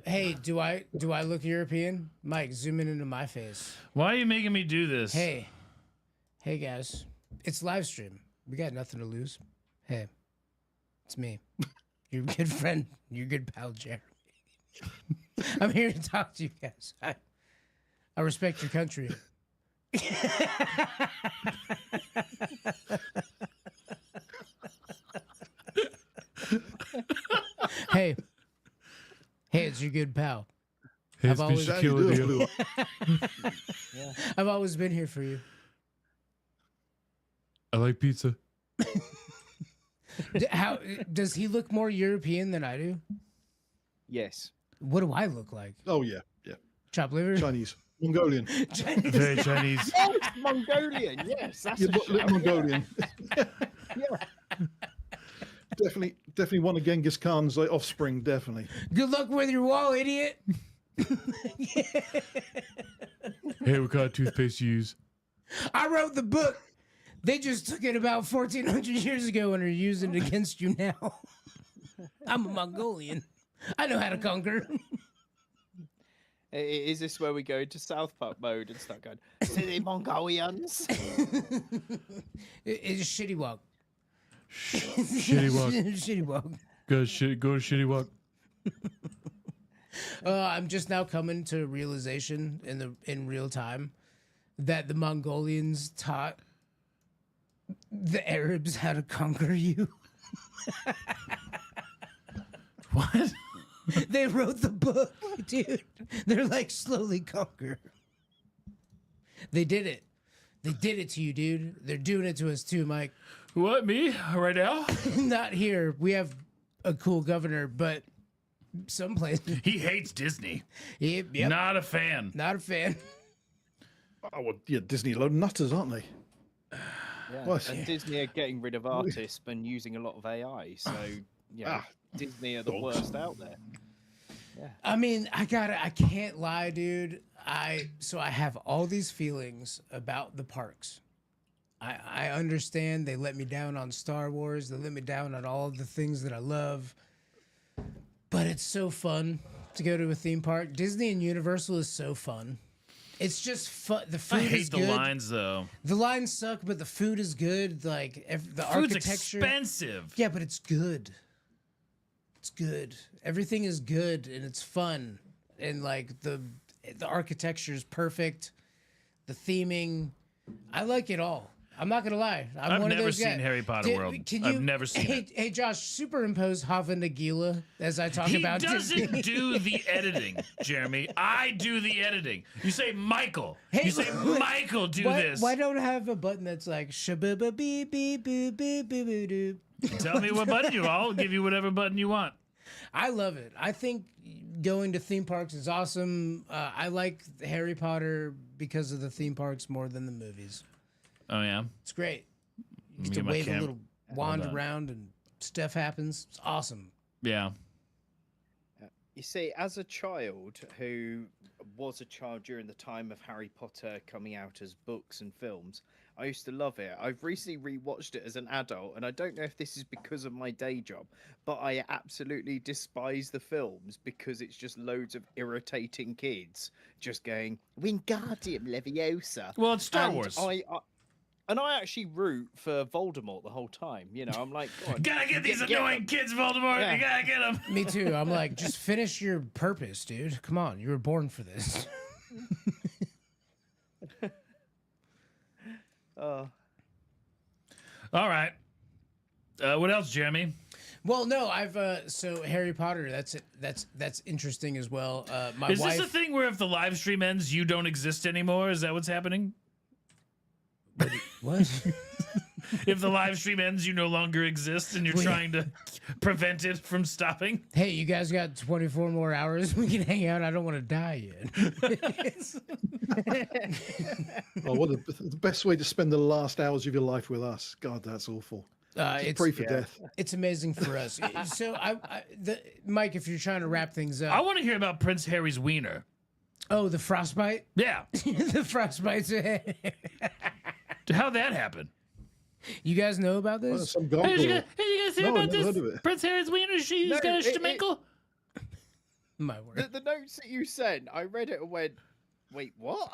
Hey, do I look European? Mike, zoom in into my face. Why are you making me do this? Hey guys, it's live stream. We got nothing to lose. Hey, it's me, your good friend, your good pal Jeremy. I'm here to talk to you guys. I respect your country. Hey, it's your good pal. I've always been here for you. I like pizza. How does he look more European than I do? Yes. What do I look like? Oh yeah, yeah. Chopped liver? Chinese, Mongolian. Very Chinese. Yes, Mongolian. Yes, that's Yeah, a little shout. Mongolian. Definitely one of Genghis Khan's like offspring. Definitely. Good luck with your wall, idiot. Hey, what kind of toothpaste you use? I wrote the book. They just took it about 1,400 years ago and are using it against you now. I'm a Mongolian. I know how to conquer. Is this where we go into South Park mode and start going, silly Mongolians? It's shitty walk. Shitty walk. Shitty walk. Go to shitty walk. I'm just now coming to realization in real time that the Mongolians taught the Arabs how to conquer you. What? They wrote the book, dude. They're like slowly conquer. They did it. They did it to you, dude. They're doing it to us too, Mike. What, me? Right now? Not here. We have a cool governor, but someplace. He hates Disney. Yep. Not a fan. Not a fan. Oh well, yeah. Disney load nutters, aren't they? Yeah. Well, And Disney are getting rid of artists and using a lot of AI. So, Disney are the dogs. worst out there. I mean, I can't lie, dude. So I have all these feelings about the parks. I understand they let me down on Star Wars. They let me down on all of the things that I love. But it's so fun to go to a theme park. Disney and Universal is so fun. It's just fun. The food I is hate the good. lines though. The lines suck, but the food is good. Like the Food's architecture. expensive. Yeah, but it's good. It's good. Everything is good and it's fun. And like the architecture is perfect. The theming, I like it all. I'm not gonna lie. I've one of never those seen guys. Harry Potter World. I've never seen it. Hey, Josh, superimpose Hava Nagila as I talk He about Disney. doesn't do the editing, Jeremy. I do the editing. You say Michael. Hey, you say Michael, do this. Why don't I have a button that's like shabuba beep beep boop beep boop boop doop? Tell me what button you want. I'll give you whatever button you want. I love it. I think going to theme parks is awesome. I like Harry Potter because of the theme parks more than the movies. Oh yeah. It's great. You get Me to and my wave a cam- little wand Hold on. around and stuff happens. It's awesome. Yeah. You see, as a child who was a child during the time of Harry Potter coming out as books and films, I used to love it. I've recently rewatched it as an adult, and I don't know if this is because of my day job, but I absolutely despise the films because it's just loads of irritating kids just going, Wingardium Leviosa. Well, it's Star And Wars. I actually root for Voldemort the whole time. You know, I'm like, go on, Gotta get these annoying kids, Voldemort. Yeah. You gotta get them. Me too. I'm like, just finish your purpose, dude. Come on. You were born for this. All right. What else, Jeremy? Well, no, I've so Harry Potter. That's interesting as well. My Is wife. this a thing where if the live stream ends, you don't exist anymore? Is that what's happening? What? If the live stream ends, you no longer exist, and you're Well, yeah. trying to prevent it from stopping. Hey, you guys got 24 more hours. We can hang out. I don't want to die yet. Oh, what the best way to spend the last hours of your life with us. God, that's awful. Pray for death. It's amazing for us. So, Mike, if you're trying to wrap things up, I want to hear about Prince Harry's wiener. oh, the frostbite, Yeah. the frostbite's. How'd that happen? You guys know about Well, this? some Hey, gargoyle. you guys hear No, about I've never heard this? of it. Prince Harry's wiener? He's No, got a it- schminkle? My word. the notes that you sent, I read it and went, wait, what?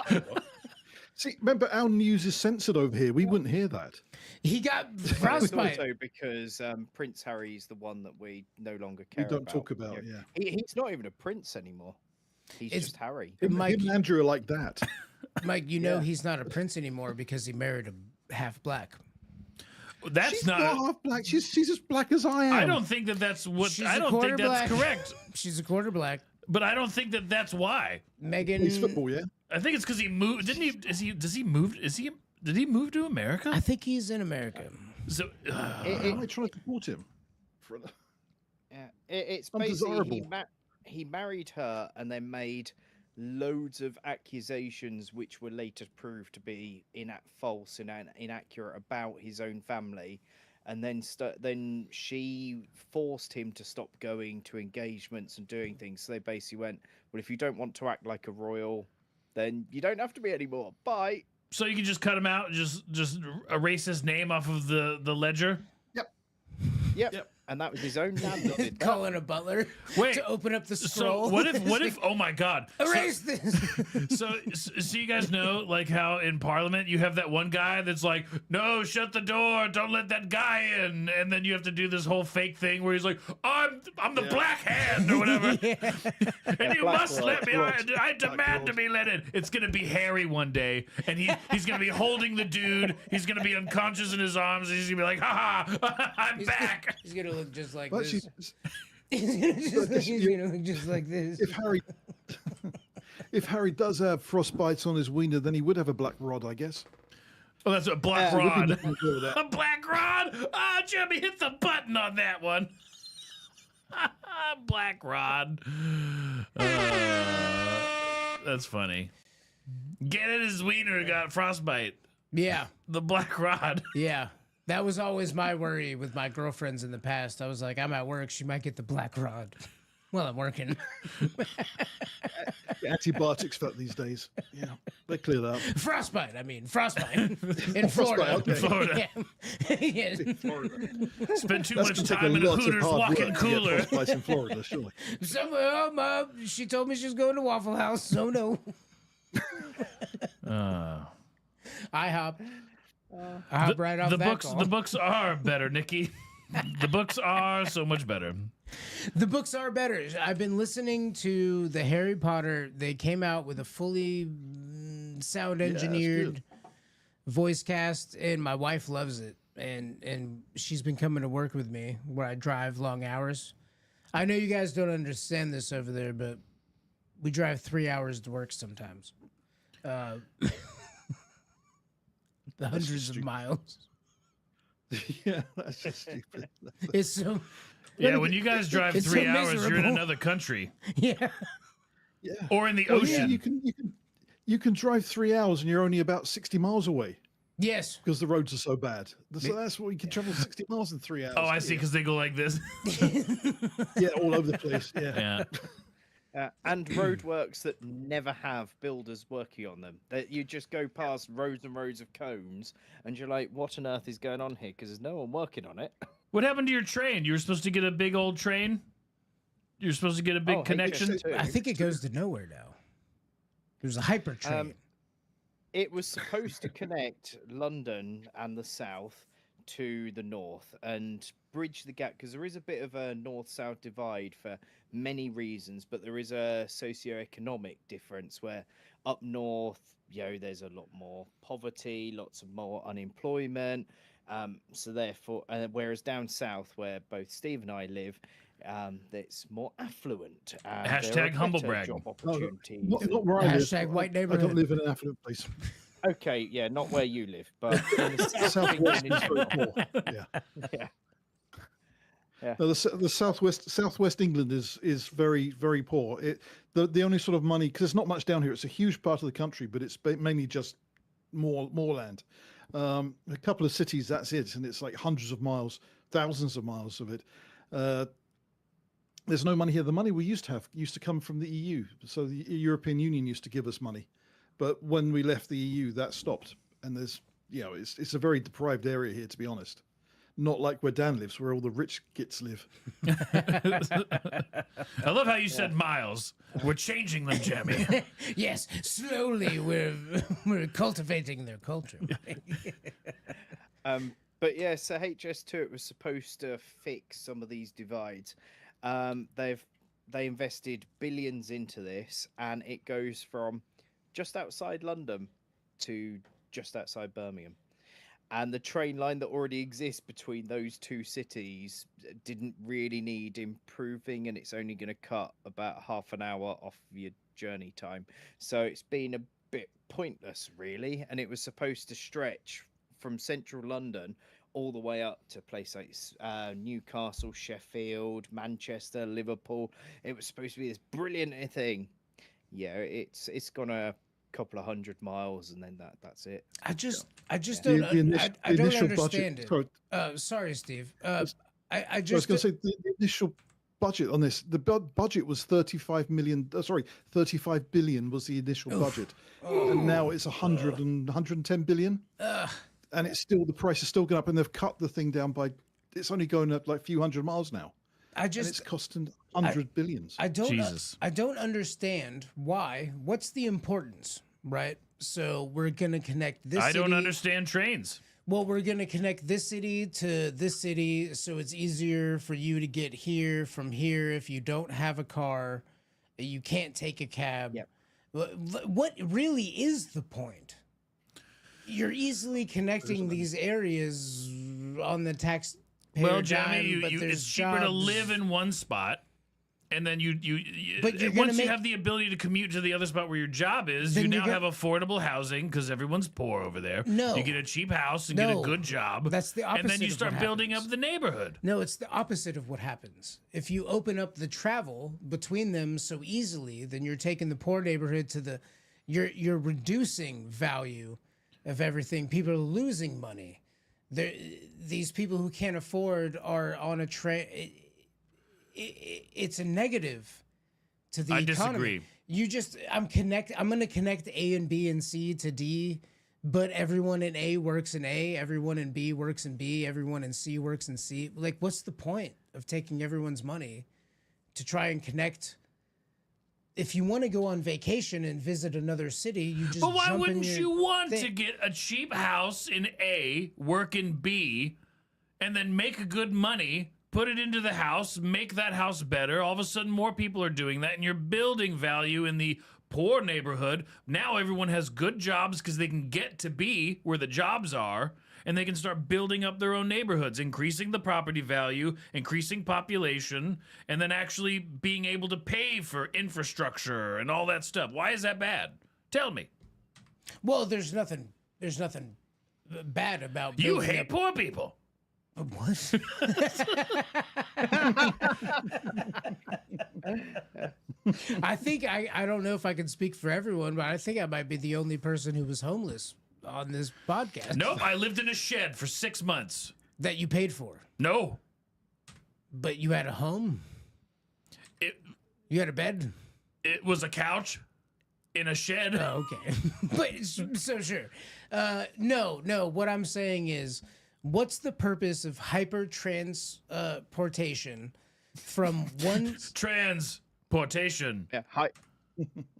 See, remember, our news is censored over here. We wouldn't hear that. He got It's frostbite. also because Prince Harry's the one that we no longer care We don't about. talk about, yeah. He's not even a prince anymore. He's It's- just Harry. Mike, Him and Andrew are like that. Mike, you know he's not a prince anymore because he married a half black. That's She's not. not half black. She's as black as I am. I don't think that's what. She's I a don't quarter think that's black. correct. She's a quarter black. But I don't think that's why. Megan. He's football, yeah. I think it's because he moved. Didn't he? Does he move? Did he move to America? I think he's in America. So, How I try to support him. It's Undesirable. basically he married her and then made loads of accusations which were later proved to be false and inaccurate about his own family, and then she forced him to stop going to engagements and doing things. So they basically went, well, if you don't want to act like a royal, then you don't have to be anymore. Bye. so you can just cut him out, just erase his name off of the ledger. Yep. And that was his own dad that did that. Calling a butler Wait, to open up the scroll. So what if? Oh my God! Erase this. So you guys know, like how in Parliament you have that one guy that's like, no, shut the door, don't let that guy in, and then you have to do this whole fake thing where he's like, I'm the Black Hand or whatever, and you Black must Lord. let me. I demand to be let in. It's gonna be Harry one day, and he's gonna be holding the dude. He's gonna be unconscious in his arms. And he's gonna be like, ha, I'm back. He's gonna look just like Well, this. she's- He's gonna look just like this. if Harry does have frostbites on his wiener, then he would have a black rod, I guess. Oh, that's a black So we'd be rod. looking for that. A black rod? Ah, Jimmy, hit the button on that one. Black rod. That's funny. Get it, his wiener got frostbite. Yeah. The black rod. Yeah. That was always my worry with my girlfriends in the past. I was like, I'm at work. She might get the black rod. Well, I'm working. Antibiotics for that these days. Yeah, they clear that up. Frostbite. I mean, frostbite in Florida. Frostbite, okay. Florida. Yeah. Spend too That's much gonna take time in a lot of Hooters hard walking work to get cooler. frostbite in Florida, surely. She told me she's going to Waffle House. So no. I hop right off that call. The books are better, Nikki. The books are so much better. The books are better. I've been listening to the Harry Potter. They came out with a fully sound engineered voice cast, and my wife loves it. And she's been coming to work with me where I drive long hours. I know you guys don't understand this over there, but we drive 3 hours to work sometimes. The hundreds of miles. Yeah, that's just stupid. It's so Yeah, when you guys drive It's 3 so hours, you're in miserable. another country yeah. Yeah. or in the Well, yeah, ocean. you can drive 3 hours and you're only about 60 miles away Yes. because the roads are so bad. So that's what you can travel 60 miles in 3 hours. Oh, I see, because they go like this. Yeah, all over the place. Yeah. Yeah. And roadworks that never have builders working on them. That you just go past rows and rows of cones, and you're like, "What on earth is going on here?" Because there's no one working on it. What happened to your train? You were supposed to get a big old train? You're supposed to get a big Oh, connection? HS2. I think it goes to nowhere now. There's a hyper train. It was supposed to connect London and the south to the north and bridge the gap, because there is a bit of a north-south divide for many reasons, but there is a socio-economic difference where up north, there's a lot more poverty, lots of more unemployment. So therefore, whereas down south, where both Steve and I live, it's more affluent. Hashtag humble brag. Job opportunities. Not where I live. Hashtag white I neighborhood. don't live in an affluent place. Okay, yeah, not where you live, but in the south of Southwest England is in very general. poor. Yeah. Yeah. No, the southwest England is very, very poor. The only sort of money, because there's not much down here. It's a huge part of the country, but it's mainly just more land. A couple of cities, that's it, and it's like hundreds of miles, thousands of miles of it. There's no money here. The money we used to come from the EU. So the European Union used to give us money, but when we left the EU, that stopped. And there's, it's a very deprived area here, to be honest. Not like where Dan lives, where all the rich gits live. I love how you said miles. We're changing them, Jamie. Yes, slowly we're cultivating their culture. But yeah, so HS2, it was supposed to fix some of these divides. They invested billions into this, and it goes from just outside London to just outside Birmingham. And the train line that already exists between those two cities didn't really need improving, and it's only going to cut about half an hour off your journey time. So it's been a bit pointless, really. And it was supposed to stretch from central London all the way up to places like Newcastle, Sheffield, Manchester, Liverpool. It was supposed to be this brilliant thing. Yeah, it's gone a couple of 100 miles, and then that's it. I just The don't initial understand budget. it. Sorry, Steve. I I was just going to say the initial budget on this. The budget was 35 billion was the initial budget, and now it's 110 billion. And it's still, the price is still going up, and they've cut the thing down by, it's only going up like a few hundred miles now. And it's costing 100 billions. I don't Jesus. I don't understand why. What's the importance, right? So we're gonna connect this. I don't city- understand trains. Well, we're gonna connect this city to this city, so it's easier for you to get here from here. If you don't have a car, you can't take a cab. Yep. What really is the point? You're easily connecting these areas on the tax. Well, Jamie, it's cheaper to jobs. live in one spot, and then But you're gonna once you make- have the ability to commute to the other spot where your job is, Then you you're now go- have affordable housing because everyone's poor over there. No. You get a cheap house and get a No. good job. That's the And then opposite you of start what building happens. up the neighborhood. No, it's the opposite of what happens. If you open up the travel between them so easily, then you're taking the poor neighborhood to the, you're reducing value of everything. People are losing money. These people who can't afford are on a train. It's a negative to the I economy. disagree. I'm going to connect A and B and C to D, but everyone in A works in A, everyone in B works in B, everyone in C works in C. Like, what's the point of taking everyone's money to try and connect? If you want to go on vacation and visit another city, you just But why jump in wouldn't your you want to thing. get a cheap house in A, work in B, and then make good money, put it into the house, make that house better? All of a sudden, more people are doing that, and you're building value in the poor neighborhood. Now everyone has good jobs because they can get to B, where the jobs are, and they can start building up their own neighborhoods, increasing the property value, increasing population, and then actually being able to pay for infrastructure and all that stuff. Why is that bad? Tell me. Well, there's nothing bad about You building hate up- poor people. What? I think I don't know if I can speak for everyone, but I think I might be the only person who was homeless on this podcast. Nope, I lived in a shed for 6 months. That you paid for. No. But you had a home? It You had a bed? it was a couch in a shed. Oh, okay. But so sure. No, what I'm saying is, what's the purpose of hyper transportation from one Transportation. Yeah,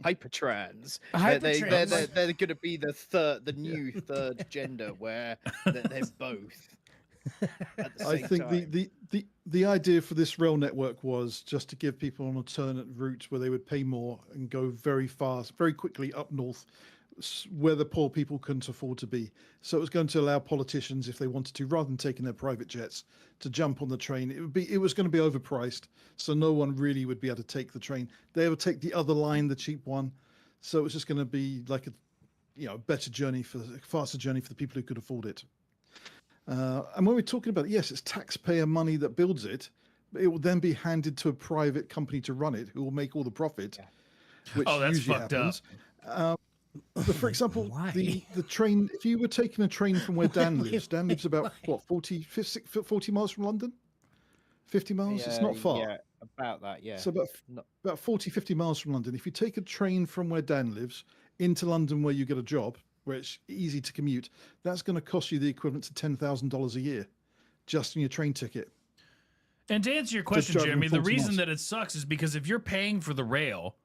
hypertrans. Hypertrans. They're going to be the new third gender where they're both. At the I same think time. the idea for this rail network was just to give people an alternate route where they would pay more and go very fast, very quickly up north, where the poor people couldn't afford to be. So it was going to allow politicians, if they wanted to, rather than taking their private jets, to jump on the train. It was going to be overpriced, so no one really would be able to take the train. They would take the other line, the cheap one. So it was just going to be like a faster journey for the people who could afford it. And when we're talking about yes, it's taxpayer money that builds it, but it will then be handed to a private company to run it, who will make all the profit, which Oh, that's usually fucked happens. But for example, Why? the train, if you were taking a train from where Dan lives, Dan lives about, what, 40 miles from London? 50 miles? It's not far. Yeah, about that, yeah. So about 40, 50 miles from London. If you take a train from where Dan lives into London where you get a job, where it's easy to commute, that's going to cost you the equivalent to $10,000 a year just in your train ticket. And to answer your question, driving Jeremy, the 40 reason miles. that it sucks is because if you're paying for the rail,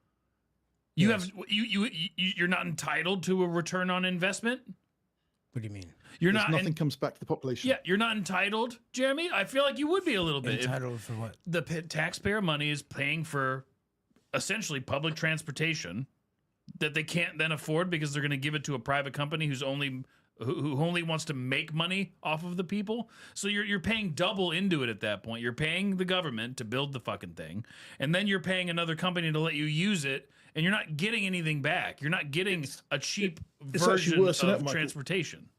you're not entitled to a return on investment. What do you mean? Nothing comes back to the population. Yeah, you're not entitled, Jeremy. I feel like you would be a little bit. Entitled for what? The taxpayer money is paying for essentially public transportation that they can't then afford because they're going to give it to a private company who only wants to make money off of the people. So you're paying double into it at that point. You're paying the government to build the fucking thing, and then you're paying another company to let you use it, and you're not getting anything back. You're not getting a cheap version worse than of that, Michael. transportation.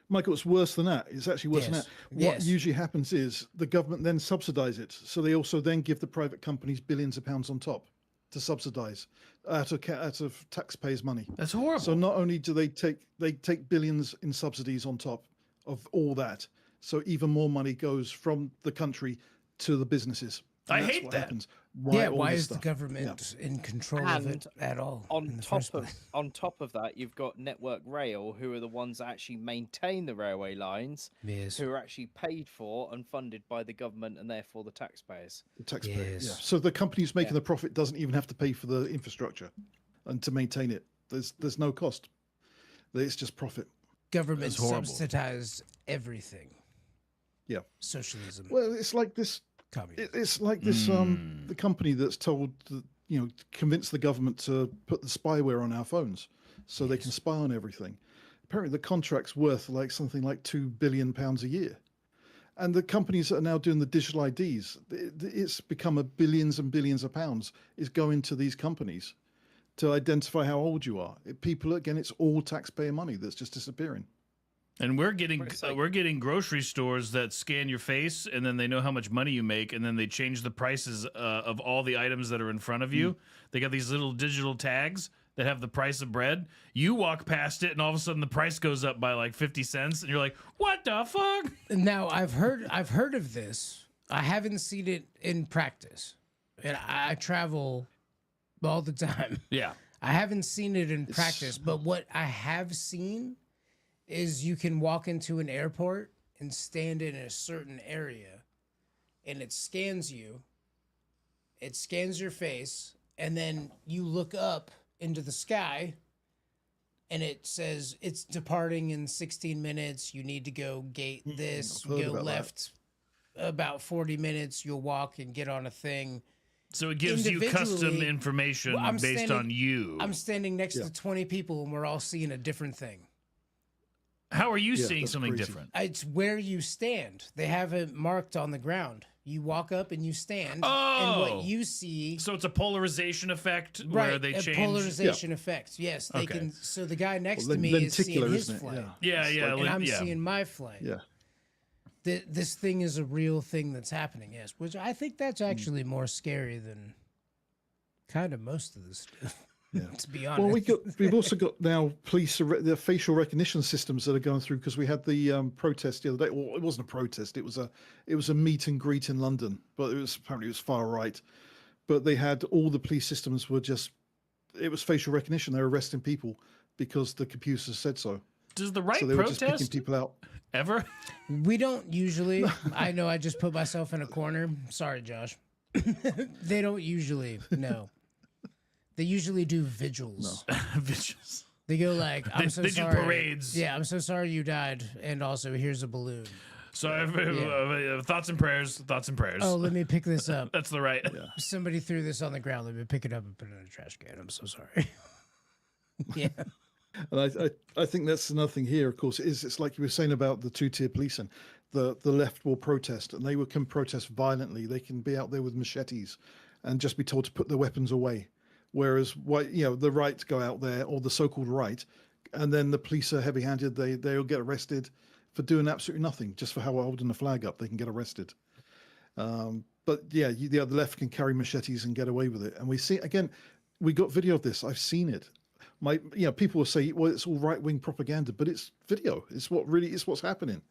Michael, it's worse than that. It's actually worse Yes. than that. What Yes. usually happens is the government then subsidize it. So they also then give the private companies billions of pounds on top to subsidize out of taxpayers' money. That's horrible. So not only do they take billions in subsidies on top of all that, so even more money goes from the country to the businesses. I And that's hate what that. happens. Why all this is the stuff? government in control of it And at all? in on the top first place? of that, you've got Network Rail, who are the ones that actually maintain the railway lines, Yes. who are actually paid for and funded by the government and therefore the taxpayers. The taxpayer. Yes. Yeah. So the company who's making the profit doesn't even have to pay for the infrastructure and to maintain it. There's no cost. It's just profit. Government That's horrible. subsidized everything. Yeah. Socialism. Well, it's like this. Communism. It's like this. The company that's told to convince the government to put the spyware on our phones so they can spy on everything. Apparently, the contract's worth like something like £2 billion a year. And the companies that are now doing the digital IDs, it's become billions and billions of pounds is going to these companies to identify how old you are. People, again, it's all taxpayer money that's just disappearing. And we're getting grocery stores that scan your face, and then they know how much money you make, and then they change the prices of all the items that are in front of you. They got these little digital tags that have the price of bread. You walk past it, and all of a sudden the price goes up by like 50 cents, and you're like, "What the fuck?" Now I've heard of this. I haven't seen it in practice, and I travel all the time. Yeah. I haven't seen it in practice, but what I have seen is you can walk into an airport and stand in a certain area, and it scans you. It scans your face, and then you look up into the sky, and it says it's departing in 16 minutes. You need to go gate this, I've heard go about left about 40 minutes. You'll walk and get on a thing. So it gives you custom Individually, information I'm based standing- on you. I'm standing next to 20 people, and we're all seeing a different thing. How are you Yeah, seeing that's something crazy. different? It's where you stand. They have it marked on the ground. You walk up and you stand, and Oh. what you see, So it's a polarization effect where they a change. polarization effect. Yes, they Okay. can. So the guy next Well, to me is seeing lenticular, his isn't it? flight, Yeah. Yeah, and I'm yeah. seeing my flight. Yeah. This thing is a real thing that's happening. Yes, which I think that's actually more scary than kind of most of this stuff. Yeah. To be honest. Well, we've also got now the facial recognition systems that are going through, because we had the protest the other day. Well, it wasn't a protest; it was a meet and greet in London, but apparently it was far right. But they had all the police systems were it was facial recognition. They were arresting people because the computers said so. Does the right So they were just picking protest people out. ever? We don't usually. I know I just put myself in a corner. Sorry, Josh. They don't usually. No. They usually do vigils. Vigils. They go like, "I'm so they do sorry." parades. Yeah, I'm so sorry you died, and also here's a balloon. So thoughts and prayers. Thoughts and prayers. Oh, let me pick this up. That's the right. Somebody threw this on the ground. Let me pick it up and put it in a trash can. I'm so sorry. Yeah. And I think that's another thing here, of course, is it's like you were saying about the two-tier policing. The left will protest, and they can protest violently. They can be out there with machetes and just be told to put their weapons away. Whereas, the right go out there, or the so-called right, and then the police are heavy-handed. They'll get arrested for doing absolutely nothing, just for holding the flag up. They can get arrested. But yeah, the left can carry machetes and get away with it. And we see again, we got video of this. I've seen it. People will say, well, it's all right-wing propaganda, but it's video. It's what's happening,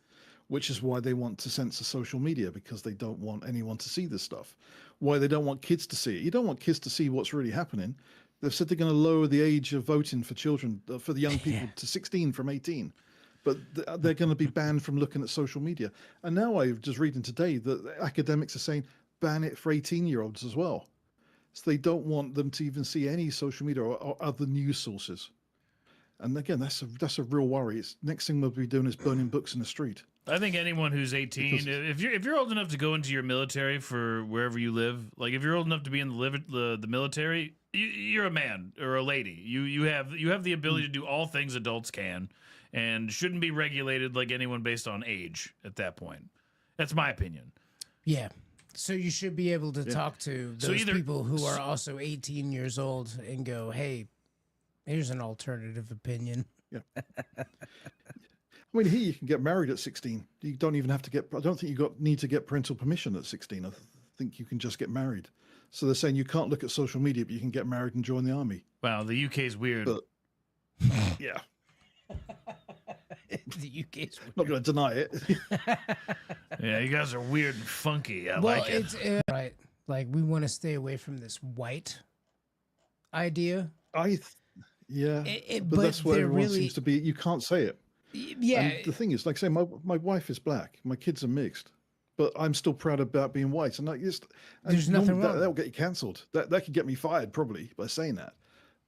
which is why they want to censor social media, because they don't want anyone to see this stuff. Why they don't want kids to see it. You don't want kids to see what's really happening. They've said they're going to lower the age of voting for children, for the young people, to 16 from 18. But they're going to be banned from looking at social media. And now I was just reading today that academics are saying ban it for 18-year-olds as well. So they don't want them to even see any social media or other news sources. And again, that's a real worry. Next thing they'll be doing is burning books in the street. I think anyone who's 18, if you're old enough to go into your military for wherever you live, like if you're old enough to be in the military, you're a man or a lady. You have the ability to do all things adults can, and shouldn't be regulated like anyone based on age at that point. That's my opinion. Yeah. So you should be able to talk to those people who are also 18 years old and go, "Hey, here's an alternative opinion." Yeah. I mean, here you can get married at 16. You don't even have to I don't think need to get parental permission at 16. I think you can just get married. So they're saying you can't look at social media, but you can get married and join the army. Wow, the UK's weird. But, yeah. The UK's Not going to deny it. Yeah, you guys are weird and funky. I well, like it. it's right. Like we want to stay away from this white idea. But But that's what they're everyone really- seems to be. You can't say it. Yeah. And the thing is, like I say, my wife is black. My kids are mixed. But I'm still proud about being white. And There's nothing wrong. That'll get you cancelled. That could get me fired probably by saying that.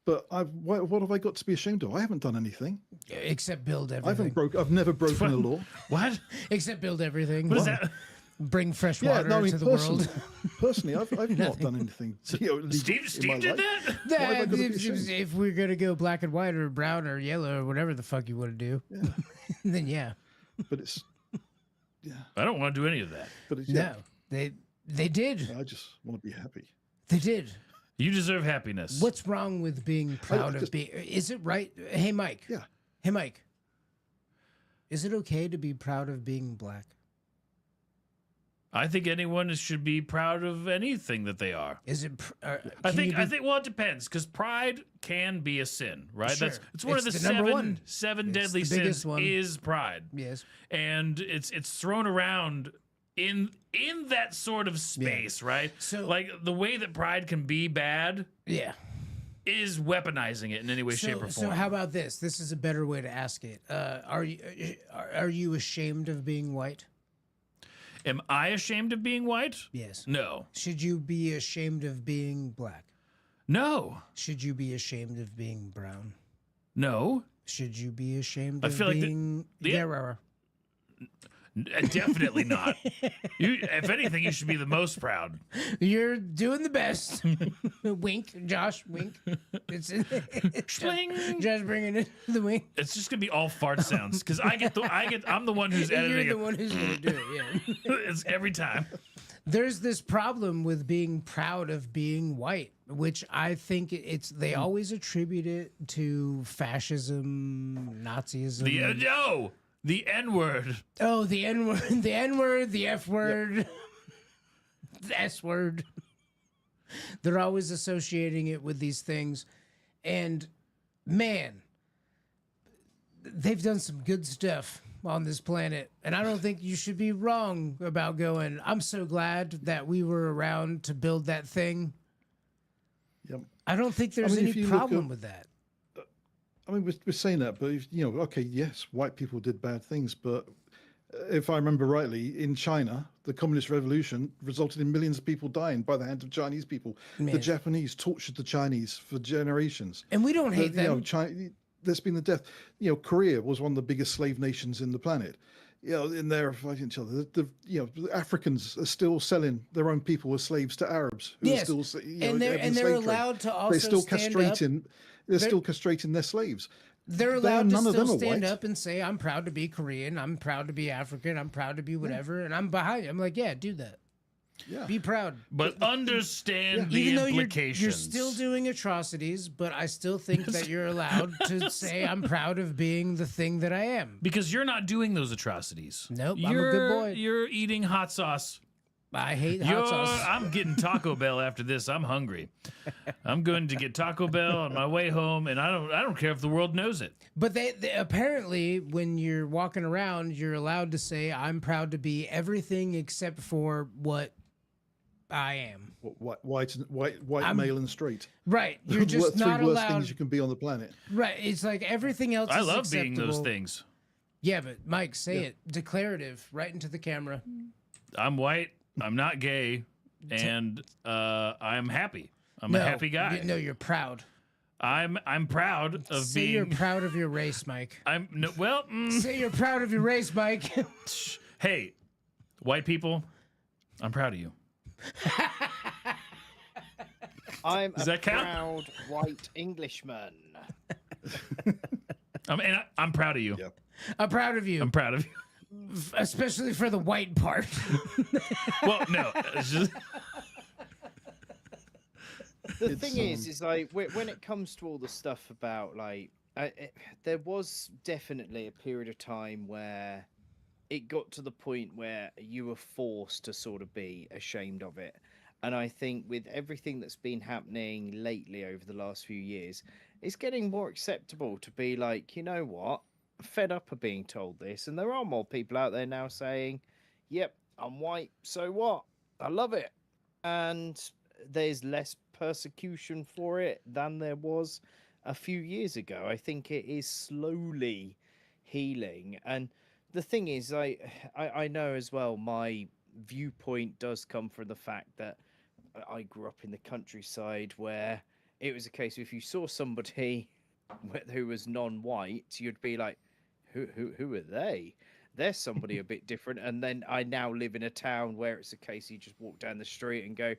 But what have I got to be ashamed of? I haven't done anything. Except build everything. I've never broken a law. What? Except build everything. What is that? Bring fresh water to the world. Personally, I've not done anything. Illegal Steve in my did life. that? Why have I got to be ashamed? If we're gonna go black and white or brown or yellow or whatever the fuck you want to do, then yeah. But it's I don't want to do any of that. but it's No, they did. I just want to be happy. They did. You deserve happiness. What's wrong with being proud of being? Is it right? Hey, Mike. Yeah. Hey, Mike. Is it okay to be proud of being black? I think anyone should be proud of anything that they are. Is it? I think. Well, it depends because pride can be a sin, right? Sure. It's one of the It's the number one. seven It's deadly the biggest sins. one. Is pride. Yes. And it's thrown around in that sort of space, right? So- like the way that pride can be bad Yeah. is weaponizing it in any way, shape, or form. So how about this? This is a better way to ask it. Are you ashamed of being white? Am I ashamed of being white? Yes. No. Should you be ashamed of being black? No. Should you be ashamed of being brown? No. Should you be ashamed I of feel like being Definitely not. If anything, you should be the most proud. You're doing the best. Wink, Josh. Wink. It's Schling. Josh bringing in the wink. It's just gonna be all fart sounds because I'm the one who's editing You're the it. one who's gonna do it. Yeah. It's every time. There's this problem with being proud of being white, which I think they always attribute it to fascism, Nazism. The N-word. Oh, the N-word, the N-word, the F-word, the S-word. They're always associating it with these things. And man, they've done some good stuff on this planet. And I don't think you should be wrong about going, I'm so glad that we were around to build that thing. Yep. I don't think there's if any you problem look at- with that. I mean, we're saying that, but okay, yes, white people did bad things, but if I remember rightly, in China, the Communist Revolution resulted in millions of people dying by the hands of Chinese people. Man. The Japanese tortured the Chinese for generations. And we don't hate them. There's been the death. Korea was one of the biggest slave nations in the planet. In there fighting each other. The Africans are still selling their own people as slaves to Arabs. Who Yes, are still, and they're allowed to also They're still stand up. castrating. They're still castrating their slaves. They're allowed to none of them still are stand white. up and say, I'm proud to be Korean, I'm proud to be African, I'm proud to be whatever, and I'm behind you. I'm like, yeah, do that. Yeah. Be proud. But understand the Even though implications. you're still doing atrocities, but I still think that you're allowed to say, I'm proud of being the thing that I am. Because you're not doing those atrocities. Nope, I'm a good boy. You're eating hot sauce. I hate hot sauce. I'm getting Taco Bell after this. I'm hungry. I'm going to get Taco Bell on my way home, and I don't care if the world knows it. But they apparently, when you're walking around, you're allowed to say, I'm proud to be everything except for what I am. White, male, and straight. Right. You're just three not worst allowed. things you can be on the planet. Right. It's like everything else I is love being those acceptable. things. Yeah, but Mike, say it. Declarative, right into the camera. I'm white. I'm not gay, and I'm happy. I'm a happy guy. No, you're proud. I'm proud of Say being. you're proud of your race, Mike. Say you're proud of your race, Mike. Hey, white people, I'm proud of you. I'm Does a that count? proud white Englishman. I'm proud of you. Yep. I'm proud of you, I'm proud of you. especially for the white part. Well, no, it's just The thing is like when it comes to all the stuff about like, there was definitely a period of time where it got to the point where you were forced to sort of be ashamed of it. And I think with everything that's been happening lately over the last few years, it's getting more acceptable to be like, you know what? I'm fed up of being told this. And there are more people out there now saying, yep, I'm white, so what? I love it. And there's less persecution for it than there was a few years ago. I think it is slowly healing. And the thing is, I know as well, my viewpoint does come from the fact that I grew up in the countryside where it was a case of if you saw somebody who was non-white, you'd be like, who are they? They're somebody a bit different. And then I now live in a town where it's a case you just walk down the street and go,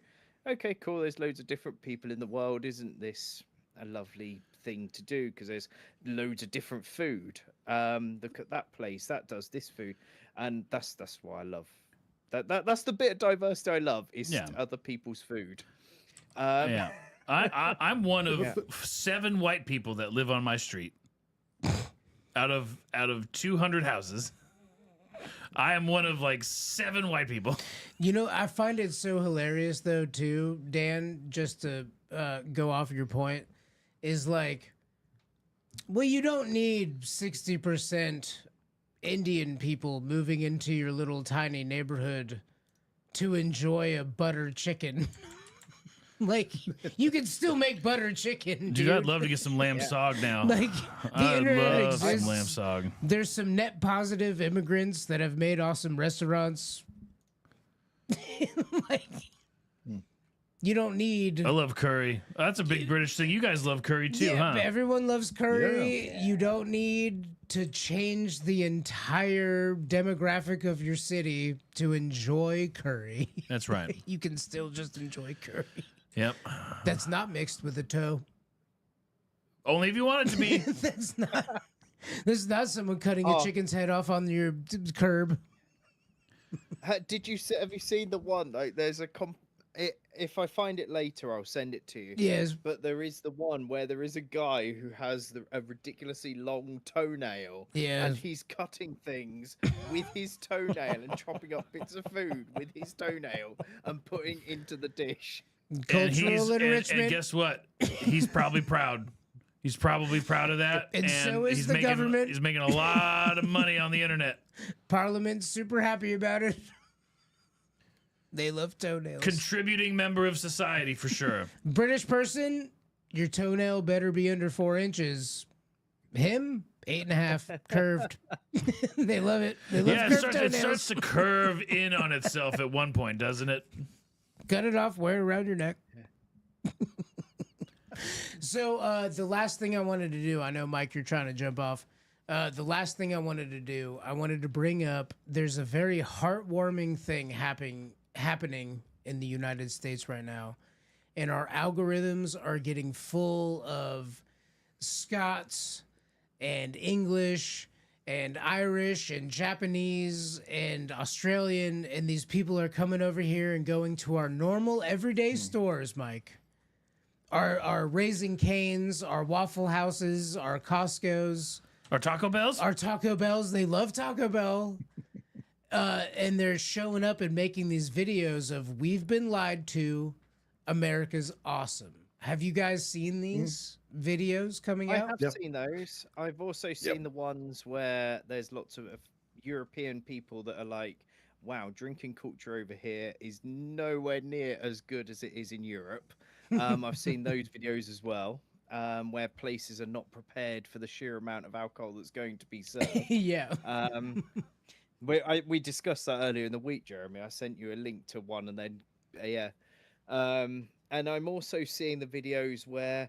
okay, cool, there's loads of different people in the world. Isn't this a lovely thing to do? Because there's loads of different food. Look at that place that does this food, and that's why I love that's the bit of diversity I love is other people's food. I'm one of 7 white people that live on my street. out of 200 houses, I am one of like 7 white people. You know, I find it so hilarious though too, Dan, just to go off your point, is like, well, you don't need 60% Indian people moving into your little tiny neighborhood to enjoy a butter chicken. Like, you can still make butter chicken, dude. Dude, I'd love to get some lamb sog now. Like, the I'd internet love some exists. lamb sog. There's some net positive immigrants that have made awesome restaurants. Like, you don't need. I love curry. That's a big British thing. You guys love curry too, Yeah, huh? everyone loves curry. You don't need to change the entire demographic of your city to enjoy curry. That's right. You can still just enjoy curry. Yep. That's not mixed with a toe. Only if you want it to be. That's not someone cutting a chicken's head off on your curb. Have you seen the one? Like, there's a if I find it later, I'll send it to you. Yes. But there is the one where there is a guy who has a ridiculously long toenail. Yeah. And he's cutting things with his toenail and chopping up bits of food with his toenail and putting into the dish. Cultural enrichment. And guess what? He's probably proud. He's probably proud of that. And so is he's the government. He's making a lot of money on the internet. Parliament's super happy about it. They love toenails. Contributing member of society for sure. British person, your toenail better be under 4 inches. Him, 8.5, curved. They love it. They love Yeah, curved it toenails. starts to curve in on itself at one point, doesn't it? Cut it off, wear it around your neck. So the last thing I wanted to do, I know, Mike, you're trying to jump off. The last thing I wanted to do, I wanted to bring up, there's a very heartwarming thing happening in the United States right now. And our algorithms are getting full of Scots and English and Irish and Japanese and Australian. And these people are coming over here and going to our normal everyday stores, Mike. Our Raising Cane's, our Waffle Houses, our Costco's. Our Taco Bells? Our Taco Bells. They love Taco Bell. And they're showing up and making these videos of "We've been lied to. America's awesome." Have you guys seen these videos coming out? I have seen those. I've also seen the ones where there's lots of European people that are like, wow, drinking culture over here is nowhere near as good as it is in Europe. I've seen those videos as well, where places are not prepared for the sheer amount of alcohol that's going to be served. Yeah. We discussed that earlier in the week, Jeremy. I sent you a link to one, and then and I'm also seeing the videos where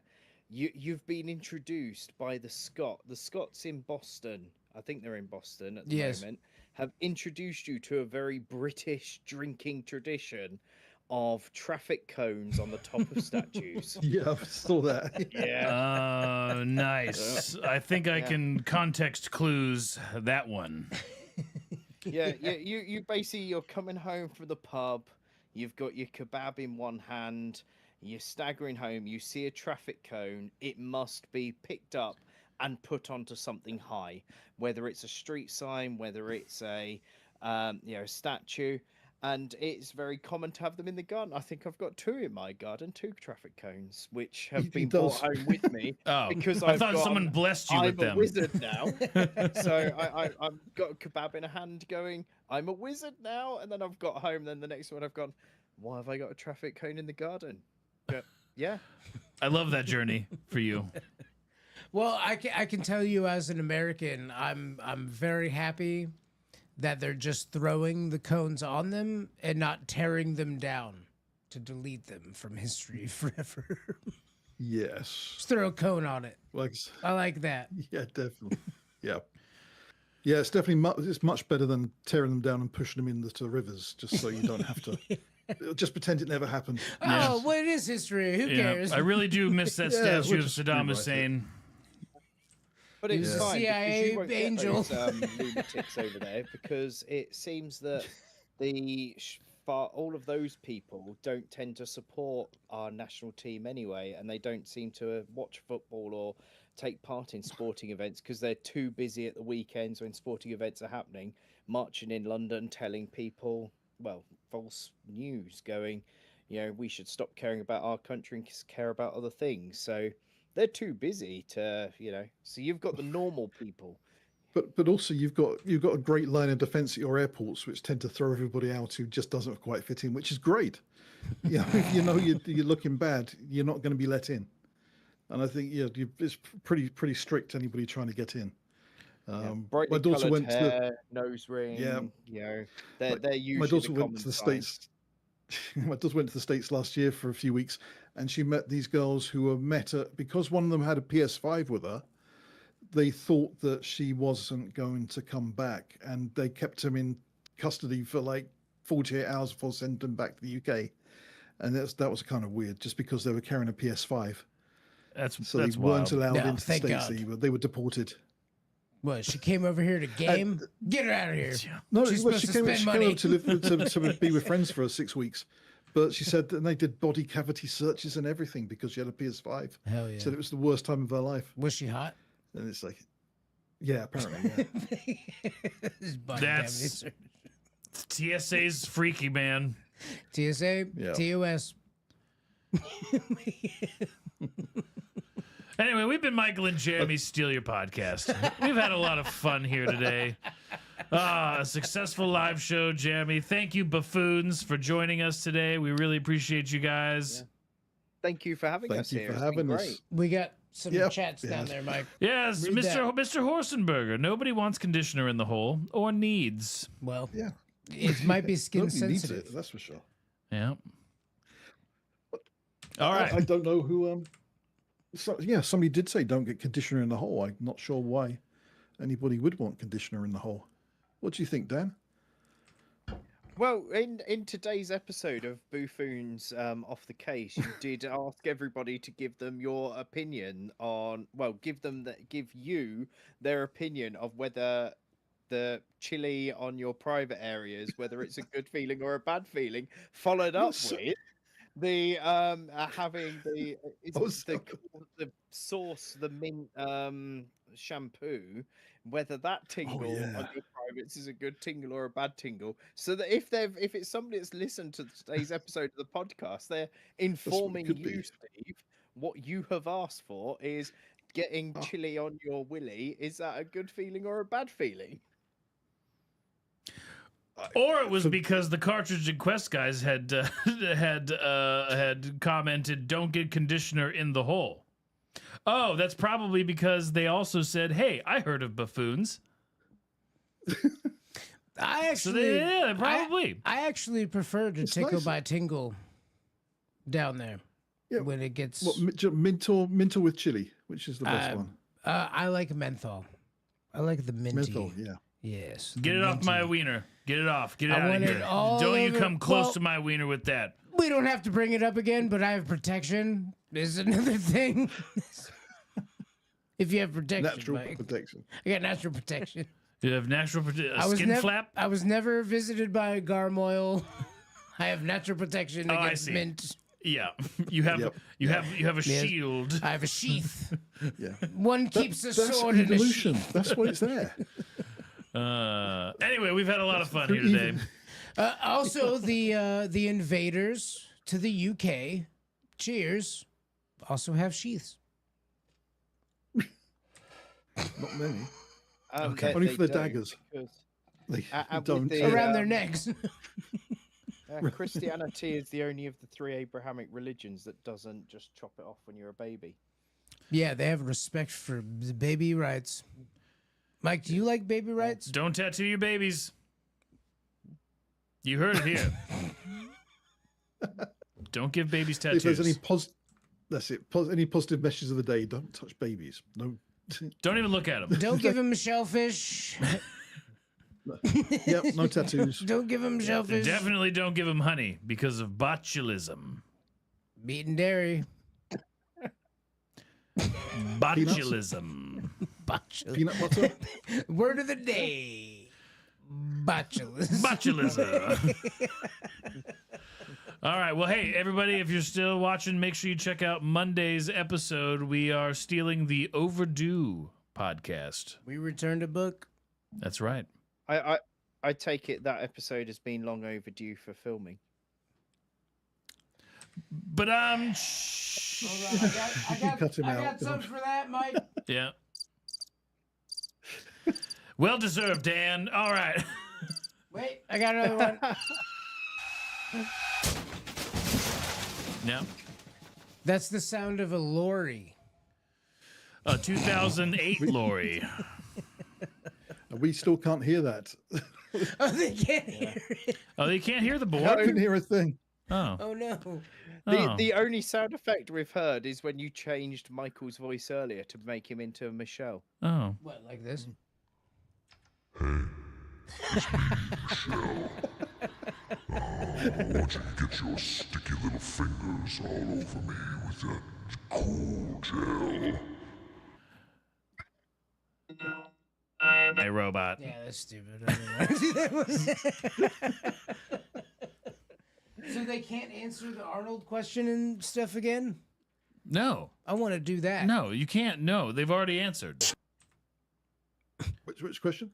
you've been introduced by the Scots in Boston. I think they're in Boston at the moment. Have introduced you to a very British drinking tradition of traffic cones on the top of statues. Yeah, I saw that. Yeah. Nice. I think I can context clues that one. Yeah. You basically, you're coming home from the pub. You've got your kebab in one hand. You're staggering home. You see a traffic cone. It must be picked up and put onto something high, whether it's a street sign, whether it's a statue. And it's very common to have them in the garden. I think I've got 2 in my garden, 2 traffic cones, which have been brought home with me. Oh, because I thought someone blessed you with them. I'm a wizard now. So I've got a kebab in a hand going, I'm a wizard now. And then I've got home. Then the next one I've gone, why have I got a traffic cone in the garden? But, yeah. I love that journey for you. Well, I can tell you as an American, I'm very happy that they're just throwing the cones on them and not tearing them down to delete them from history forever. Yes. Just throw a cone on it. Like, I like that. yeah, definitely. Yeah. Yeah, it's definitely it's much better than tearing them down and pushing them into the rivers, just so you don't have to. Just pretend it never happened. Oh, well, it is history. Who cares? I really do miss that statue we'll of just Saddam rewrite it. Hussein. But it's Yeah. fine CIA because you won't angel. get those lunatics over there, because it seems that the all of those people don't tend to support our national team anyway, and they don't seem to watch football or take part in sporting events because they're too busy at the weekends when sporting events are happening, marching in London, telling people, well, false news, going, we should stop caring about our country and care about other things. So they're too busy to, so you've got the normal people. But also you've got a great line of defence at your airports, which tend to throw everybody out who just doesn't quite fit in, which is great. If you're looking bad, you're not going to be let in. And I think it's pretty strict anybody trying to get in. Brightly my daughter coloured went hair, to nose ring. Yeah. They're usually my daughter the went to the common sign. States. My daughter went to the States last year for a few weeks, and she met these girls who were because one of them had a PS5 with her. They thought that she wasn't going to come back, and they kept him in custody for like 48 hours before sending him back to the UK. And that was kind of weird, just because they were carrying a PS5. So they weren't allowed into the States either. They were deported. What, she came over here to game? Get her out of here. No, She's well, supposed she to came spend money. over to live to be with friends for 6 weeks. But she said that they did body cavity searches and everything because she had a PS5. Hell yeah. Said it was the worst time of her life. Was she hot? And it's like, yeah, apparently, yeah. That's TSA's freaky, man. TSA, Yeah. TOS. Anyway, we've been Michael and Jeremy Steal Your Podcast. We've had a lot of fun here today. A successful live show, Jeremy. Thank you, Boo Foons, for joining us today. We really appreciate you guys. Yeah. Thank you for having us here. Thank you for having us. We got some chats down there, Mike. Yes, Read Mr. Horsenberger. Nobody wants conditioner in the hole or needs. Well, Yeah. it might be skin Nobody needs sensitive. it, that's for sure. Yeah. All right. I don't know who. Somebody did say don't get conditioner in the hole. I'm not sure why anybody would want conditioner in the hole. What do you think, Dan? Well, in today's episode of Boo Foons Off the Case, you did ask everybody to give them your opinion on, give you their opinion of whether the chili on your private areas, whether it's a good feeling or a bad feeling, followed up with the having the the sauce, the mint shampoo, whether that tingle on your privates is a good tingle or a bad tingle. So that if it's somebody that's listened to today's episode of the podcast, they're informing you, Steve, what you have asked for is getting chili on your willy. Is that a good feeling or a bad feeling? Or it was because the Cartridge and Quest guys had commented, "Don't get conditioner in the hole." Oh, that's probably because they also said, "Hey, I heard of Boo Foons." Probably. I actually prefer to tickle nice. by tingle down there when it gets. What, mint or with chili? Which is the best one? I like menthol. I like the minty. Menthol, yeah. Yes. Get it off my wiener. Get it off. Get it out want of it here. all Don't you over- come close well- to my wiener with that. We don't have to bring it up again, but I have protection. Is another thing. If you have protection, Natural Mike. protection. I got natural protection. You have natural skin flap? I was never visited by a garmoil. I have natural protection I against see. mint. Yeah. You have Yep. you have a Yes. shield. I have a sheath. Yeah. One keeps a That's sword in a evolution. sheath. That's why it's there. Anyway, we've had a lot of fun here today. Also, the invaders to the UK, cheers, also have sheaths. Not many. Okay. Only for the don't, daggers. because, They with don't. the- Around their Um, necks. Christianity is the only of the three Abrahamic religions that doesn't just chop it off when you're a baby. Yeah, they have respect for the baby rights. Mike, do you like baby rights? Don't tattoo your babies. You heard it here. Don't give babies If tattoos. there's any that's it. Any positive messages of the day? Don't touch babies. No. Don't even look at them. Don't give him shellfish. Yep. No tattoos. Don't give him shellfish. Definitely don't give them honey because of botulism. Meat and dairy. Botulism. Botulism. Peanut butter. Word of the day. Botulism. All right. Well, hey, everybody, if you're still watching, make sure you check out Monday's episode. We are stealing the Overdue podcast. We returned a book. That's right. I take it that episode has been long overdue for filming. But Hold on, I Cut him got out. something for that, Mike. yeah. Well deserved, Dan. All right. Wait, I got another one. Yeah. That's the sound of a lorry. 2008 Lori. We still can't hear that. Oh, they can't hear it. Oh, they can't hear the I board? couldn't hear a thing. Oh. Oh no. The only sound effect we've heard is when you changed Michael's voice earlier to make him into Michelle. Oh. What, like this? I want you to get your sticky little fingers all over me with that cool gel. Hey, robot. Yeah, that's stupid. So they can't answer the Arnold question and stuff again? No. I want to do that. No, you can't. No, they've already answered. Which question?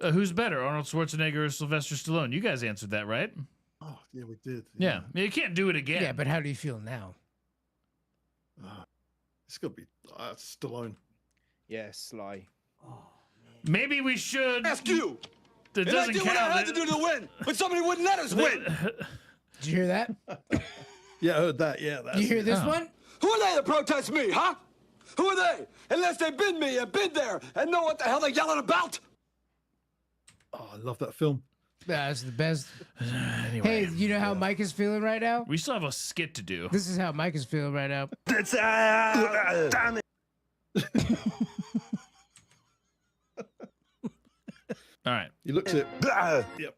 Who's better, Arnold Schwarzenegger or Sylvester Stallone? You guys answered that, right? Oh, yeah, we did. Yeah. You can't do it again. Yeah, but how do you feel now? It's got to be Stallone. Yeah, Sly. Maybe we should. Ask you. It doesn't I did what I had to count. do to win, but somebody wouldn't let us win. Did you hear that? Yeah, I heard that. Yeah, that's Did you hear it. this Oh. one? Who are they to protest me, huh? Who are they? Unless they've been me and been there and know what the hell they're yelling about. Oh, I love that film. That's the best. Anyway, Hey, you know how Mike is feeling right now? we still have a skit to do. This is how Mike is feeling right now. Damn it. All right. He looks at. Yep.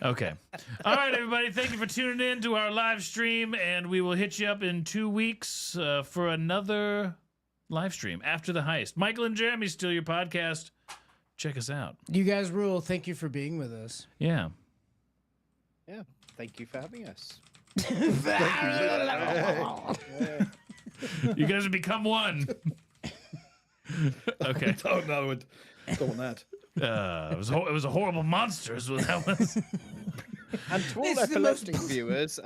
Okay. All right, everybody. Thank you for tuning in to our live stream, and we will hit you up in 2 weeks for another live stream after the heist. Michael and Jeremy Steal Your Podcast. Check us out. You guys rule. Thank you for being with us. Yeah. Yeah, thank you for having us. You guys have become one. Okay. Oh no, I don't want that. It was a horrible monster is what that was. And to all It's the most- epileptic viewers,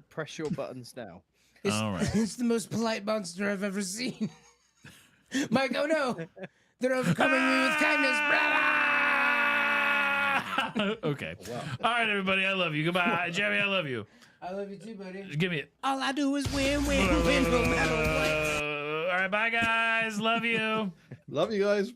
press your buttons now. All right. It's the most polite monster I've ever seen. Mike, oh no. They're overcoming me with kindness. Okay. All right, everybody. I love you. Goodbye. Jeremy, I love you. I love you too, buddy. Give me it. All I do is win, win, win, no matter what. All right. Bye, guys. Love you. Love you guys.